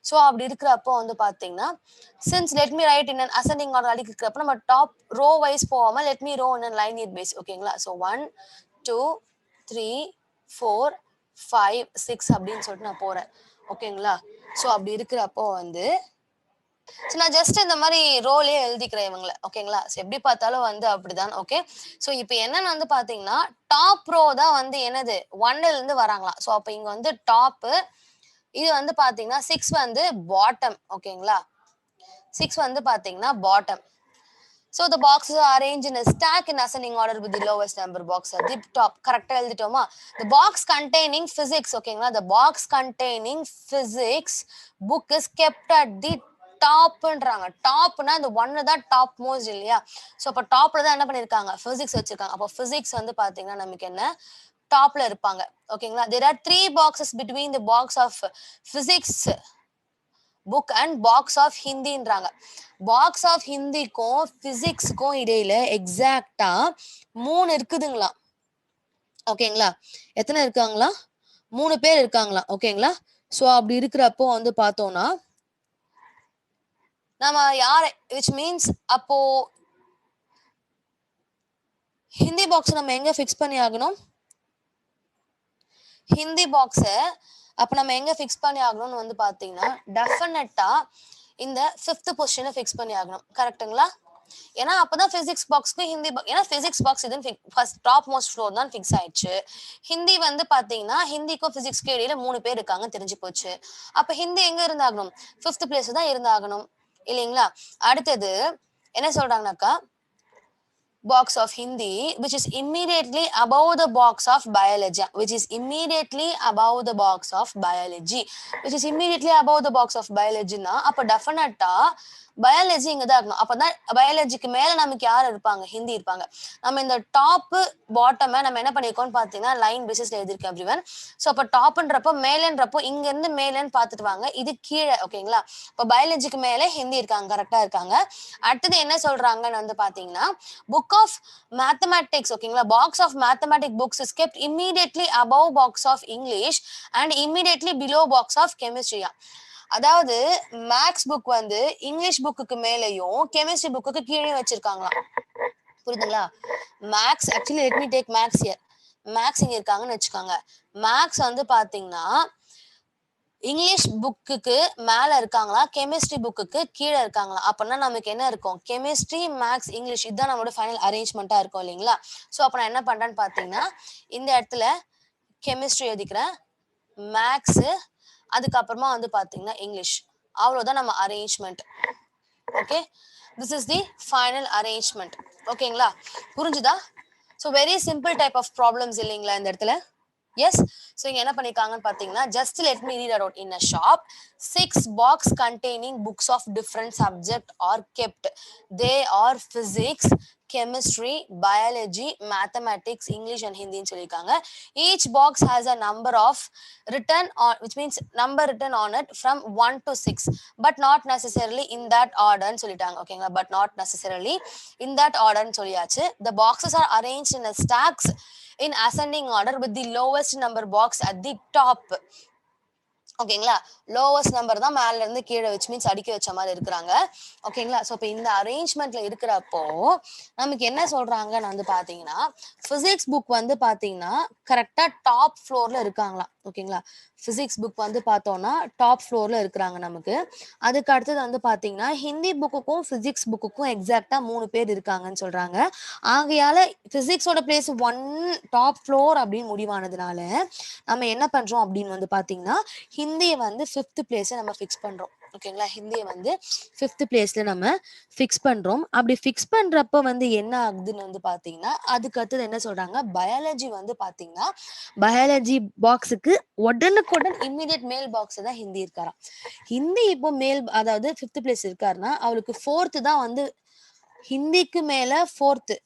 Speaker 1: ஸோ அப்படி இருக்கிறப்போ வந்து பாத்தீங்கன்னா, சின்ஸ் லெட் மீ ரைட் இன் அசெண்டிங் ஆர்டர் அடுக்கி இருக்கிறப்ப நம்ம டாப் ரோ வைஸ் போகாம லெட் மீ ரோ இன் லைனியர் பேஸ், ஓகேங்களா. ஸோ 1 2 3 4 5 6 அப்படின்னு சொல்லிட்டு நான் போறேன், ஓகேங்களா. ஸோ அப்படி இருக்கிறப்போ வந்து ஸோ நான் ஜஸ்ட் இந்த மாதிரி ரோலே எழுதிக்கிறேன் இவங்களை, ஓகேங்களா. ஸோ எப்படி பார்த்தாலும் வந்து அப்படிதான், ஓகே. ஸோ இப்போ என்னன்னு வந்து பார்த்தீங்கன்னா, டாப் ரோ தான் வந்து என்னது 1ல இருந்து வராங்களாம். ஸோ அப்போ இங்க வந்து டாப்பு, இது வந்து பார்த்தீங்கன்னா 6 வந்து பாட்டம், ஓகேங்களா. 6 வந்து பார்த்தீங்கன்னா bottom. So the boxes are arranged in a stack in ascending order with the lowest number box at the top. Correct எழுதிட்டோமா. The box containing physics, ஓகேங்களா. The box containing physics book is kept at the டாப்ன்றாங்க. டாப்னா இந்த ஒன்னு தான் டாப் மோஸ்ட் இல்லையா. ஸோ அப்போ டாப்ல தான் என்ன பண்ணிருக்காங்க, பிசிக்ஸ் வச்சிருக்காங்க. அப்போ பிசிக்ஸ் வந்து பாத்தீங்கன்னா நமக்கு என்ன டாப்ல இருப்பாங்க, ஓகேங்களா. There are 3 boxes between the box of physics book and box of ஹிந்தின்றாங்க. பாக்ஸ் ஆஃப் ஹிந்திக்கும் பிசிக்ஸுக்கும் இடையில எக்ஸாக்டா 3 இருக்குதுங்களா, ஓகேங்களா. எத்தனை இருக்காங்களா, 3 பேர் இருக்காங்களா, ஓகேங்களா. ஸோ அப்படி இருக்கிறப்போ வந்து பார்த்தோம்னா நம்ம யார விச் மீன்ஸ் அப்போ ஹிந்தி பாக்ஸ் நம்ம எங்க ஃபிக்ஸ் பண்ணி ஆகணும், ஹிந்தி பாக்ஸை அப்ப நம்ம எங்க ஃபிக்ஸ் பண்ணி ஆகணும்னு வந்து பாத்தீங்கன்னா டெஃபினட்டா இந்த 5th பொசிஷனை ஃபிக்ஸ் பண்ணி ஆகணும், கரெக்ட்டுங்களா. ஏன்னா அப்பதான் பிசிக்ஸ் பாக்ஸ்க்கு ஹிந்தி ஏன்னா பிசிக்ஸ் பாக்ஸ் இது ஃபர்ஸ்ட் டாப் மோஸ்ட் ஃப்ளோர் தான் ஃபிக்ஸ் ஆயிடுச்சு. ஹிந்தி வந்து பாத்தீங்கன்னா ஹிந்திக்கும் பிசிக்ஸ்க்கு இடையில 3 பேர் இருக்காங்க தெரிஞ்சு போச்சு. அப்ப ஹிந்தி எங்க இருந்தாகணும், 5th பிளேஸ் தான் இருந்தாகணும் இல்லைங்களா. அடுத்தது என்ன சொல்றாங்கனாக்கா, box of Hindi which is immediately above the box of biology, which is immediately above the box of biology, which is immediately above the box of biology na அப்ப டெஃபினட்டா பயாலஜி இங்க தான் இருக்கணும். அப்பதான் பயாலஜிக்கு மேல நமக்கு யார் இருப்பாங்க, ஹிந்தி இருப்பாங்க. நம்ம இந்த டாப் பாட்டம் நம்ம என்ன பண்ணிருக்கோம்னு பாத்தீங்கன்னா லைன் பேசிஸ்ல எழுதிருக்கேன் எவ்ரிவன். சோ அப்ப டாப்ன்றப்போ மேலன்றப்போ இங்க இருந்து மேலன்னு பாத்துட்டு வாங்க, இது கீழே, ஓகேங்களா. இப்ப பயாலஜிக்கு மேல ஹிந்தி இருக்காங்க, கரெக்டா இருக்காங்க. அடுத்தது என்ன சொல்றாங்கன்னு வந்து பாத்தீங்கன்னா book of mathematics, ஓகேங்களா. box of mathematics books is kept immediately above box of English and immediately below box of chemistry. அதாவது மேக்ஸ் புக் வந்து இங்கிலீஷ் புக்குக்கு மேலேயும் கெமிஸ்ட்ரி புக்குக்கு கீழே வச்சிருக்காங்களாம், புரியுதுங்களா. Max actually let me take Max here. Max இங்க இருக்காங்கன்னு வச்சுக்கோங்க. மேக்ஸ் வந்து பாத்தீங்கன்னா இங்கிலீஷ் புக்குக்கு மேல இருக்காங்களா, கெமிஸ்ட்ரி புக்குக்கு கீழே இருக்காங்களா. அப்படின்னா நமக்கு என்ன இருக்கும், கெமிஸ்ட்ரி மேக்ஸ் இங்கிலீஷ் இதுதான் நம்மளோட ஃபைனல் அரேஞ்ச்மெண்டா இருக்கும் இல்லைங்களா. ஸோ அப்ப நான் என்ன பண்றேன்னு பாத்தீங்கன்னா இந்த இடத்துல கெமிஸ்ட்ரி எழுதிக்கிறேன், மேக்ஸ், அதுக்கப்புறமா வந்து பாத்தீங்கன்னா இங்கிலீஷ், அவ்வளவுதான் நம்ம arrangement. Okay, this is the final arrangement, ஓகேங்களா. புரிஞ்சுதா. So very simple type of problems இல்லைங்களா இந்த இடத்துல. எஸ். ஸோ இங்க என்ன பண்ணிருக்காங்கன்னு பாத்தீங்கன்னா just let me read out. In a shop 6 box containing books of different subject are kept. They are physics, chemistry, biology, mathematics, English and Hindi ன்னு சொல்லியிருக்காங்க. Each box has a number of written on, which means number written on it from 1 to 6, but not necessarily in that order ன்னு சொல்லிட்டாங்க, ஓகேங்களா. but not necessarily in that order ன்னு சொல்லியாச்சு. The boxes are arranged in a stacks in ascending order with the lowest number box at the top, ஓகேங்களா. லோவஸ்ட் நம்பர் தான் மேல இருந்து கீழே வச்சு மீன்ஸ் அடிக்க வச்ச மாதிரி இருக்கிறாங்க, ஓகேங்களா. ஸோ இப்போ இந்த அரேஞ்ச்மெண்ட்ல இருக்கிறப்போ நமக்கு என்ன சொல்றாங்கன்னு வந்து பாத்தீங்கன்னா பிசிக்ஸ் புக் வந்து பாத்தீங்கன்னா கரெக்டா டாப் ஃப்ளோர்ல இருக்காங்களாம், ஓகேங்களா? பிசிக்ஸ் புக் வந்து பார்த்தோம்னா, டாப் ஃப்ளோர்ல இருக்கிறாங்க நமக்கு. அதுக்கு அடுத்தது வந்து பார்த்தீங்கன்னா, ஹிந்தி புக்குக்கும், பிசிக்ஸ் புக்குக்கும் எக்ஸாக்ட்டா 3 பேர் இருக்காங்கன்னு சொல்றாங்க. ஆகையால பிசிக்ஸோட பிளேஸ் 1 டாப் ஃப்ளோர் அப்படின்னு முடிவானதுனால, நம்ம என்ன பண்றோம் அப்படின்னு வந்து பார்த்தீங்கன்னா, ஹிந்திய வந்து 5த் பிளேஸ்ல நம்ம ஃபிக்ஸ் பண்றோம். ஓகேங்களா? ஹிந்திய வந்து 5த் பிளேஸ்ல நம்ம ஃபிக்ஸ் பண்றோம். அப்படி ஃபிக்ஸ் பண்றப்ப வந்து என்ன ஆகுதுன்னு வந்து பார்த்தீங்கன்னா, அதுக்கு அடுத்தது என்ன சொல்றாங்க, பயாலஜி வந்து பார்த்தீங்கன்னா, பயாலஜி பாக்ஸுக்கு உடனுக்குடன் இம்மீடியட் மேல் பாக்ஸ் தான் ஹிந்தி இருக்காராம். ஹிந்தி இப்போ மேல் அதாவது 5த் பிளேஸ் இருக்காருன்னா, அவருக்கு 4த் தான் வந்து ஹிந்திக்கு மேல 4த்.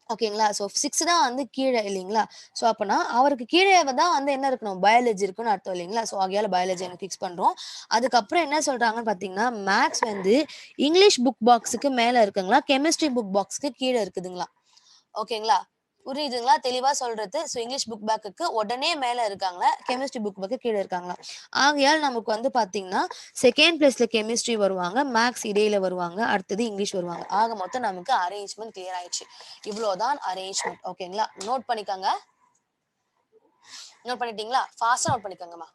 Speaker 1: ஓகேங்களா? ஸோ 6 தான் வந்து கீழ இல்லைங்களா? ஸோ அப்பன்னா அவருக்கு கீழ தான் வந்து என்ன இருக்கணும்? பயாலஜி இருக்குன்னு அர்த்தம் இல்லைங்களா? ஸோ ஆகையால பயாலஜி அங்க ஃபிக்ஸ் பண்றோம். அதுக்கப்புறம் என்ன சொல்றாங்கன்னு பார்த்தீங்கன்னா, மேத்ஸ் வந்து இங்கிலீஷ் புக் பாக்ஸுக்கு மேல இருக்குங்களா? கெமிஸ்ட்ரி புக் பாக்ஸ்க்கு கீழ இருக்குதுங்களா? ஓகேங்களா? புரியுதுங்களா? தெளிவா சொல்றது. ஸோ இங்கிலீஷ் புக் பேக்குக்கு உடனே மேல இருக்காங்களா? கெமிஸ்ட்ரி புக் பேக்கு கீழ இருக்காங்களா? ஆகையால் நமக்கு வந்து பார்த்தீங்கன்னா, 2ண்ட் பிளேஸ்ல கெமிஸ்ட்ரி வருவாங்க. மேத்ஸ் இடையில வருவாங்க. அடுத்தது இங்கிலீஷ் வருவாங்க. ஆக மொத்தம் நமக்கு அரேஞ்ச்மென்ட் கிளியர் ஆயிடுச்சு. இவ்வளோதான் அரேஞ்ச்மென்ட். ஓகேங்களா? நோட் பண்ணிக்கங்க. நோட் பண்ணிட்டீங்களா? ஃபாஸ்ட்டா நோட் பண்ணிக்கங்கம்மா.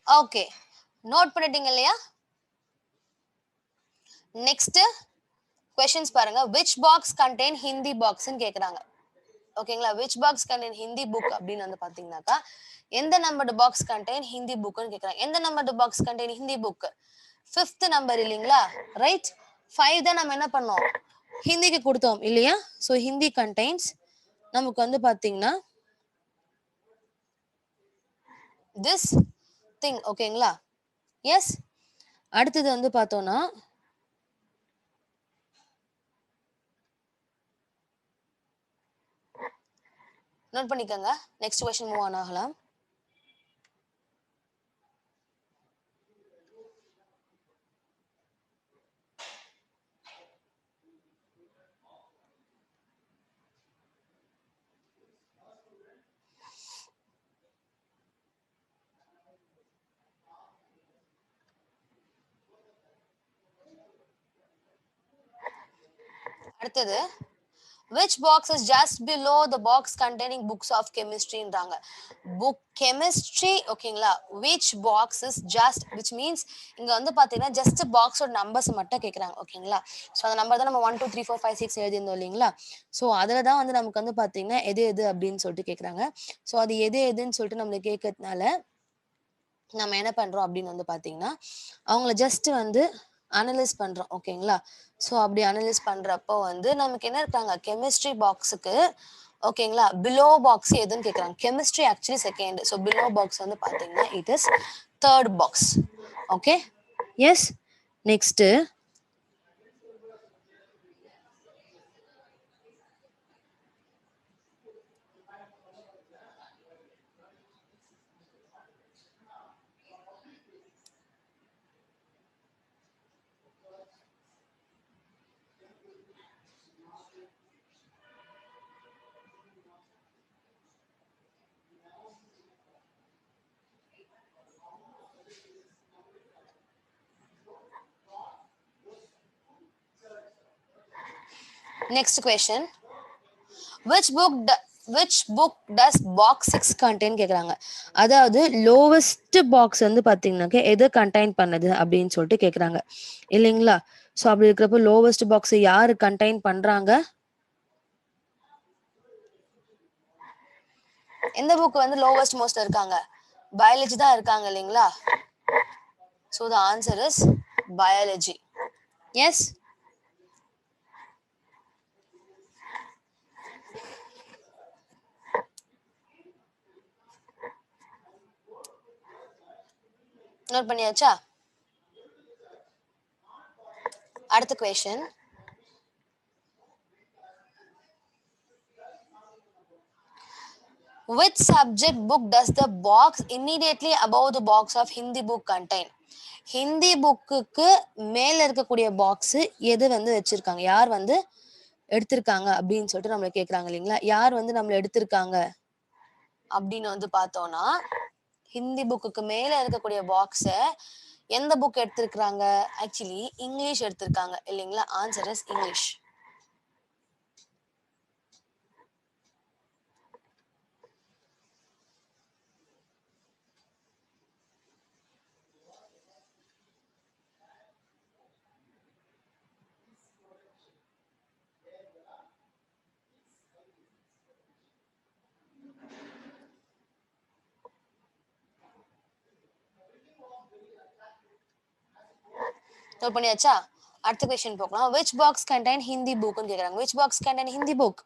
Speaker 1: ஓகே. நோட் பண்ணிட்டீங்க இல்லையா? நெக்ஸ்ட் கொஸ்டின்ஸ் பாருங்க. விச் பாக்ஸ் கண்டெயின் ஹிந்தி பாக்ஸ்ன்னு கேக்குறாங்க. ஓகேங்களா? Which box contain Hindi book அப்படின்னு வந்து பாத்தீங்கன்னாக்கா, எந்த நம்பர்டு பாக்ஸ் கண்டெயின் ஹிந்தி புக்னு கேக்குறாங்க. எந்த numbered box contain Hindi book? 5th number இல்லைங்களா? ரைட்? 5 தான் நம்ம என்ன பண்ணோம்? ஹிந்திக்கு கொடுத்தோம் இல்லையா? ஸோ ஹிந்தி கண்டெய்ன்ஸ் நமக்கு வந்து பாத்தீங்கன்னா திஸ் திங். ஓகேங்களா? எஸ். அடுத்தது வந்து பார்த்தோம்னா நோட் பண்ணிக்கோங்க. நெக்ஸ்ட் கொஸ்டின் மூவ் ஆன் ஆகலாம். அடுத்தது which box is just below the box containing books of chemistry ன்றாங்க. book chemistry ஓகேங்களா, which box is just, which means இங்க வந்து பாத்தீங்கன்னா just box ஓட நம்பர்ஸ் மட்டும் கேக்குறாங்க ஓகேங்களா. ஸோ அந்த நம்பர் தான் நம்ம 1 2 3 4 5 6 எழுதியிருந்தோம் இல்லைங்களா. ஸோ அதில் தான் வந்து நமக்கு வந்து பாத்தீங்கன்னா எது எது அப்படின்னு சொல்லிட்டு கேட்குறாங்க. ஸோ அது எது எதுன்னு சொல்லிட்டு நம்மளுக்கு கேட்கறதுனால நம்ம என்ன பண்றோம் அப்படின்னு வந்து பாத்தீங்கன்னா அவங்கள ஜஸ்ட் வந்து அனலைஸ் பண்றோம் ஓகேங்களா. ஸோ அப்படி அனலைஸ் பண்றப்போ வந்து நமக்கு என்ன இருக்காங்க, கெமிஸ்ட்ரி பாக்ஸுக்கு ஓகேங்களா பிலோ பாக்ஸ் எதுன்னு கேட்குறாங்க. Chemistry actually second, so below box வந்து பார்த்தீங்கன்னா it is third box. Okay yes. Next next question, which book does box 6 contain கேக்குறாங்க. அதாவது லோவஸ்ட் பாக்ஸ் வந்து பாத்தீங்கன்னாக்க எது கண்டெயின் பண்ணது அப்படின்னு சொல்லிட்டு கேக்குறாங்க இல்லைங்களா. ஸோ அப்படி இருக்கிறப்போ லோவஸ்ட் பாக்ஸ் யாரு கண்டெயின் பண்றாங்க, எந்த புக் வந்து லோவஸ்ட் மோஸ்ட் இருக்காங்க, பயாலஜி தான் இருக்காங்க இல்லைங்களா. So the answer is biology. Yes. Note பண்ணியாச்சா. அடுத்த question, which subject book does the box immediately above the box of Hindi book contain? Hindi புக்குக்கு மேல இருக்கக்கூடிய பாக்ஸ் எது வந்து வச்சிருக்காங்க, யார் வந்து எடுத்திருக்காங்க அப்படின்னு சொல்லிட்டு நம்மள கேக்குறாங்க இல்லைங்களா. யார் வந்து நம்மள எடுத்திருக்காங்க அப்படின்னு வந்து பார்த்தோம்னா ஹிந்தி புக்குக்கு மேல இருக்கக்கூடிய பாக்ஸ எந்த புக் எடுத்திருக்காங்க, ஆக்சுவலி இங்கிலீஷ் எடுத்திருக்காங்க இல்லைங்களா. Answer is English. நோட் பண்ணியாச்சா. அடுத்த क्वेश्चन போகலாம். which box contain Hindi book ன்னு கேக்குறாங்க. which box contain Hindi book?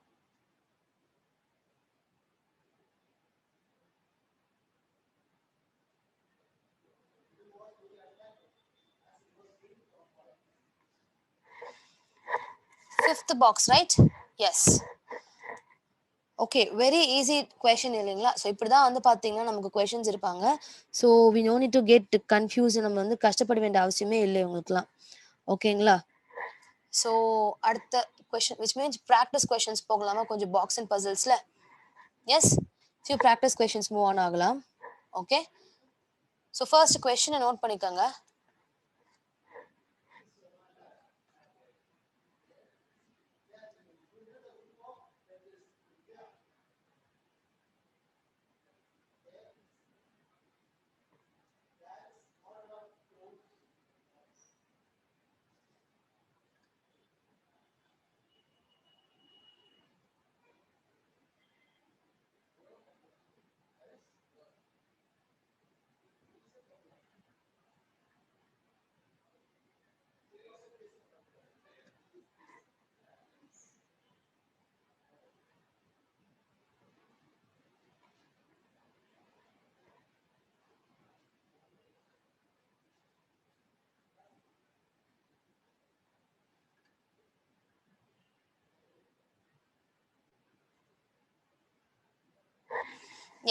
Speaker 1: fifth box, right? Yes. Okay, very easy question இல்லைங்களா. ஸோ இப்படி தான் வந்து பார்த்தீங்கன்னா நமக்கு கொஷின்ஸ் இருப்பாங்க. So we no need to get confuse, நம்ம வந்து கஷ்டப்பட வேண்டிய அவசியமே இல்லை உங்களுக்குலாம் ஓகேங்களா. ஸோ அடுத்த question which means practice questions போகலாமா கொஞ்சம் பாக்ஸ் அண்ட் பசில்ஸில். Yes, few practice questions move on ஆகலாம். ஓகே, ஸோ ஃபர்ஸ்ட் கொஷினை நோட் பண்ணிக்கோங்க.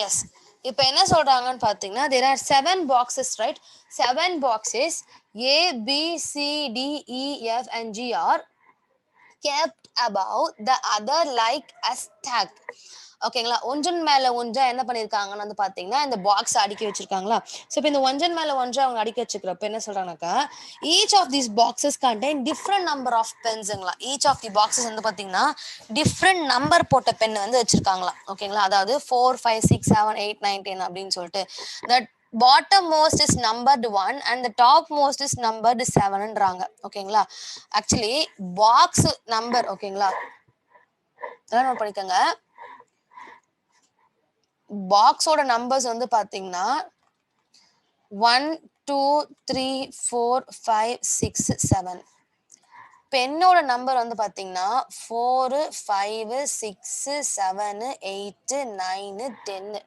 Speaker 1: எஸ், இப்போ என்ன சொல்றாங்கன்னு பார்த்தீங்கன்னா there are 7 boxes, right? 7 boxes A B C D E F and G are kept above the other like a stack. ஓகேங்களா, ஒன்றன் மேல ஒன்றா என்ன பண்ணிருக்காங்கன்னு வந்து பாத்தீங்கன்னா இந்த பாக்ஸ் அடுக்கி வச்சிருக்காங்களா. ஸோ இப்போ இந்த ஒன்றன் மேல ஒன்றா அவங்க அடுக்கி வச்சுக்கிறப்ப என்ன சொல்றாங்கனாக்கா, each of these boxes contain different number of பென்ஸுங்களா. ஈச் ஆஃப் தி பாக்ஸஸ் வந்து பாத்தீங்கன்னா டிஃப்ரெண்ட் நம்பர் போட்ட பென் வந்து வச்சிருக்காங்களா. ஓகேங்களா, அதாவது 4, 5, 6, 7, 8, 9, 10 அப்படின்னு சொல்லிட்டு that bottom most is numbered 1 and the top most is numbered 7ன்றாங்க. ஓகேங்களா, ஆக்சுவலி பாக்ஸ் நம்பர், ஓகேங்களா, அதெல்லாம் நோட் பண்ணிக்கோங்க. பாக்ஸோட நம்பர்ஸ் வந்து பாத்தீங்கன்னா 1, 2, 3, 4, 5, 6, 7. பென்னோட நம்பர் வந்து பாத்தீங்கன்னா 4, 5, 6, 7, 8, 9, 10.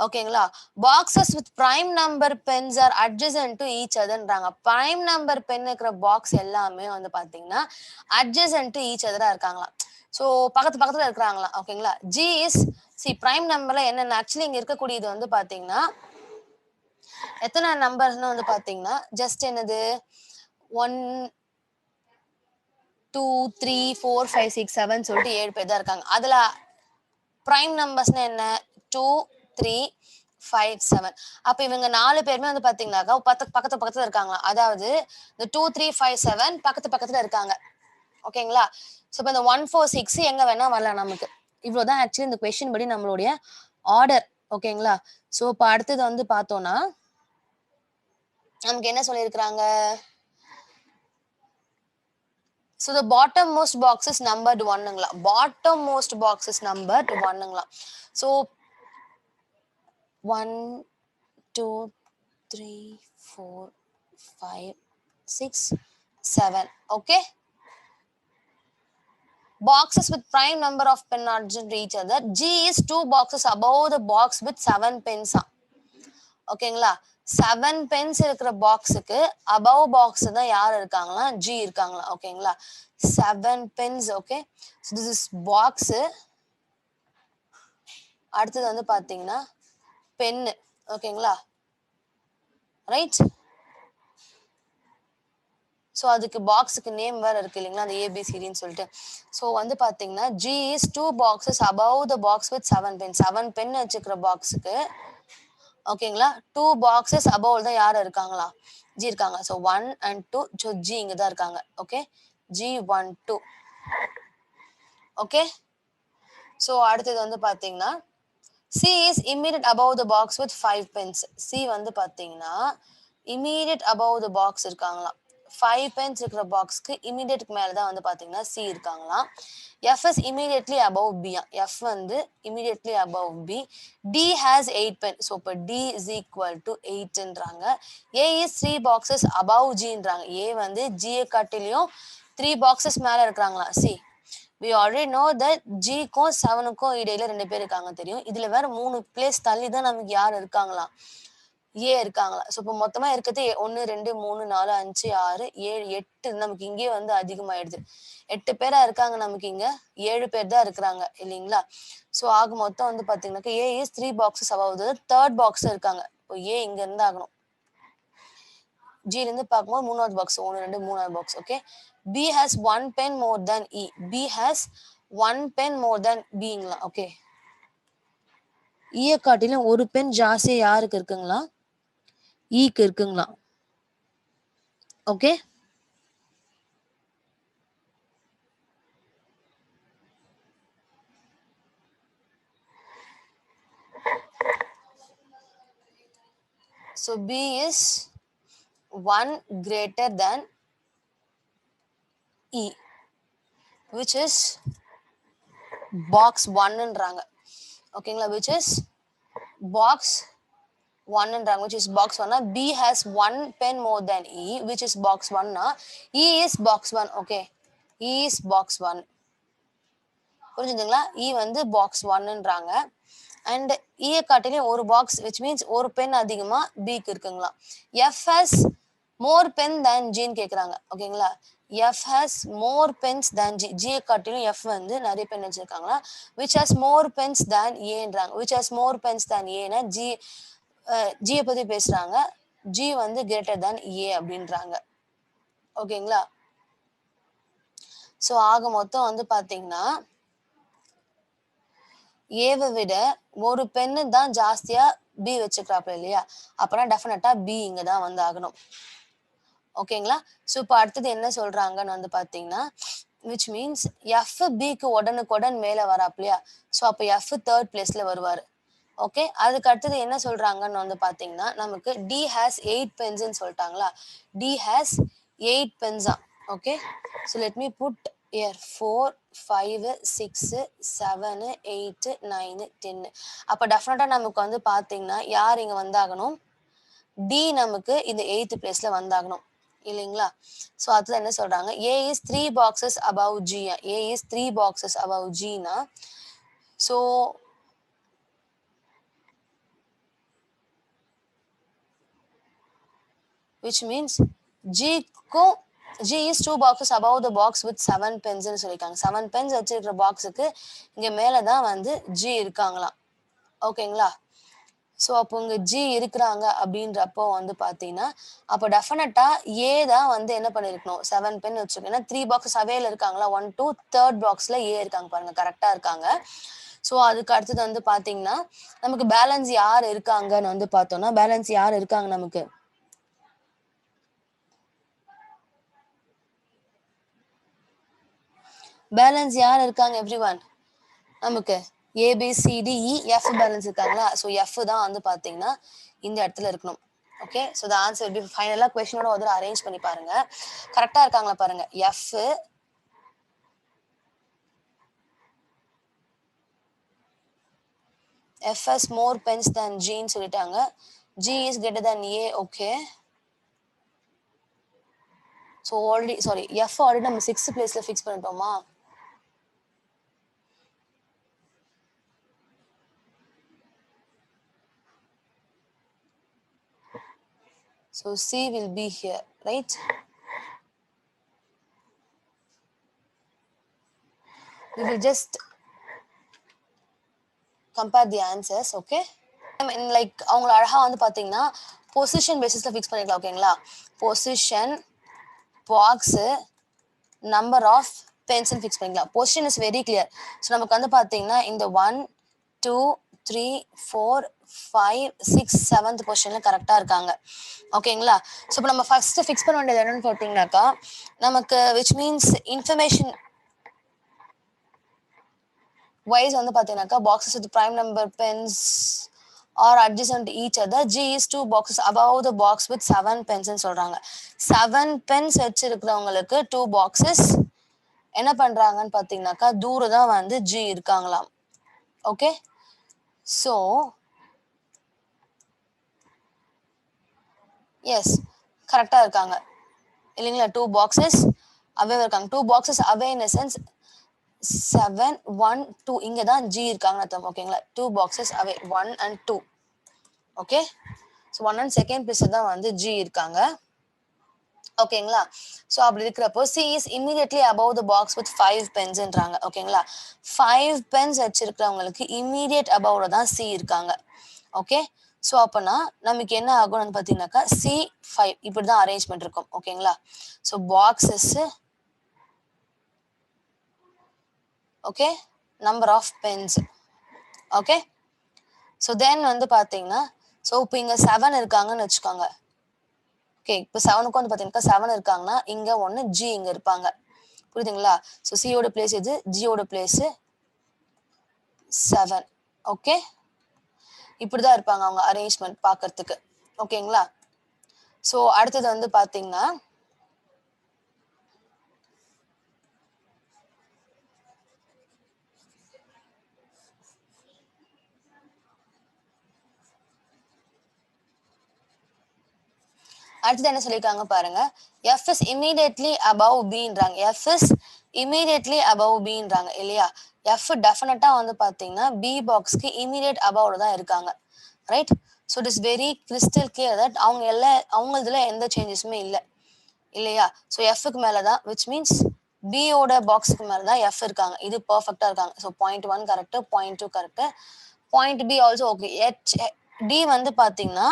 Speaker 1: ஓகேங்களா, boxes with prime number pens are adjacent to each அதர்ன்றாங்க. பிரைம் நம்பர் பென் இருக்கிற பாக்ஸ் எல்லாமே வந்து பாத்தீங்கன்னா அட்ஜசன்ட் டு ஈச் அதரா இருக்காங்களா. ஸோ பக்கத்து பக்கத்துல இருக்கிறாங்களா. ஓகேங்களா, ஜி இஸ் பிரைம் நம்பர்ல என்னென்ன ஆக்சுவலி இங்க இருக்கக்கூடியது வந்து பாத்தீங்கன்னா எத்தனை நம்பர்ஸ்னு வந்து பாத்தீங்கன்னா ஜஸ்ட் என்னது 1, 2, 3, 4, 5, 6, 7 சொல்லிட்டு 7 பேர் தான் இருக்காங்க. அதுல பிரைம் நம்பர்ஸ்னா என்ன 2, 3, 5, 7. அப்ப இவங்க 4 பேருமே வந்து பாத்தீங்கன்னாக்கா பக்கத்து பக்கத்துல இருக்காங்களா. அதாவது இந்த 2, 3, 5, 7 பக்கத்து பக்கத்துல இருக்காங்க. ஓகேங்களா, ஸோ இப்போ இந்த 1, 4, 6 எங்க வேணா வரலாம் நமக்கு. இவ்வளவுதான் ஆக்சுவலி இந்த கொஸ்டின் படி நம்மளுடைய ஆர்டர். ஓகேங்களா, ஸோ இப்போ அடுத்தது வந்து பார்த்தோம்னா நமக்கு என்ன சொல்லியிருக்கிறாங்க. So the bottom most box is numbered 1ங்களா. bottom most box is numbered 1ங்களா. So 1, 2, 3, 4, 5, 6, 7. Okay. Boxes with prime number of pen adjacent to each other. G is 2 boxes above the box with 7 pens. ஓகேங்களா, 7 பென்ஸ் இருக்கிற பாக்ஸுக்கு அபவ் பாக்ஸ் தான் யார் இருக்காங்களா, ஜி இருக்காங்களா. ஓகேங்களா, 7 pens. Okay, this is box. அடுத்தது வந்து பாத்தீங்கன்னா பென்னு. ஓகேங்களா, ரைட். ஸோ அதுக்கு பாக்ஸுக்கு நேம் வேற இருக்கு இல்லைங்களா, அந்த ஏபிசிடின்னு சொல்லிட்டு. ஸோ வந்து பாத்தீங்கன்னா G is 2 boxes above the box with 7 pens. 7 pen வச்சுக்கிற பாக்ஸுக்கு ஓகேங்களா 2 boxes above தான் யார் இருக்காங்களா, ஜி இருக்காங்க. ஸோ 1 and 2, ஸோ ஜி இங்க தான் இருக்காங்க. Okay, G 1, 2. ஓகே, ஸோ அடுத்தது வந்து பாத்தீங்கன்னா C is immediate above the box with 5 pens. C வந்து பாத்தீங்கன்னா இம்மீடியட் above the box இருக்காங்களாம். 5 pens இருக்கிற பாக்ஸ்க்கு இமீடியட்டுக்கு மேல தான் வந்து பாத்தீங்கன்னா சி இருக்காங்களாம். F is immediately above B. F வந்து immediately above B. D has 8 pen. So இப்போ டி இஸ் ஈக்குவல் டு 8ன்றாங்க. ஏ இஸ் 3 boxes above ஜின்றாங்க. ஏ வந்து ஜியை காட்டிலையும் 3 boxes மேல இருக்கிறாங்களா. C we already know that ஜிக்கும் 7க்கும் இடையில 2 பேர் இருக்காங்க தெரியும். இதுல வேற 3 பிளேஸ் தள்ளி தான் நமக்கு யார் இருக்காங்களா, ஏ இருக்காங்களா. ஸோ இப்போ மொத்தமா இருக்கிறது 1, 2, 3, 4, 5, 6, 7, 8. நமக்கு இங்கே வந்து அதிகமாயிடுது. 8 பேரா இருக்காங்க, நமக்கு இங்க 7 பேர் தான் இருக்கிறாங்க இல்லைங்களா. ஸோ ஆக மொத்தம் வந்து பாத்தீங்கன்னாக்கா A is 3 boxes above. Third box இருக்காங்க. இப்போ ஏ இங்க இருந்து ஆகணும். ஜில இருந்து பார்க்கும்போது 3வது பாக்ஸ், 1, 2, 3வது box. Okay, B has 1 pen more than E. B has 1 pen more than பிங்களா. ஓகே, ஈய காட்டிலும் ஒரு பென் ஜாஸ்தியா யாருக்கு இருக்குங்களா, ஈக்கு இருக்குங்களா. ஓகே, so B is 1 greater than E, which is box 1ன்றாங்க. ஓகேங்களா, which is box 1ன்றாங்க, which is box 1. B has 1 pen more than E, which is box 1. E is box 1. Okay, E is box 1. புரிஞ்சுதுங்களா. E வந்து பாக்ஸ் 1ன்றாங்க. அண்ட் ஈயை காட்டிலையும் ஒரு பாக்ஸ், விச் மீன்ஸ் ஒரு பென் அதிகமா பிக்கு இருக்குங்களா. F has more pen than ஜின்னு கேட்குறாங்க. ஓகேங்களா, F has more pens than G. ஜியை காட்டிலும் எஃப் வந்து நிறைய பென் வச்சிருக்காங்களா. Which has more pens than ஏன்றாங்க. Which has more pens than ஏன்னா ஜியை பத்தி பேசுறாங்க. ஜி வந்து கிரேட்டர் தேன் ஏ அப்படின்றாங்க. ஓகேங்களா, ஸோ ஆக மொத்தம் வந்து பாத்தீங்கன்னா ஏவை விட ஒரு பெண்ணு தான் ஜாஸ்தியா பி வச்சுக்கிறாப்ல இல்லையா, அப்பனா டெஃபினட்டா பி இங்க தான் வந்து ஆகணும். ஓகேங்களா? ஸோ இப்போ அடுத்தது என்ன சொல்றாங்கன்னு வந்து பாத்தீங்கன்னா, விச் மீன்ஸ் எஃப் பிக்கு உடனுக்குடன் மேல வராப்லையா, ஸோ அப்ப எஃப் தேர்ட் பிளேஸ்ல வருவாரு. ஓகே, அதுக்கு அடுத்தது என்ன சொல்றாங்கன்னு வந்து பாத்தீங்கன்னா, நமக்கு டி ஹேஸ் 8 பென்ஸ்ன்னு சொல்லிட்டாங்களா, டி ஹேஸ் 8 பென்ஸா. Okay, so let me put here 4 5 6 7 8 9 10. அப்ப டெஃபினட்டா நமக்கு வந்து பாத்தீங்கன்னா யார் இங்க வந்தாகணும், டி நமக்கு இந்த 8th பிளேஸ்ல வந்தாகணும் இல்லைங்களா. ஸோ அதுதான் என்ன சொல்றாங்க, A is 3 boxes above G, A is 3 boxes above ஜினா, ஸோ which means ஜிக்கும் G is 2 boxes above the box with 7 pens ன்னு சொல்லிருக்காங்க. 7 pens வச்சிருக்கிற பாக்ஸுக்கு இங்க மேல தான் வந்து G இருக்காங்களாம். ஓகேங்களா. ஸோ அப்போ இங்க G இருக்கிறாங்க அப்படின்றப்போ வந்து பாத்தீங்கன்னா, அப்போ டெஃபினட்டா ஏ தான் வந்து என்ன பண்ணிருக்கணும், 7 பென் வச்சிருக்கணும். ஏன்னா 3 பாக்ஸஸ் அவேல இருக்காங்களா, 1 2 தேர்ட் பாக்ஸ்ல ஏ இருக்காங்க பாருங்க, கரெக்டா இருக்காங்க. ஸோ அதுக்கு அடுத்தது வந்து பாத்தீங்கன்னா நமக்கு பேலன்ஸ் யார் இருக்காங்கன்னு வந்து பார்த்தோம்னா, பேலன்ஸ் யார் இருக்காங்க நமக்கு, பேலன்ஸ் யார் இருக்காங்க எவ்ரிவன், நமக்கு ஏபிசிடிஇ எஃப் பேலன்ஸ் இருக்காங்களா. ஸோ எஃப் தான் வந்து பாத்தீங்கன்னா இந்த இடத்துல இருக்கணும். ஓகே, ஸோ த ஆன்சர் எப்படி ஃபைனலாக கொஸ்டினோட ஒரு அரேஞ்ச் பண்ணி பாருங்க, கரெக்டா இருக்காங்களா பாருங்க. F F has more pens than ஜின்னு சொல்லிட்டாங்க, G is greater than A. Okay, so already sorry F already நம்ம 6th பிளேஸ்ல ஃபிக்ஸ் பண்ணிட்டோமா. So C will be here, right? We will just compare the answers, okay? I mean, like அவங்கள அழகா வந்து பாத்தீங்கன்னா பொசிஷன் பேசிஸ்ல ஃபிக்ஸ் பண்ணிக்கலாம். ஓகேங்களா, position, box, number of pens fix பண்ணிக்கலாம். Position is very clear. So நமக்கு வந்து பாத்தீங்கன்னா இந்த 1 2 3 4 5 6 7th பொசிஷன்ல கரெக்டா இருக்காங்க. ஓகேங்களா. ஸோ இப்போ நம்ம ஃபர்ஸ்ட் ஃபிக்ஸ் பண்ண வேண்டியது என்னன்னு பார்த்தீங்கன்னாக்கா, நமக்கு விச் மீன்ஸ் இன்ஃபர்மேஷன் வைஸ் வந்து பார்த்தீங்கன்னாக்கா boxes with prime number pens R adjacent each other, G is 2 boxes above the box with 7 pens ன்னு சொல்றாங்க. 7 pens வச்சிருக்கிறவங்களுக்கு 2 boxes என்ன பண்றாங்கன்னு பார்த்தீங்கன்னாக்கா தூரம் தான் வந்து G இருக்காங்களாம். ஓகே, ஸோ எஸ் கரெக்டா இருக்காங்க இல்லைங்களா. 2 boxes அவே இருக்காங்க. 2 boxes அவே இன் சென்ஸ் 7 1 2 இங்க தான் G இருக்காங்க அர்த்தம். ஓகேங்களா, 2 boxes away 1 and 2. Okay, so 1 and 2nd place தான் வந்து G இருக்காங்க. ஓகேங்களா, ஸோ அப்படி இருக்கிறப்போ C is immediately above the box with 5 pensன்றாங்க. ஓகேங்களா, 5 pens வச்சிருக்கிறவங்களுக்கு immediate above தான் C இருக்காங்க. ஓகே, ஸோ அப்போனா நமக்கு என்ன ஆகும்னு பார்த்தீங்கன்னாக்கா C5 இப்படி தான் அரேஞ்ச்மெண்ட் இருக்கும். ஓகேங்களா, so boxes, okay, number of pens. Okay, so then வந்து பார்த்தீங்கன்னா ஸோ இப்போ இங்கே 7 இருக்காங்கன்னு வச்சுக்கோங்க. ஓகே, இப்போ 7க்கு வந்து பார்த்தீங்கன்னா 7 இருக்காங்கன்னா இங்கே ஒன்று G இங்கே இருப்பாங்க. புரியுதுங்களா. ஸோ சியோட பிளேஸ் இது, ஜியோட பிளேஸ் 7. ஓகே, இப்படிதான் இருப்பாங்க அவங்க அரேஞ்ச்மெண்ட் பார்க்கறதுக்கு. ஓகேங்களா, ஸோ அடுத்தது வந்து பார்த்தீங்கன்னா அடுத்தது என்ன சொல்லியிருக்காங்க பாருங்க, எஃப் இஸ் இமீடியட்லி அபவ் பின்றாங்க. எஃப் இஸ் இமீடியட்லி அபவ் பின்றாங்க இல்லையா. எஃப் டெஃபினட்டா வந்து பார்த்தீங்கன்னா பி பாக்ஸ்க்கு இமீடியட் அபவ்ல தான் இருக்காங்க, right. So it is very crystal clear that அவங்களதுல எந்த சேஞ்சஸுமே இல்லை இல்லையா. ஸோ எஃப்க்கு மேலே தான் விச் மீன்ஸ் பியோட பாக்ஸுக்கு மேலே தான் எஃப் இருக்காங்க. இது பர்ஃபெக்டாக இருக்காங்க. So point 1 correct, point 2 correct, point B also okay. D வந்து பார்த்தீங்கன்னா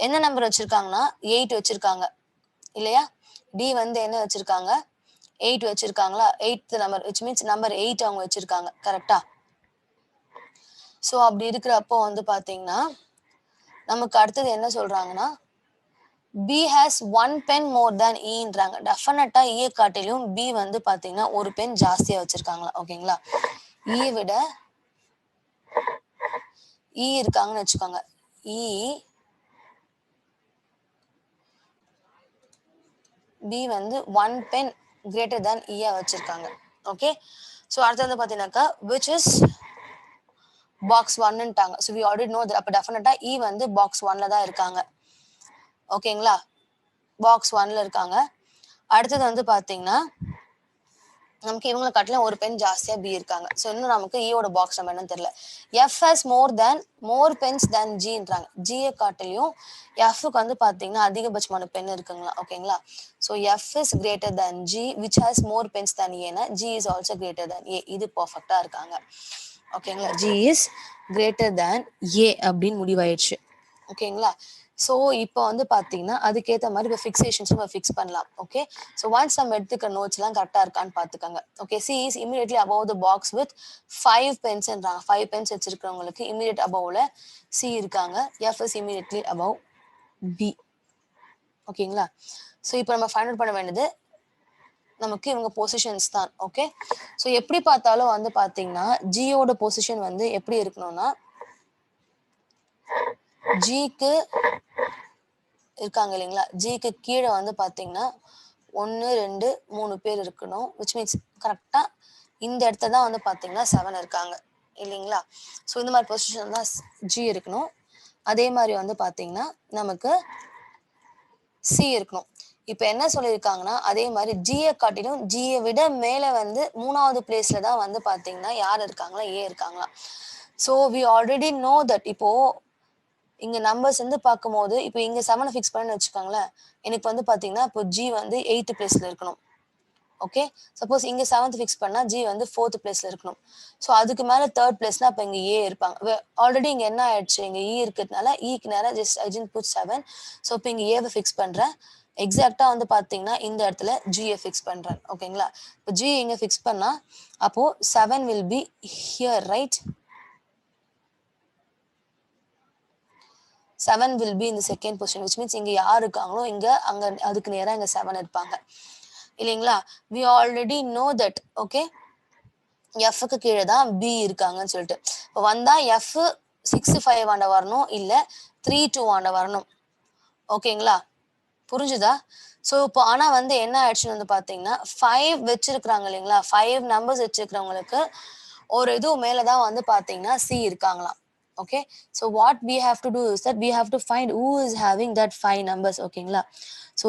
Speaker 1: என்ன நம்பர் வச்சிருக்காங்கன்னா 8 வச்சிருக்காங்க இல்லையா. டி வந்து என்ன வச்சிருக்காங்க 8 வச்சிருக்காங்களா, 8th number which means number 8 அவங்க வச்சிருக்காங்க. கரெக்ட்டா? ஸோ அப்படி இருக்கிறப்போ வந்து பார்த்தீங்கன்னா, நமக்கு அடுத்தது என்ன சொல்றாங்கன்னா, B has 1 பென் மோர் தேன் Eன்றாங்க. டெஃபினட்டா E காட்டிலும் B வந்து பார்த்தீங்கன்னா, ஒரு பென் ஜாஸ்தியா வச்சிருக்காங்களா. ஓகேங்களா? E விட E இருக்காங்கன்னு வச்சுக்கோங்க. E B வந்து 1 பென் கிரேட்டர் தேன் E வச்சிருக்காங்க. ஓகே. ஸோ அடுத்து வந்து பார்த்தீங்கன்னாக்கா which is பாக்ஸ் 1ன்ட்டாங்க. So we already know that. அப்போ டெஃபினட்டா E வந்து பாக்ஸ் 1ல தான் இருக்காங்க. ஓகேங்களா? பாக்ஸ் 1ல இருக்காங்க. அடுத்தது வந்து பார்த்தீங்கன்னா, நமக்கு இவங்களை காட்டிலும் ஒரு பென் ஜாஸ்தியா B இருக்காங்க. ஸோ இன்னும் நமக்கு ஈயோட பாக்ஸ் நம்ம என்னன்னு தெரியல. F has more pens than Gன்றாங்க. G காட்டிலையும் Fக்கு வந்து பார்த்தீங்கன்னா அதிகபட்சமான பென் இருக்குங்களா. ஓகேங்களா? So F is greater than G which has more pens than Aனா G is also greater than A. இது பர்ஃபெக்டா இருக்காங்க. ஓகேங்களா? G is greater than A அப்படின்னு முடிவாயிடுச்சு. ஓகேங்களா? ஸோ இப்போ வந்து பார்த்தீங்கன்னா அதுக்கேற்ற மாதிரி இப்போ ஃபிக்ஸேஷன்ஸ் நம்ம ஃபிக்ஸ் பண்ணலாம். ஓகே. ஸோ ஒன்ஸ் நம்ம எடுத்துக்க நோட்ஸ்லாம் கரெக்டாக இருக்கான்னு பார்த்துக்கோங்க. Okay. C is immediately above the box with 5 pensன்றாங்க. 5 pens வச்சிருக்கிறவங்களுக்கு இமீடியட் அபவ்ல C இருக்காங்க. F is immediately above B. ஓகேங்களா? ஸோ இப்போ நம்ம ஃபைண்ட் அவுட் பண்ண வேண்டியது நமக்கு இவங்க பொசிஷன்ஸ் தான். ஓகே. ஸோ எப்படி பார்த்தாலும் வந்து பார்த்தீங்கன்னா ஜியோட பொசிஷன் வந்து எப்படி இருக்கணும்னா ஜிக்கு இருக்காங்க இல்லைங்களா, ஜிக்கு கீழே வந்து பார்த்தீங்கன்னா 1 2 3 பேர் இருக்கணும். விச் மீன்ஸ் கரெக்டாக இந்த இடத்துல தான் வந்து பார்த்தீங்கன்னா 7 இருக்காங்க இல்லைங்களா. ஸோ இந்த மாதிரி பொசிஷன் தான் ஜி இருக்கணும். அதே மாதிரி வந்து பார்த்தீங்கன்னா நமக்கு சி இருக்கணும். இப்போ என்ன சொல்லியிருக்காங்கன்னா அதே மாதிரி ஜியை காட்டிலும் ஜியை விட மேலே வந்து 3வது பிளேஸ்ல தான் வந்து பார்த்தீங்கன்னா யார் இருக்காங்களா, ஏ இருக்காங்களா. So we already know that. இப்போ இங்க நம்பர்ஸ் வந்து பார்க்கும்போது இப்போ இங்க 7 ஃபிக்ஸ் பண்ணி வச்சுக்கோங்களேன். எனக்கு வந்து பார்த்தீங்கன்னா இப்போ ஜி வந்து 8th பிளேஸ்ல இருக்கணும். ஓகே. சப்போஸ் இங்க 7th ஃபிக்ஸ் பண்ணா ஜி வந்து 4th பிளேஸ்ல இருக்கணும். ஸோ அதுக்கு மேல 3rd பிளேஸ்னா அப்போ இங்க ஏ இருப்பாங்க. ஆல்ரெடி இங்க என்ன ஆயிடுச்சு, இங்க இ இருக்கிறதுனால ஈக்கு நேரம் ஜஸ்ட் ஐ ஜின் புட் 7. ஸோ இப்போ இங்க ஏவை ஃபிக்ஸ் பண்றேன். எக்ஸாக்டா வந்து பாத்தீங்கன்னா இந்த இடத்துல ஜியை ஃபிக்ஸ் பண்றேன். ஓகேங்களா. இப்போ ஜி இங்க ஃபிக்ஸ் பண்ணா அப்போ 7 will be here right. 7 will be in the second position which means இங்க யார் இருக்காங்களோ இங்க அங்க அதுக்கு நேரா இங்க 7 இருப்பாங்க இல்லைங்களா. we already know that. Okay. Fக்கு கீழே தான் B இருக்காங்கன்னு சொல்லிட்டு இப்போ வந்தா F 6 5 ஆண்ட வரணும், இல்ல 3 2 ஆண்ட வரணும். ஓகேங்களா, புரிஞ்சுதா. ஸோ இப்போ ஆனா வந்து என்ன ஆயிடுச்சுன்னு வந்து பாத்தீங்கன்னா 5 வச்சிருக்கிறாங்க இல்லைங்களா, 5 நம்பர்ஸ் வச்சிருக்கிறவங்களுக்கு ஒரு இது மேலதான் வந்து பாத்தீங்கன்னா C இருக்காங்களாம். Okay, so what we have to do is that we have to find who is having that 5 numbers. ஓகேங்களா. so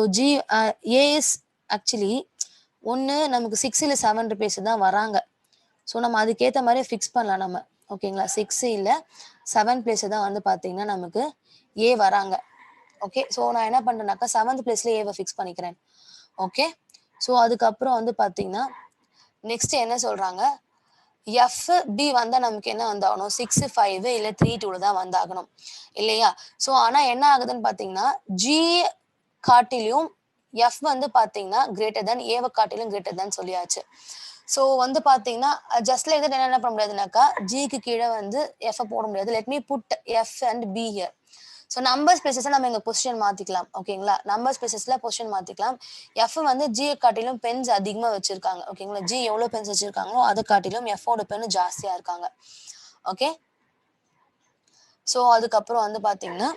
Speaker 1: A is actually ஒன்னு நமக்கு 6 இல்ல 7 பேஸ் தான் வராங்க. ஸோ நம்ம அதுக்கேற்ற மாதிரி ஃபிக்ஸ் பண்ணலாம் நம்ம. ஓகேங்களா. 6 இல்ல 7 பிளேஸ் தான் வந்து பாத்தீங்கன்னா நமக்கு ஏ வராங்க. ஓகே. ஸோ நான் என்ன பண்றேன்னாக்கா 7th பிளேஸ்ல ஏவை ஃபிக்ஸ் பண்ணிக்கிறேன். ஓகே. ஸோ அதுக்கப்புறம் வந்து பாத்தீங்கன்னா நெக்ஸ்ட் என்ன சொல்றாங்க, எஃப் பி வந்தா நமக்கு என்ன வந்தாகணும், 6 5 இல்ல 3 2 தான் வந்தாகணும் இல்லையா. ஸோ ஆனா என்ன ஆகுதுன்னு பாத்தீங்கன்னா ஜி காட்டிலும் எஃப் வந்து பாத்தீங்கன்னா கிரேட்டர் தேன் ஏவை காட்டிலும் கிரேட்டர் தேன் சொல்லியாச்சு. ஸோ வந்து பாத்தீங்கன்னா ஜஸ்ட் லைக் தட் என்ன பண்ண முடியாதுனாக்கா ஜிக்கு கீழே வந்து எஃப் போட முடியாது. Let me put F and B here. So number spaces நம்ம இங்க பொசிஷன் மாத்திக்கலாம். ஓகேங்களா. நம்பர் ஸ்பேசஸ்ல பொசிஷன் மாத்திக்கலாம். எஃப் வந்து ஜி காட்டிலும் பென்ஸ் அதிகமா வச்சிருக்காங்க. ஓகேங்களா. ஜி எவ்வளவு பென்ஸ் வச்சிருக்காங்களோ அதை காட்டிலும் எஃபோட பென் ஜாஸ்தியா இருக்காங்க. ஓகே. ஸோ அதுக்கப்புறம் வந்து பாத்தீங்கன்னா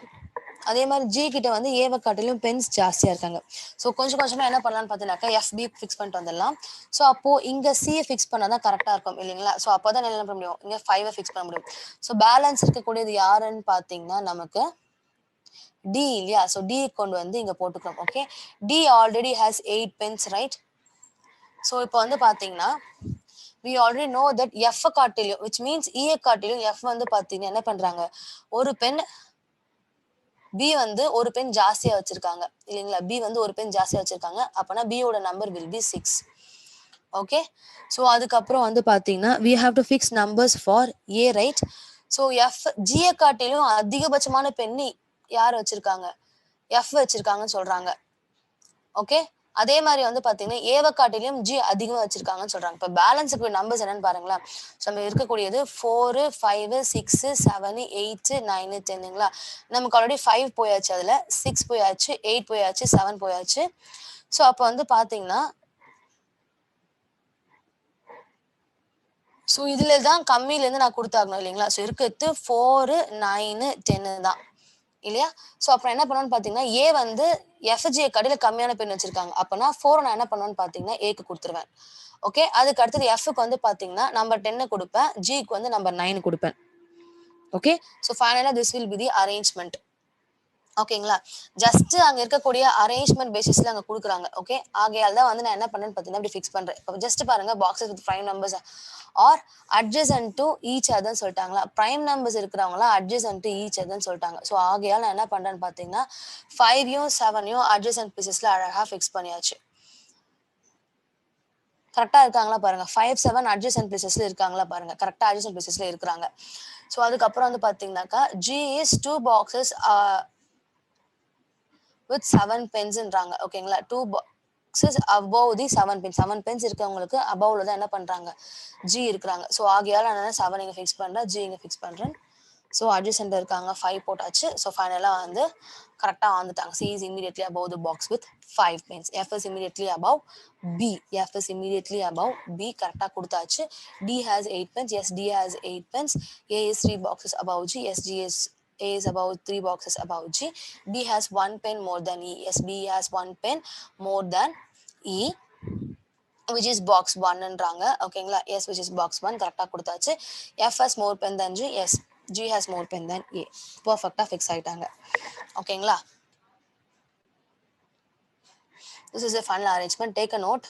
Speaker 1: அதே மாதிரி ஜி கிட்ட வந்து ஏவை காட்டிலும் பென்ஸ் ஜாஸ்தியா இருக்காங்க. ஸோ கொஞ்சம் கொஞ்சமா என்ன பண்ணலாம்னு பாத்தீங்கன்னாக்கா எஃப் பி ஃபிக்ஸ் பண்ணிட்டு வந்துடலாம். ஸோ அப்போ இங்க சியை ஃபிக்ஸ் பண்ணாதான் கரெக்டா இருக்கும் இல்லைங்களா. ஸோ அப்போதான் என்ன பண்ண முடியும், இங்க 5 ஃபிக்ஸ் பண்ண முடியும். ஸோ பேலன்ஸ் இருக்கக்கூடியது யாருன்னு பாத்தீங்கன்னா நமக்கு டி இல்லையா. ஸோ டி கொண்டு வந்து இங்க போட்டுக்கிறோம். Okay. D already has 8 pens right. So இப்போ வந்து பாத்தீங்கன்னா we already know that F காட்டிலும் which means E காட்டிலும் F வந்து பாத்தீங்கன்னா என்ன பண்றாங்க, ஒரு பென் B வந்து ஒரு பென் ஜாஸ்தியா வச்சிருக்காங்க இல்லைங்களா. B வந்து ஒரு பென் ஜாஸ்தியா வச்சிருக்காங்க. அப்பனா B ஓட number will be 6. Okay. So அதுக்கப்புறம் வந்து பாத்தீங்கன்னா we have to fix numbers for A right. So F G காட்டிலும் அதிகபட்சமான பெண்ணி யார் வச்சிருக்காங்க, F வச்சிருக்காங்கன்னு சொல்றாங்க. ஓகே. அதே மாதிரி வந்து பாத்தீங்கன்னா ஏவை காட்டிலும் ஜி அதிகமா வச்சிருக்காங்கன்னு சொல்றாங்க. இப்ப பேலன்ஸுக்கு நம்பர்ஸ் என்னன்னு பாருங்களேன். நம்ம இருக்கக்கூடியது 4 5 6 7 8 9 10ங்களா. நமக்கு ஆல்ரெடி 5 போயாச்சு, அதுல 6 போயாச்சு, 8 போயாச்சு, 7 போயாச்சு. ஸோ அப்போ வந்து பாத்தீங்கன்னா ஸோ இதுல தான் கம்மியிலேருந்து நான் கொடுத்தாகணும் இல்லைங்களா. ஸோ இருக்கிறது 4 9 10 தான் இல்லையா. ஸோ அப்புறம் என்ன பண்ணுவோன்னு பார்த்தீங்கன்னா ஏ வந்து எஃப்ஜியை கடையில் கம்மியான பெண் வச்சிருக்காங்க. அப்போனா 4 நான் என்ன பண்ணுவேன்னு பார்த்தீங்கன்னா ஏக்கு கொடுத்துருவேன். ஓகே, அதுக்கு அடுத்தது எஃப்க்கு வந்து பார்த்தீங்கன்னா நம்பர் 10 கொடுப்பேன், ஜிக்கு வந்து நம்பர் 9 கொடுப்பேன். ஓகே, ஸோ ஃபைனலாக this will be the arrangement. ஓகேங்களா. ஜஸ்ட் அங்க இருக்கக்கூடிய அரேஞ்ச்மெண்ட் பேசிஸ்ல அங்க கொடுக்குறாங்க. ஓகே, ஆகையால் தான் வந்து நான் என்ன பண்ணேன்னு பார்த்தீங்கன்னா இப்படி ஃபிக்ஸ் பண்றேன். இப்போ ஜஸ்ட் பாருங்க, boxes with prime numbers are adjacent to each அதர்ன்னு சொல்லிட்டாங்களா. பிரைம் நம்பர்ஸ் இருக்கிறவங்களாம் அட்ஜசன்ட் டு ஈச் அதர்ன்னு சொல்லிட்டாங்க. ஸோ ஆகையால் நான் என்ன பண்றேன்னு பார்த்தீங்கன்னா 5யும் 7யும் அட்ஜசன்ட் பீசஸ்ல அழகா ஃபிக்ஸ் பண்ணியாச்சு. கரெக்டா இருக்காங்களா பாருங்க. 5 7 அட்ஜசன்ட் பிளேசஸ்ல இருக்காங்களா பாருங்க. கரெக்டா அட்ஜசன்ட் பிளேசஸ்ல இருக்கிறாங்க. ஸோ அதுக்கப்புறம் வந்து பாத்தீங்கன்னாக்கா ஜி இஸ் 2 பாக்ஸஸ் with 7 pensன்றாங்க. ஓகேங்களா. 2 boxes above the 7 pens. 7 pens இருக்கவங்களுக்கு above தான் என்ன பண்றாங்க, G இருக்கிறாங்க. ஸோ ஆகையால நான் 7 இங்க ஃபிக்ஸ் பண்றேன், G இங்க ஃபிக்ஸ் பண்றேன். ஸோ அட்ஜசன்ட் இருக்காங்க, 5 போட்டாச்சு. ஸோ ஃபைனலா வந்து கரெக்டா வந்துட்டாங்க. C is immediately above the box with 5 pens. F is immediately above B. F is immediately above B. கரெக்டா கொடுத்தாச்சு. D has 8 pens. Yes, D has 8 pens. A is 3 boxes above G. Yes, A is above 3 boxes above G. B has 1 pen more than E. Yes, B has 1 pen more than E, which is box 1ன்றாங்க. ஓகேங்களா. Yes, which is box 1. கரெக்டா கொடுத்தாச்சு. F has more pen than G. Yes, G has more pen than A. பர்ஃபெக்டா ஃபிக்ஸ் ஆயிட்டாங்க. ஓகேங்களா. This is a final arrangement. Take a note.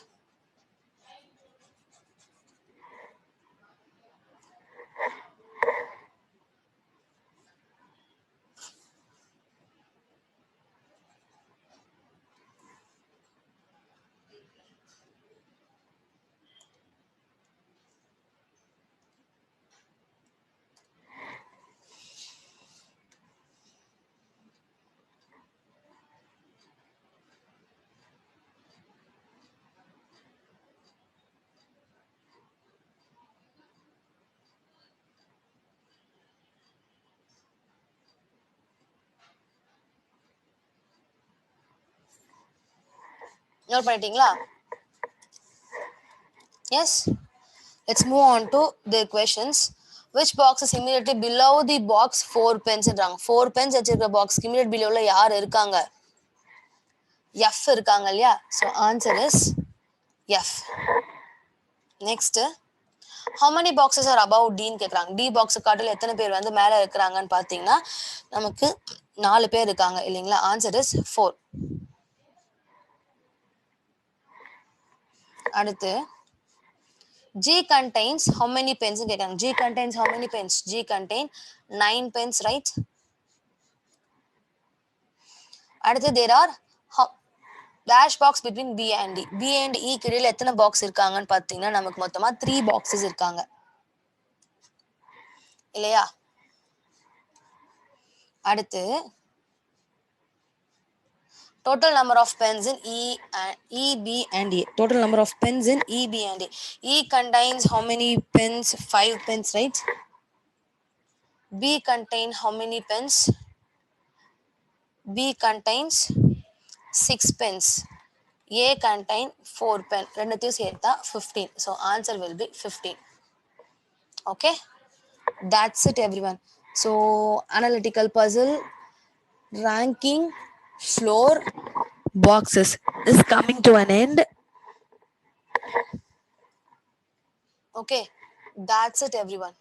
Speaker 1: Note பண்ணிட்டீங்களா? Yes. Let's move on to the questions. Which box is immediately below the box 4 pens? 4 pens வச்சிருக்க பாக்ஸ்க்கு immediate below யார் இருக்காங்க? F இருக்காங்க இல்லையா. So answer is F. Next, how many boxes are above D ன்னு கேக்குறாங்க. D பாக்ஸ் காட்டில எத்தனை பேர் வந்து மேல இருக்கிறாங்கன்னு பாத்தீங்கன்னா நமக்கு 4 பேர் இருக்காங்க இல்லைங்களா. Answer is 4. அடுத்து G contains how many pens? G contains how many pens? G contain 9 pens, right? அடுத்து there are dash box between B and D. B and E இடையில எத்தனை பாக்ஸ் இருக்காங்கன்னு பாத்தீங்கன்னா நமக்கு மொத்தமா 3 boxes இருக்காங்க இல்லையா. அடுத்து total number of pens in E, B and A. Total number of pens in E, B and A. E contains how many pens? 5 pens, right? B contain how many pens? B contains 6 pens. A contain 4 pen. ரெண்டுத்தையும் சேர்த்தா 15. So answer will be 15. Okay, that's it everyone. So analytical puzzle ranking floor boxes is coming to an end. Okay, that's it everyone.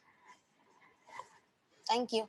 Speaker 1: Thank you.